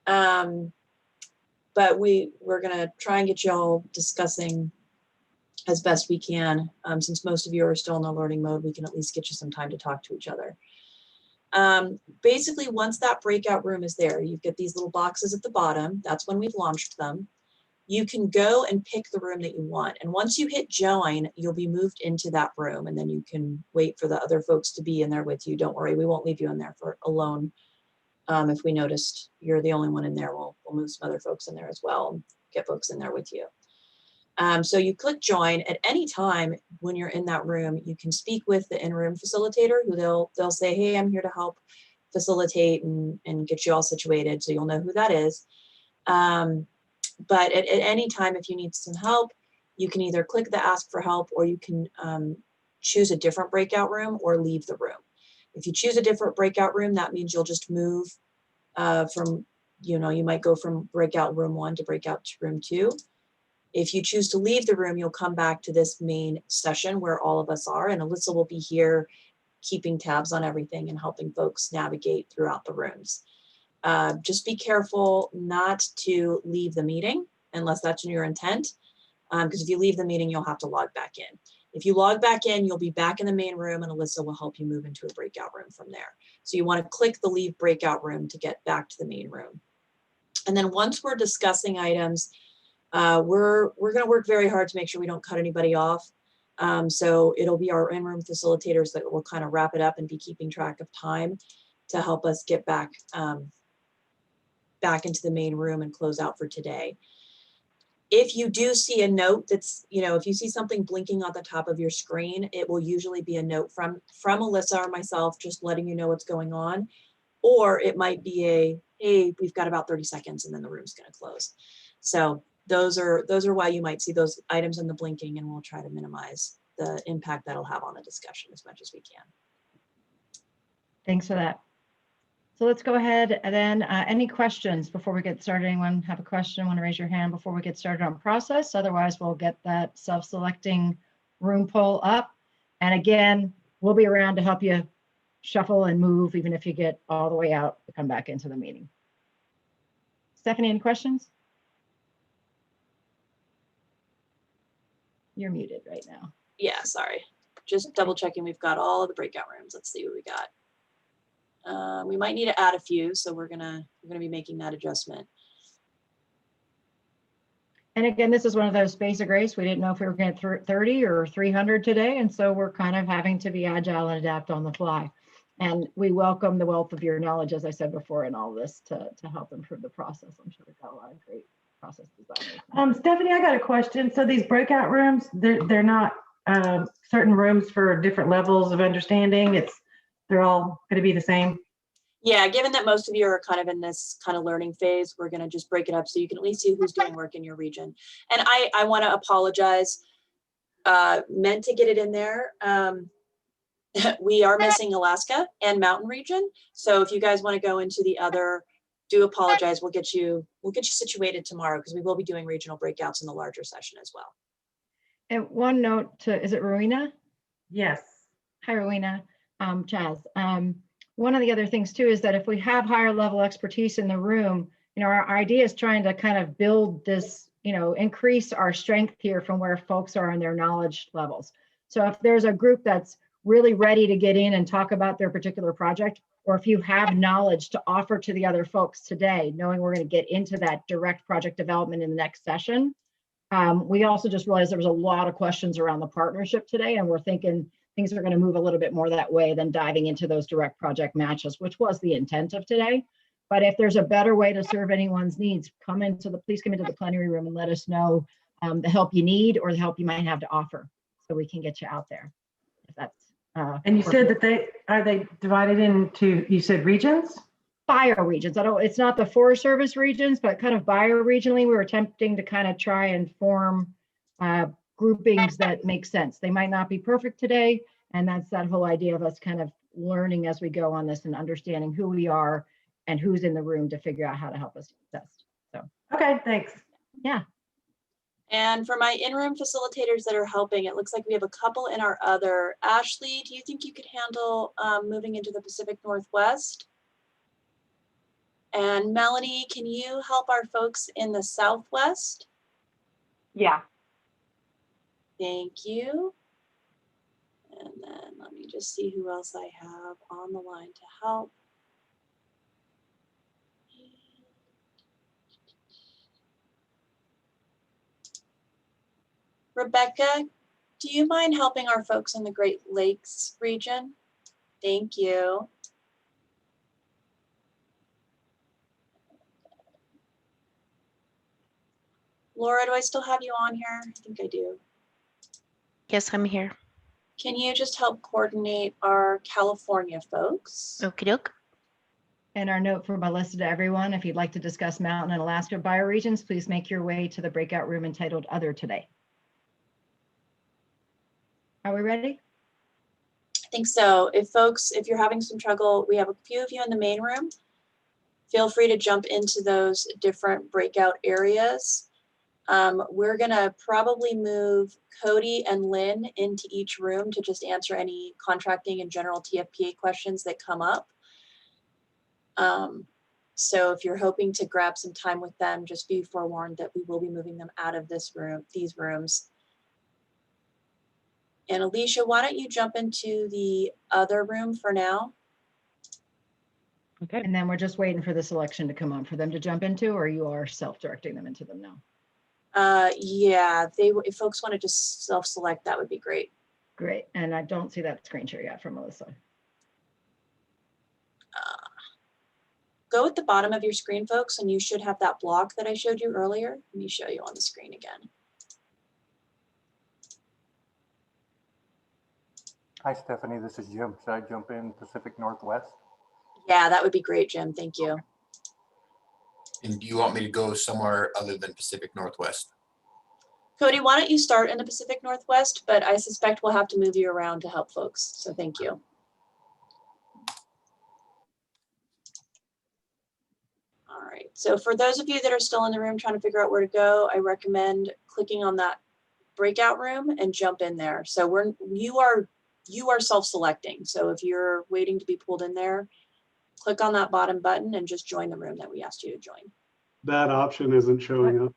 But we're going to try and get you all discussing as best we can. Since most of you are still in the learning mode, we can at least get you some time to talk to each other. Basically, once that breakout room is there, you get these little boxes at the bottom. That's when we've launched them. You can go and pick the room that you want. And once you hit join, you'll be moved into that room, and then you can wait for the other folks to be in there with you. Don't worry, we won't leave you in there alone. If we noticed you're the only one in there, we'll move some other folks in there as well and get folks in there with you. So you click join. At any time when you're in that room, you can speak with the in-room facilitator, who they'll say, hey, I'm here to help facilitate and get you all situated. So you'll know who that is. But at any time, if you need some help, you can either click the ask for help, or you can choose a different breakout room or leave the room. If you choose a different breakout room, that means you'll just move from, you might go from breakout room 1 to breakout room 2. If you choose to leave the room, you'll come back to this main session where all of us are, and Alyssa will be here keeping tabs on everything and helping folks navigate throughout the rooms. Just be careful not to leave the meeting unless that's your intent, because if you leave the meeting, you'll have to log back in. If you log back in, you'll be back in the main room, and Alyssa will help you move into a breakout room from there. So you want to click the leave breakout room to get back to the main room. And then once we're discussing items, we're going to work very hard to make sure we don't cut anybody off. So it'll be our in-room facilitators that will kind of wrap it up and be keeping track of time to help us get back into the main room and close out for today. If you do see a note that's, if you see something blinking on the top of your screen, it will usually be a note from Alyssa or myself, just letting you know what's going on. Or it might be hey, we've got about 30 seconds and then the room's going to close. So those are why you might see those items in the blinking, and we'll try to minimize the impact that'll have on the discussion as much as we can.
Thanks for that. So let's go ahead and then any questions before we get started? Anyone have a question? Want to raise your hand before we get started on process? Otherwise, we'll get that self-selecting room poll up. And again, we'll be around to help you shuffle and move, even if you get all the way out to come back into the meeting. Stephanie, any questions? You're muted right now.
Yeah, sorry. Just double checking we've got all of the breakout rooms. Let's see what we got. We might need to add a few, so we're gonna be making that adjustment.
And again, this is one of those space of grace. We didn't know if we were going to 30 or 300 today, and so we're kind of having to be agile and adapt on the fly. And we welcome the wealth of your knowledge, as I said before, in all this to help improve the process. I'm sure we've got a lot of great process designers.
Stephanie, I got a question. So these breakout rooms, they're not certain rooms for different levels of understanding. They're all going to be the same.
Yeah, given that most of you are kind of in this kind of learning phase, we're going to just break it up so you can at least see who's doing work in your region. And I want to apologize, meant to get it in there. We are missing Alaska and Mountain Region. So if you guys want to go into the other, do apologize. We'll get you situated tomorrow because we will be doing regional breakouts in the larger session as well.
And one note to, is it Rowena?
Yes.
Hi, Rowena. Chaz. One of the other things too is that if we have higher level expertise in the room, you know, our idea is trying to kind of build this, you know, increase our strength here from where folks are in their knowledge levels. So if there's a group that's really ready to get in and talk about their particular project, or if you have knowledge to offer to the other folks today, knowing we're going to get into that direct project development in the next session. We also just realized there was a lot of questions around the partnership today, and we're thinking things are going to move a little bit more that way than diving into those direct project matches, which was the intent of today. But if there's a better way to serve anyone's needs, please come into the plenary room and let us know the help you need or the help you might have to offer, so we can get you out there. If that's
And you said that they divided into, you said regions?
Bioregions. It's not the Forest Service regions, but kind of bioregionally, we were attempting to kind of try and form groupings that make sense. They might not be perfect today, and that's that whole idea of us kind of learning as we go on this and understanding who we are and who's in the room to figure out how to help us best. So
okay, thanks.
Yeah.
And for my in-room facilitators that are helping, it looks like we have a couple in our other. Ashley, do you think you could handle moving into the Pacific Northwest? And Melanie, can you help our folks in the Southwest?
Yeah.
Thank you. And then let me just see who else I have on the line to help. Rebecca, do you mind helping our folks in the Great Lakes region? Thank you. Laura, do I still have you on here? I think I do.
Yes, I'm here.
Can you just help coordinate our California folks?
Okie doke.
And our note for Melissa to everyone, if you'd like to discuss Mountain and Alaska bioregions, please make your way to the breakout room entitled Other today. Are we ready?
I think so. If you're having some trouble, we have a few of you in the main room. Feel free to jump into those different breakout areas. We're gonna probably move Cody and Lynn into each room to just answer any contracting and general TFPA questions that come up. So if you're hoping to grab some time with them, just be forewarned that we will be moving them out of these rooms. And Alicia, why don't you jump into the other room for now?
Okay. And then we're just waiting for the selection to come on for them to jump into, or you are self-directing them into them now?
Yeah, if folks want to just self-select, that would be great.
Great. And I don't see that screen share yet from Melissa.
Go at the bottom of your screen, folks, and you should have that block that I showed you earlier. Let me show you on the screen again.
Hi, Stephanie. This is Jim. Should I jump in Pacific Northwest?
Yeah, that would be great, Jim. Thank you.
And do you want me to go somewhere other than Pacific Northwest?
Cody, why don't you start in the Pacific Northwest, but I suspect we'll have to move you around to help folks. So thank you. All right. So for those of you that are still in the room trying to figure out where to go, I recommend clicking on that breakout room and jump in there. So you are self-selecting. So if you're waiting to be pulled in there, click on that bottom button and just join the room that we asked you to join.
That option isn't showing up.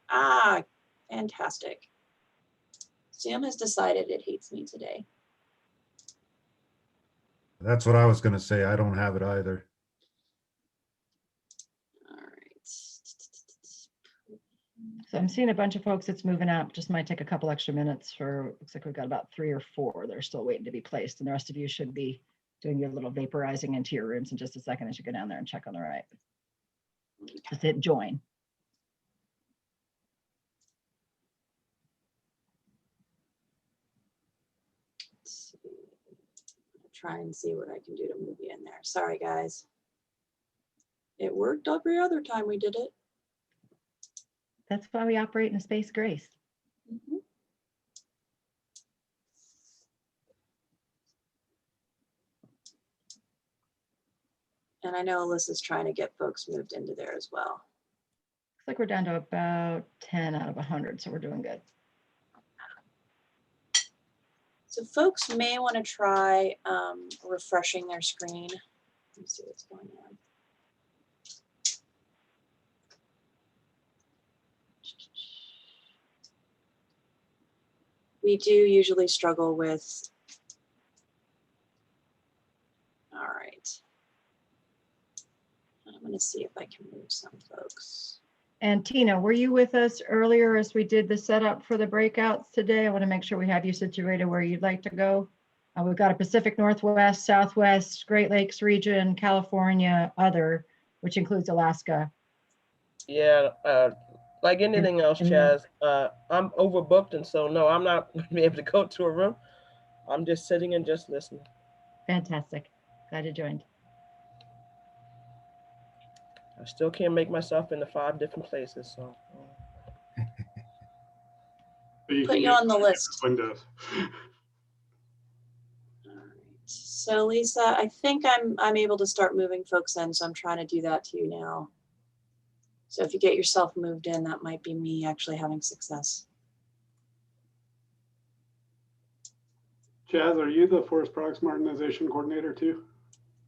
Ah, fantastic. Zoom has decided it hates me today.
That's what I was going to say. I don't have it either.
All right.
So I'm seeing a bunch of folks that's moving up. Just might take a couple extra minutes for, looks like we've got about 3 or 4 that are still waiting to be placed. And the rest of you should be doing your little vaporizing into your rooms in just a second as you go down there and check on the right. Just hit join.
Let's see. I'll try and see what I can do to move you in there. Sorry, guys. It worked every other time we did it.
That's why we operate in a space grace.
Mhm. And I know Alyssa's trying to get folks moved into there as well.
Looks like we're down to about 10 out of 100, so we're doing good.
So folks may want to try refreshing their screen. Let me see what's going on. We do usually struggle with, all right. I'm going to see if I can move some folks.
And Tina, were you with us earlier as we did the setup for the breakouts today? I want to make sure we have you situated where you'd like to go. We've got a Pacific Northwest, Southwest, Great Lakes region, California, other, which includes Alaska.
Yeah, like anything else, Chaz, I'm overbooked, and so no, I'm not going to be able to go to a room. I'm just sitting and just listening.
Fantastic. Glad you joined.
I still can't make myself into 5 different places, so.
Put you on the list.
Windows.
So Lisa, I think I'm able to start moving folks in, so I'm trying to do that to you now. So if you get yourself moved in, that might be me actually having success.
Chaz, are you the Forest Products Modernization Coordinator too?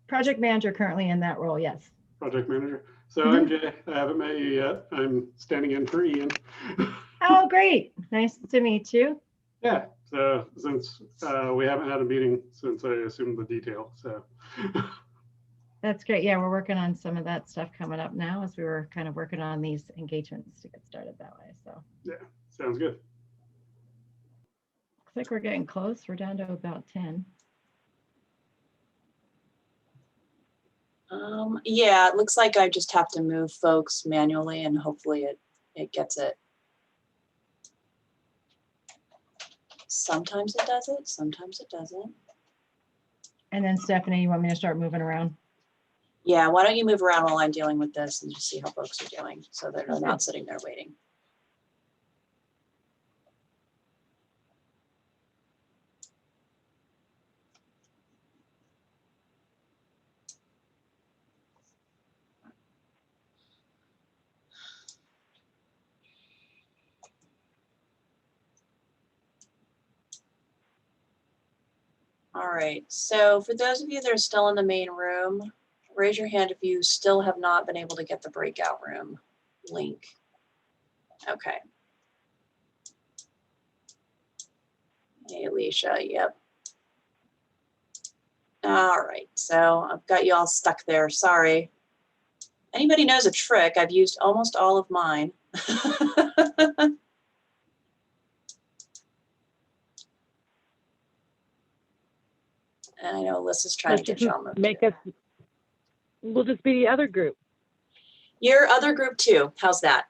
Project manager currently in that role, yes.
Project Manager. So I'm Jay. I haven't met you yet. I'm standing in for Ian.
Oh, great. Nice to meet you.
Yeah. So since we haven't had a meeting since I assumed the detail, so.
That's great. Yeah, we're working on some of that stuff coming up now as we were kind of working on these engagements to get started that way. So
yeah, sounds good.
looks like we're getting close. We're down to about 10.
Yeah, it looks like I just have to move folks manually and hopefully it gets it. Sometimes it does it, sometimes it doesn't.
And then Stephanie, you want me to start moving around?
Yeah, why don't you move around while I'm dealing with this and just see how folks are doing so they're not sitting there waiting. All right, so for those of you that are still in the main room, raise your hand if you still have not been able to get the breakout room link. Okay. Hey, Alicia, yep. All right, so I've got you all stuck there, sorry. Anybody knows a trick? I've used almost all of mine. And I know Alyssa's trying to get you all moved.
Make us, we'll just be the other group.
Your other group too, how's that?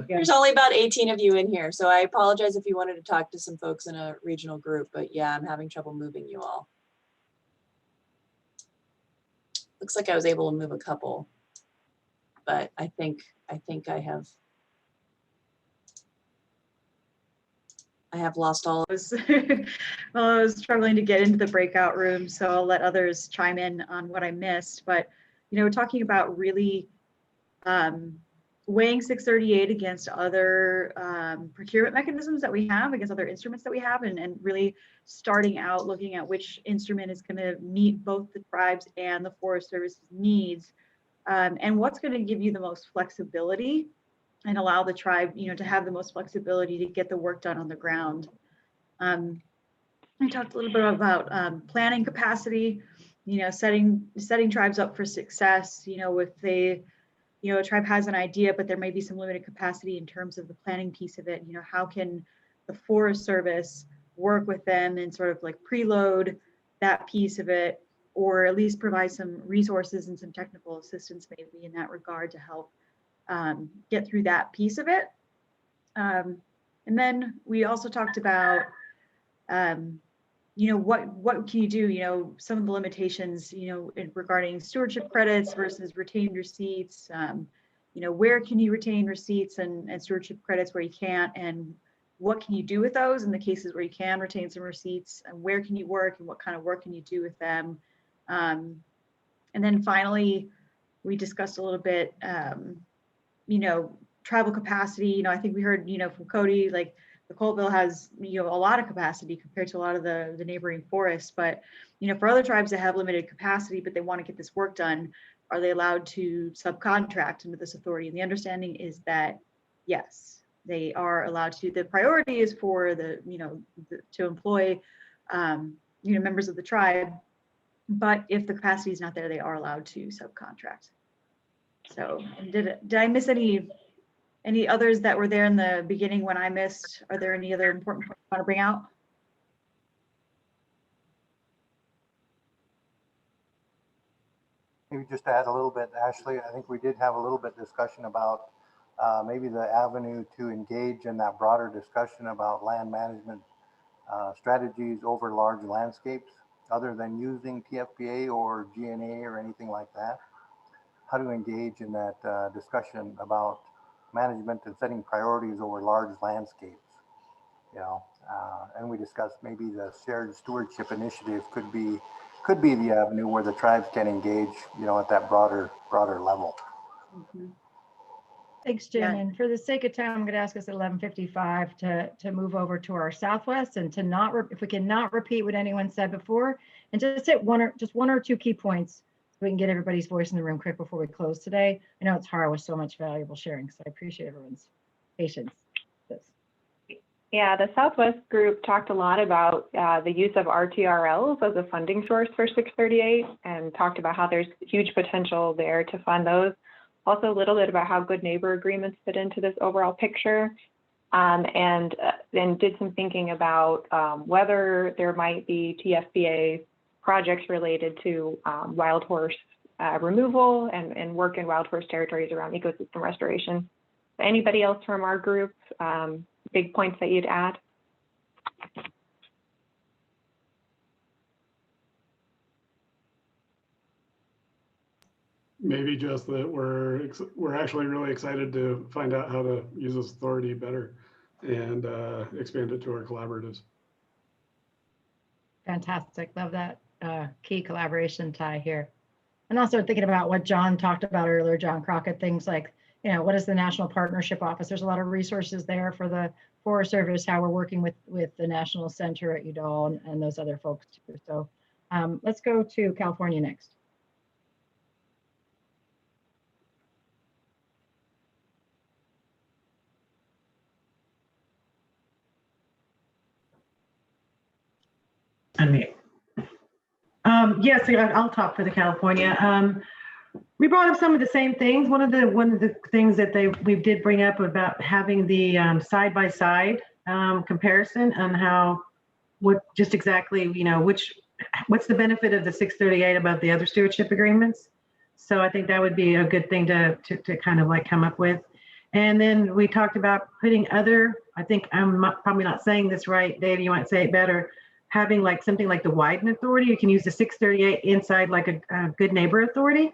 There's only about 18 of you in here, so I apologize if you wanted to talk to some folks in a regional group, but yeah, I'm having trouble moving you all. Looks like I was able to move a couple, but I think I have lost all.
Well, I was struggling to get into the breakout room, so I'll let others chime in on what I missed. But, you know, talking about really weighing 638 against other procurement mechanisms that we have, against other instruments that we have, and really starting out looking at which instrument is going to meet both the tribes and the Forest Service's needs, and what's going to give you the most flexibility and allow the tribe, you know, to have the most flexibility to get the work done on the ground. I talked a little bit about planning capacity, you know, setting tribes up for success. You know, if they, you know, a tribe has an idea, but there may be some limited capacity in terms of the planning piece of it. You know, how can the Forest Service work with them and sort of like preload that piece of it, or at least provide some resources and some technical assistance maybe in that regard to help get through that piece of it. And then we also talked about, you what can you do? Some of the limitations, regarding stewardship credits versus retained receipts. Where can you retain receipts and stewardship credits where you can't, and what can you do with those in the cases where you can retain some receipts, and where can you work and what kind of work can you do with them? And then finally, we discussed a little bit, tribal capacity. I think we heard, from Cody, like the Coltville has, a lot of capacity compared to a lot of the neighboring forests. But, for other tribes that have limited capacity, but they want to get this work done, are they allowed to subcontract into this authority? And the understanding is that, yes, they are allowed to. The priority is for to employ, members of the tribe. But if the capacity is not there, they are allowed to subcontract. So, and did I miss any others that were there in the beginning when I missed? Are there any other important points you want to bring out?
Maybe just to add a little bit, Ashley, I think we did have a little bit discussion about maybe the avenue to engage in that broader discussion about land management strategies over large landscapes, other than using TFPA or GNA or anything like that. How to engage in that discussion about management and setting priorities over large landscapes, and we discussed maybe the shared stewardship initiative could be the avenue where the tribes can engage, at that broader level.
Mm-hmm.
Thanks, Jim. Yeah. And for the sake of time, I'm going to ask us at 11:55 to move over to our southwest and to not, if we cannot repeat what anyone said before, and just hit one or two key points so we can get everybody's voice in the room quick before we close today. I know it's hard with so much valuable sharing, so I appreciate everyone's patience.
Yeah, the Southwest group talked a lot about the use of RTRLs as a funding source for 638 and talked about how there's huge potential there to fund those. Also a little bit about how good neighbor agreements fit into this overall picture, and then did some thinking about whether there might be TFPA projects related to wild horse removal and work in wild horse territories around ecosystem restoration. Anybody else from our group, big points that you'd add?
Maybe just that we're actually really excited to find out how to use this authority better and expand it to our collaboratives.
Fantastic. Love that key collaboration tie here. And also thinking about what John talked about earlier, John Crockett, things like, what is the National Partnership Office? There's a lot of resources there for the Forest Service, how we're working with the National Center at Udall and those other folks too. So let's go to California next.
Unmute. Yes, I'll talk for the California. We brought up some of the same things. One of the things that we did bring up about having the side-by-side comparison on what's the benefit of the 638 above the other stewardship agreements. So I think that would be a good thing to kind of like come up with. And then we talked about putting I think I'm probably not saying this right, Dave, you might say it better, having like something like the Wyden Authority. You can use the 638 inside like a Good Neighbor Authority.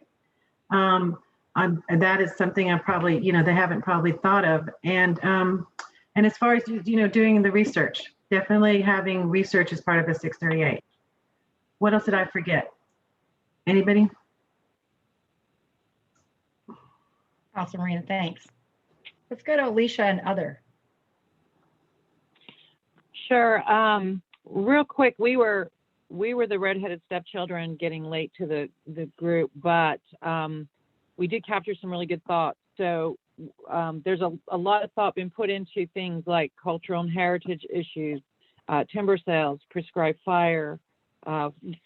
That is something I probably, they haven't probably thought of. And as far as, doing the research, definitely having research as part of the 638. What else did I forget? Anybody?
Awesome, Marina, thanks. Let's go to Alicia and other.
Sure. Real quick, we were the redheaded stepchildren getting late to the group, but we did capture some really good thoughts. So there's a lot of thought being put into things like cultural and heritage issues, timber sales, prescribed fire,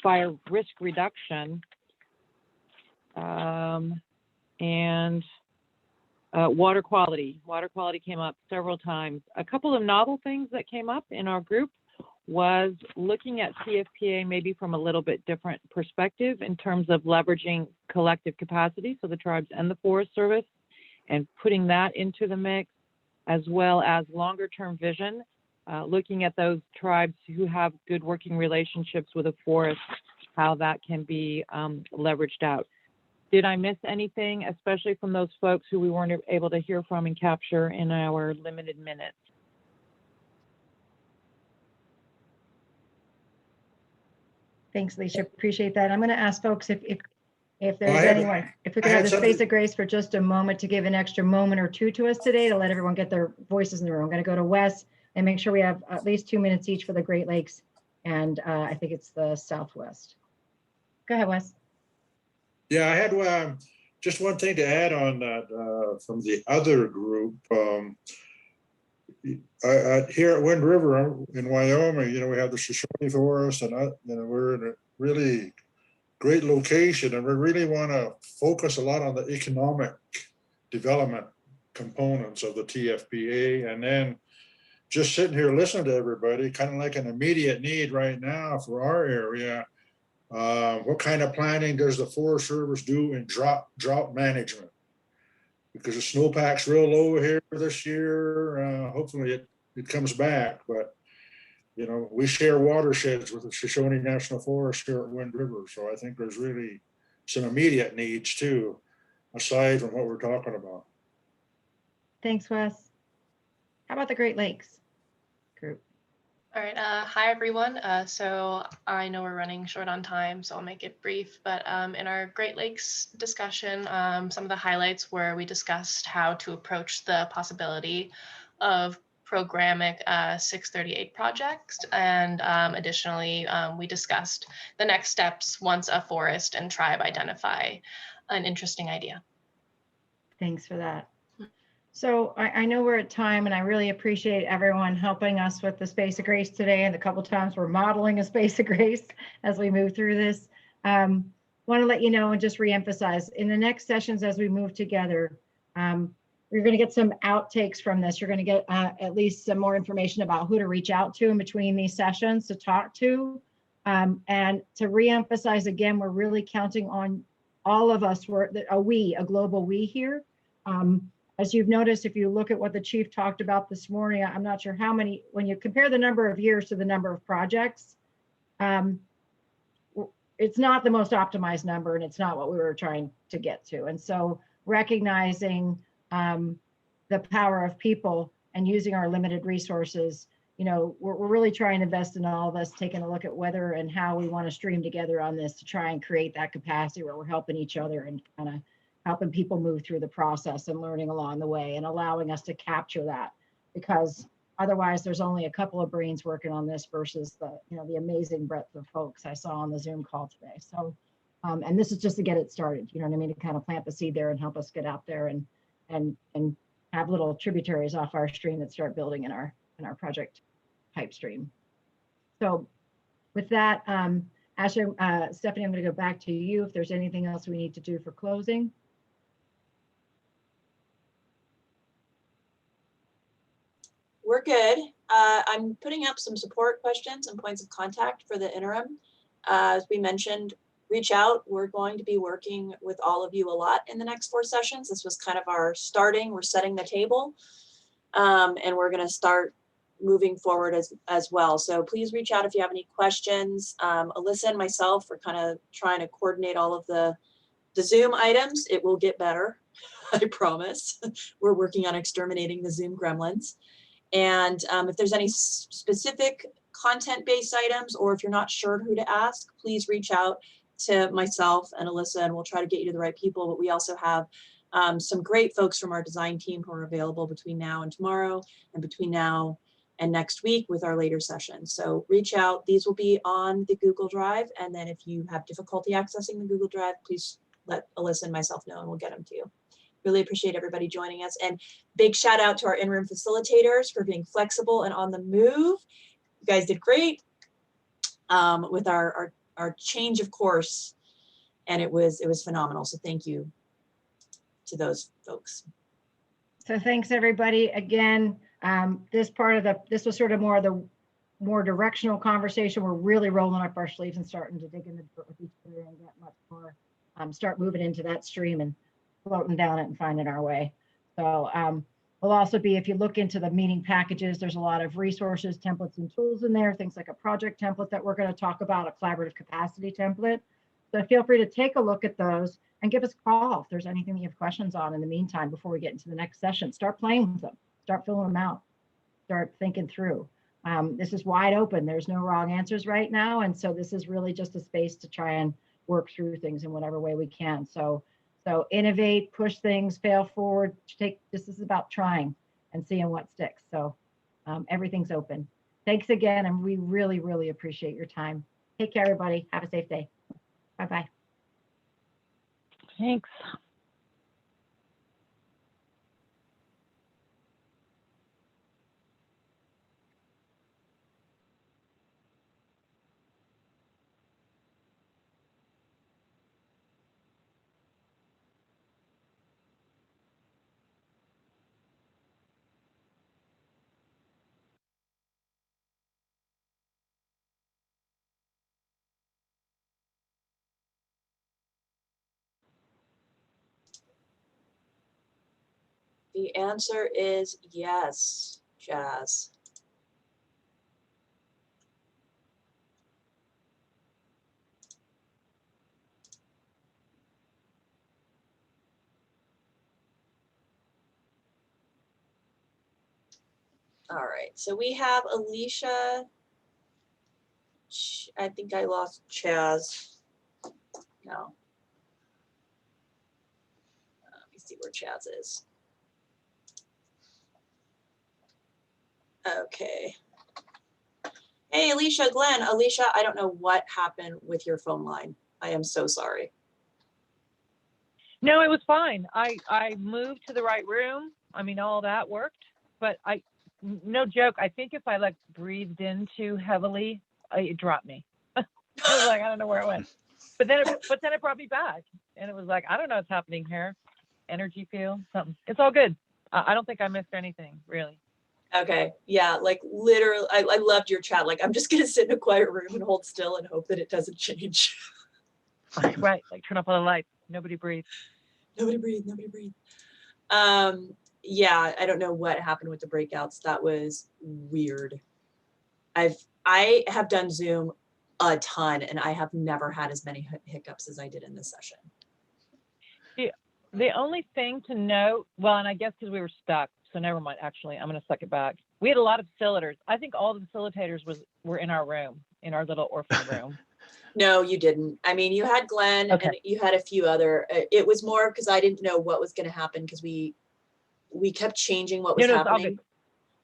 fire risk reduction, and water quality. Water quality came up several times. A couple of novel things that came up in our group was looking at TFPA maybe from a little bit different perspective in terms of leveraging collective capacity, so the tribes and the Forest Service, and putting that into the mix, as well as longer term vision looking at those tribes who have good working relationships with the forest, how that can be leveraged out. Did I miss anything, especially from those folks who we weren't able to hear from and capture in our limited minutes?
Thanks, Alicia. Appreciate that. I'm going to ask folks if
Well,
there's anyone, if we could
I
have
had
the space
something-
of grace for just a moment to give an extra moment or two to us today to let everyone get their voices in the room. I'm going to go to Wes and make sure we have at least 2 minutes each for the Great Lakes. And I think it's the Southwest. Go ahead, Wes.
Yeah, I had just one thing to add on that from the other group. Here at Wind River in Wyoming, we have the Shoshone Forest, and we're in a really great location, and we really want to focus a lot on the economic development components of the TFPA. And then just sitting here listening to everybody, kind of like an immediate need right now for our area. What kind of planning does the Forest Service do in drought management? Because the snowpack's real low here this year. Hopefully it comes back, but we share watersheds with the Shoshone National Forest here at Wind River. So I think there's really some immediate needs too, aside from what we're talking about.
Thanks, Wes. How about the Great Lakes group?
All right. Hi, everyone. So I know we're running short on time, so I'll make it brief. But in our Great Lakes discussion, some of the highlights were we discussed how to approach the possibility of programmatic 638 projects. And additionally, we discussed the next steps once a forest and tribe identify an interesting idea.
Thanks for that. So I know we're at time, and I really appreciate everyone helping us with the space of grace today, and a couple times we're modeling a space of grace as we move through this. Want to let you know and just reemphasize in the next sessions as we move together, you're going to get some outtakes from this. You're going to get at least some more information about who to reach out to in between these sessions to talk to. And to reemphasize again, we're really counting on all of us. We're a global we here. As you've noticed, if you look at what the chief talked about this morning, I'm not sure how many, when you compare the number of years to the number of projects, it's not the most optimized number, and it's not what we were trying to get to. And so recognizing the power of people and using our limited resources, we're really trying to invest in all of us, taking a look at whether and how we want to stream together on this to try and create that capacity where we're helping each other and kind of helping people move through the process and learning along the way and allowing us to capture that, because otherwise there's only a couple of brains working on this versus the amazing breadth of folks I saw on the Zoom call today. So, and this is just to get it started, you know what I mean, to kind of plant the seed there and help us get out there and have little tributaries off our stream that start building in our project pipe stream. So with that, Ashley, Stephanie, I'm going to go back to you if there's anything else we need to do for closing.
We're good. I'm putting up some support questions and points of contact for the interim. As we mentioned, reach out. We're going to be working with all of you a lot in the next 4 sessions. This was kind of our starting, we're setting the table, and we're going to start moving forward as well. So please reach out if you have any questions. Alyssa and myself are kind of trying to coordinate all of the Zoom items. It will get better, I promise. We're working on exterminating the Zoom gremlins. And if there's any specific content-based items, or if you're not sure who to ask, please reach out to myself and Alyssa, and we'll try to get you to the right people. But we also have some great folks from our design team who are available between now and tomorrow, and between now and next week with our later sessions. So reach out. These will be on the Google Drive. And then if you have difficulty accessing the Google Drive, please let Alyssa and myself know, and we'll get them to you. Really appreciate everybody joining us, and big shout out to our in-room facilitators for being flexible and on the move. You guys did great with our change of course, and it was phenomenal. So thank you to those folks.
So thanks everybody again. This was sort of more directional conversation. We're really rolling up our sleeves and starting to dig into with each other and get much more, start moving into that stream and floating down it and finding our way. So will also be, if you look into the meeting packages, there's a lot of resources, templates, and tools in there, things like a project template that we're going to talk about, a collaborative capacity template. So feel free to take a look at those and give us a call if there's anything that you have questions on in the meantime before we get into the next session. Start playing with them, start filling them out, start thinking through. This is wide open. There's no wrong answers right now. And so this is really just a space to try and work through things in whatever way we can. So innovate, push things, fail forward, this is about trying and seeing what sticks. So everything's open. Thanks again. And we really, really appreciate your time. Take care, everybody. Have a safe day. Bye-bye.
Thanks.
The answer is yes, Jazz. All right, so we have Alicia. I think I lost Chaz. No. Let me see where Chaz is. Okay. Hey, Alicia, Glenn. Alicia, I don't know what happened with your phone line. I am so sorry.
No, it was fine. I moved to the right room. I mean, all that worked, but no joke. I think if I like breathed in too heavily, it dropped me. I was like, I don't know where it went, but then it brought me back, and it was like, I don't know what's happening here. Energy field, something. It's all good. I don't think I missed anything really.
Okay, yeah, like literally, I loved your chat. Like, I'm just gonna sit in a quiet room and hold still and hope that it doesn't change.
Right, like turn off all the lights. Nobody breathe.
Nobody breathe, nobody breathe. Yeah, I don't know what happened with the breakouts. That was weird. I have done Zoom a ton and I have never had as many hiccups as I did in this session.
The only thing to note, well, and I guess because we were stuck, so never mind, actually, I'm going to suck it back. We had a lot of facilitators. I think all the facilitators were in our room, in our little orphan room.
No, you didn't. I mean, you had Glenn
Okay.
and you had a few other, it was more because I didn't know what was going to happen because we kept changing what was happening.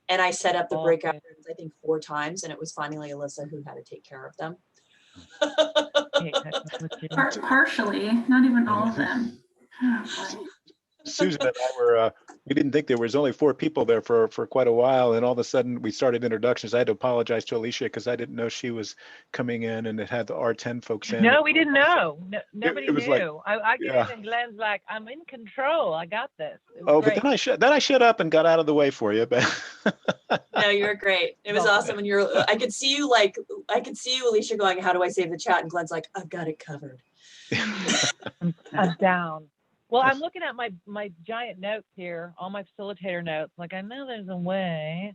And I set up the breakout rooms, I think 4 times, and it was finally Alyssa who had to take care of them.
Partially, not even all of them. Oh, boy.
Susan and I were, we didn't think there was only 4 people there for quite a while. And all of a sudden we started introductions. I had to apologize to Alicia because I didn't know she was coming in and it had the R10 folks in.
No, we didn't know. No, nobody
it was
knew.
like,
I get
yeah.
in and Glenn's like, I'm in control. I got this.
Oh,
great.
but then I shut up and got out of the way for you. But
No, you were great. It was awesome. And I could see you, Alicia, going, how do I save the chat? And Glenn's like, I've got it covered.
I'm down. Well, I'm looking at my giant notes here, all my facilitator notes. Like, I know there's a way.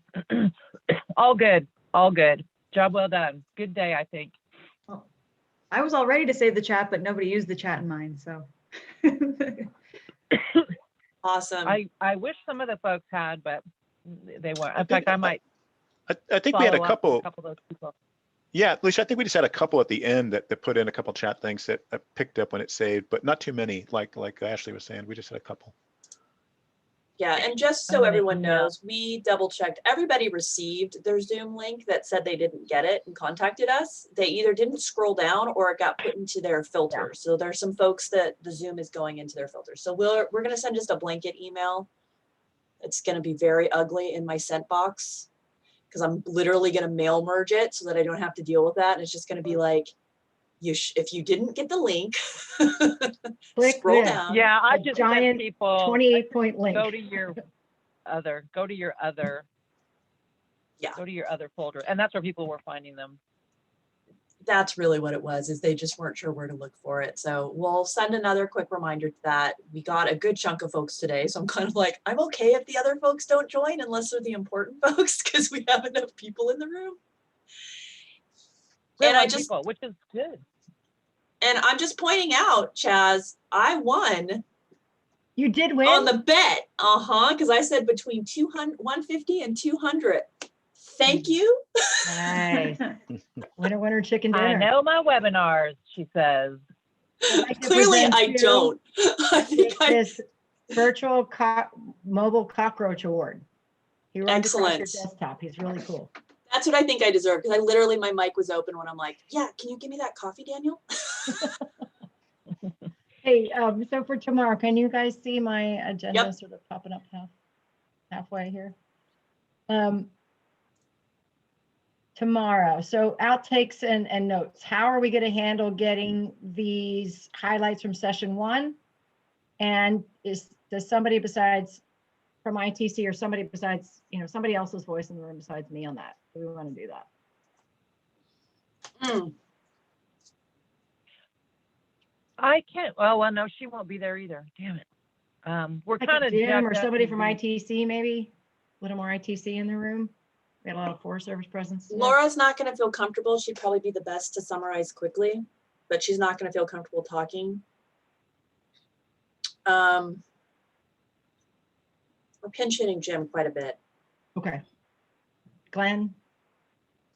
All good. All good. Job well done. Good day, I think.
Well, I was all ready to save the chat, but nobody used the chat in mine, so.
Awesome.
I wish some of the folks had, but they weren't. In fact, I might.
I think we had a couple
of those people.
Yeah, Alicia, I think we just had a couple at the end that put in a couple chat things that picked up when it saved, but not too many, like Ashley was saying. We just had a couple.
Yeah, and just so everyone knows, we double checked. Everybody received their Zoom link that said they didn't get it and contacted us. They either didn't scroll down or it got put into their filter. So there's some folks that the Zoom is going into their filter. So we're going to send just a blanket email. It's going to be very ugly in my sent box, because I'm literally going to mail merge it so that I don't have to deal with that. And it's just going to be like, if you didn't get the link, scroll down.
Yeah, I just
giant
sent people
28-point link.
Go to your other. Yeah. Go to your other folder, and that's where people were finding them.
That's really what it was, is they just weren't sure where to look for it. So we'll send another quick reminder to that. We got a good chunk of folks today. So I'm kind of like, I'm okay if the other folks don't join unless they're the important folks, because we have enough people in the room.
Real
And I
live
just,
people, which is good.
and I'm just pointing out, Chaz, I won.
You did win?
On the bet, because I said between 150 and 200. Thank you.
Nice. Winner, winner, chicken
I
dinner.
know my webinars, she says.
Clearly, I don't. I think
this virtual mobile cockroach award. He runs across your
Excellent.
desktop. He's really cool.
That's what I think I deserve, because I literally, my mic was open when I'm like, yeah, can you give me that coffee, Daniel?
Hey, so for tomorrow, can you guys see my agenda
Yep.
sort of popping up halfway here? Tomorrow, so outtakes and notes. How are we going to handle getting these highlights from session 1? And does somebody besides from ITC or somebody besides, somebody else's voice in the room besides me on that? Do we want to do that?
I can't. Well, no, she won't be there either. Damn it. We're
Like
kind
a
of
Jim or somebody from ITC, maybe a little more ITC in the room. We had a lot of Forest Service presence today.
Laura's not going to feel comfortable. She'd probably be the best to summarize quickly, but she's not going to feel comfortable talking. We're pinch hitting Jim quite a bit.
Okay. Glenn,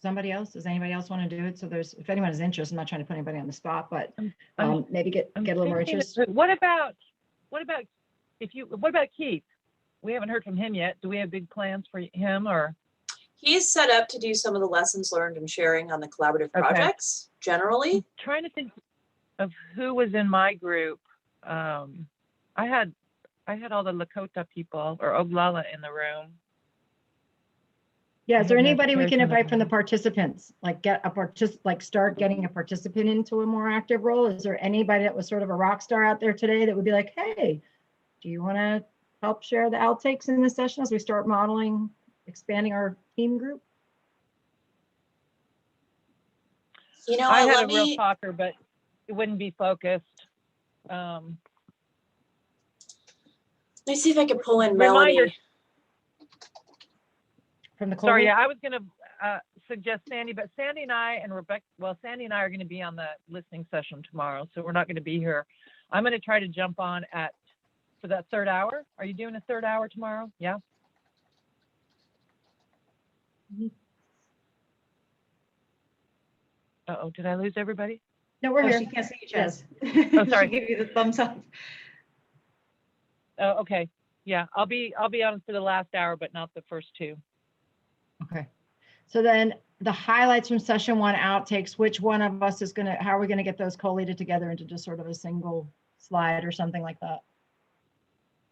somebody else? Does anybody else want to do it? So if anyone is interested, I'm not trying to put anybody on the spot, but maybe get a little more interest.
What about Keith? We haven't heard from him yet. Do we have big plans for him, or?
He's set up to do some of the lessons learned and sharing on the collaborative projects generally.
I'm trying to think of who was in my group. I had all the Lakota people or Oglala in the room.
Yeah, is there anybody we can invite from the participants? Like start getting a participant into a more active role? Is there anybody that was sort of a rock star out there today that would be like, hey, do you want to help share the outtakes in this session as we start modeling, expanding our team group?
I had a real talker, but it wouldn't be focused.
Let me see if I can pull in Melanie.
From the
Sorry, yeah, I was going to suggest Sandy, but Sandy and I and Rebecca, Sandy and I are going to be on the listening session tomorrow, so we're not going to be here. I'm going to try to jump on for that third hour. Are you doing a third hour tomorrow? Yeah. Uh-oh, did I lose everybody?
No, we're here. She can't see you, Chaz.
Oh, sorry.
She gave you the thumbs up.
Oh, okay. Yeah, I'll be on for the last hour, but not the first 2.
Okay. So then the highlights from session 1 outtakes, which one of us is how are we gonna get those collated together into just sort of a single slide or something like that?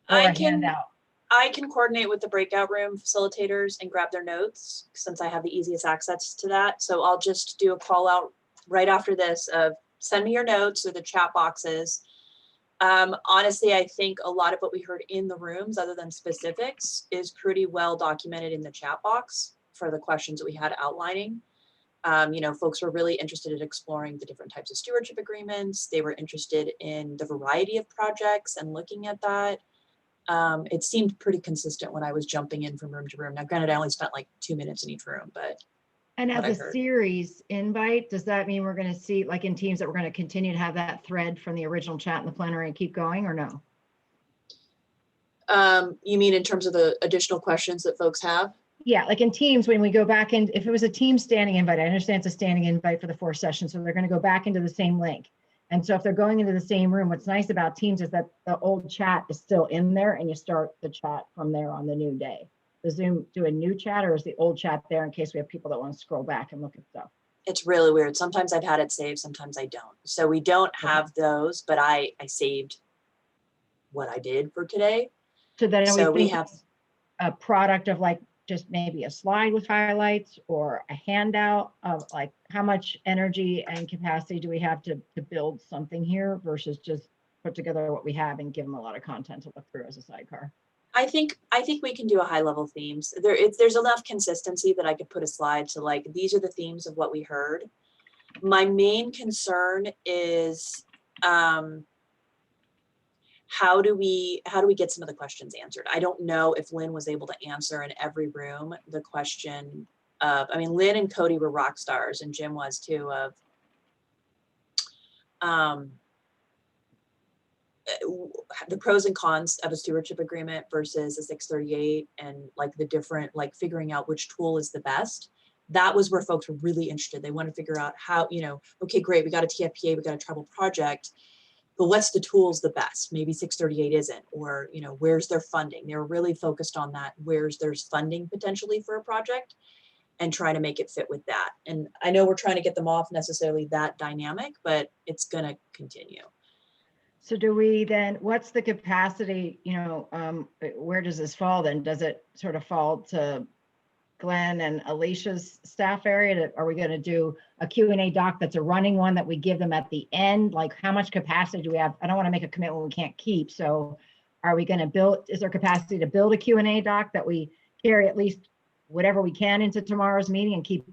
Or a handout?
I can coordinate with the breakout room facilitators and grab their notes since I have the easiest access to that. So I'll just do a call out right after this of send me your notes or the chat boxes. Honestly, I think a lot of what we heard in the rooms, other than specifics, is pretty well documented in the chat box for the questions that we had outlining. Folks were really interested in exploring the different types of stewardship agreements. They were interested in the variety of projects and looking at that. It seemed pretty consistent when I was jumping in from room to room. Now, granted, I only spent like 2 minutes in each room, but.
And as a series invite, does that mean we're going to see, like in teams, that we're going to continue to have that thread from the original chat in the plenary and keep going, or no?
You mean in terms of the additional questions that folks have?
Yeah, like in teams, when we go back in, if it was a team standing invite, I understand it's a standing invite for the 4 sessions, so they're going to go back into the same link. And so if they're going into the same room, what's nice about Teams is that the old chat is still in there and you start the chat from there on the new day. Does Zoom do a new chat, or is the old chat there in case we have people that want to scroll back and look at stuff?
It's really weird. Sometimes I've had it saved, sometimes I don't. So we don't have those, but I saved what I did for today.
So then
we have
a product of like just maybe a slide with highlights or a handout of like how much energy and capacity do we have to build something here versus just put together what we have and give them a lot of content to look through as a sidecar.
I think we can do a high level themes. There's enough consistency that I could put a slide to like, these are the themes of what we heard. My main concern is how do we get some of the questions answered? I don't know if Lynn was able to answer in every room the question of, I mean, Lynn and Cody were rock stars and Jim was too, of the pros and cons of a stewardship agreement versus a 638 and like the different, like figuring out which tool is the best. That was where folks were really interested. They want to figure out how, you know, okay, great, we got a TFPA, we got a tribal project, but what's the tools the best? Maybe 638 isn't, or, you know, where's their funding? They're really focused on that, where's there's funding potentially for a project and trying to make it fit with that. And I know we're trying to get them off necessarily that dynamic, but it's going to continue.
So do we then, what's the capacity, you know, where does this fall then? Does it sort of fall to Glenn and Alicia's staff area? Are we going to do a Q&A doc that's a running one that we give them at the end? Like how much capacity do we have? I don't want to make a commitment we can't keep. So are we going to build, is there capacity to build a Q&A doc that we carry at least whatever we can into tomorrow's meeting and keep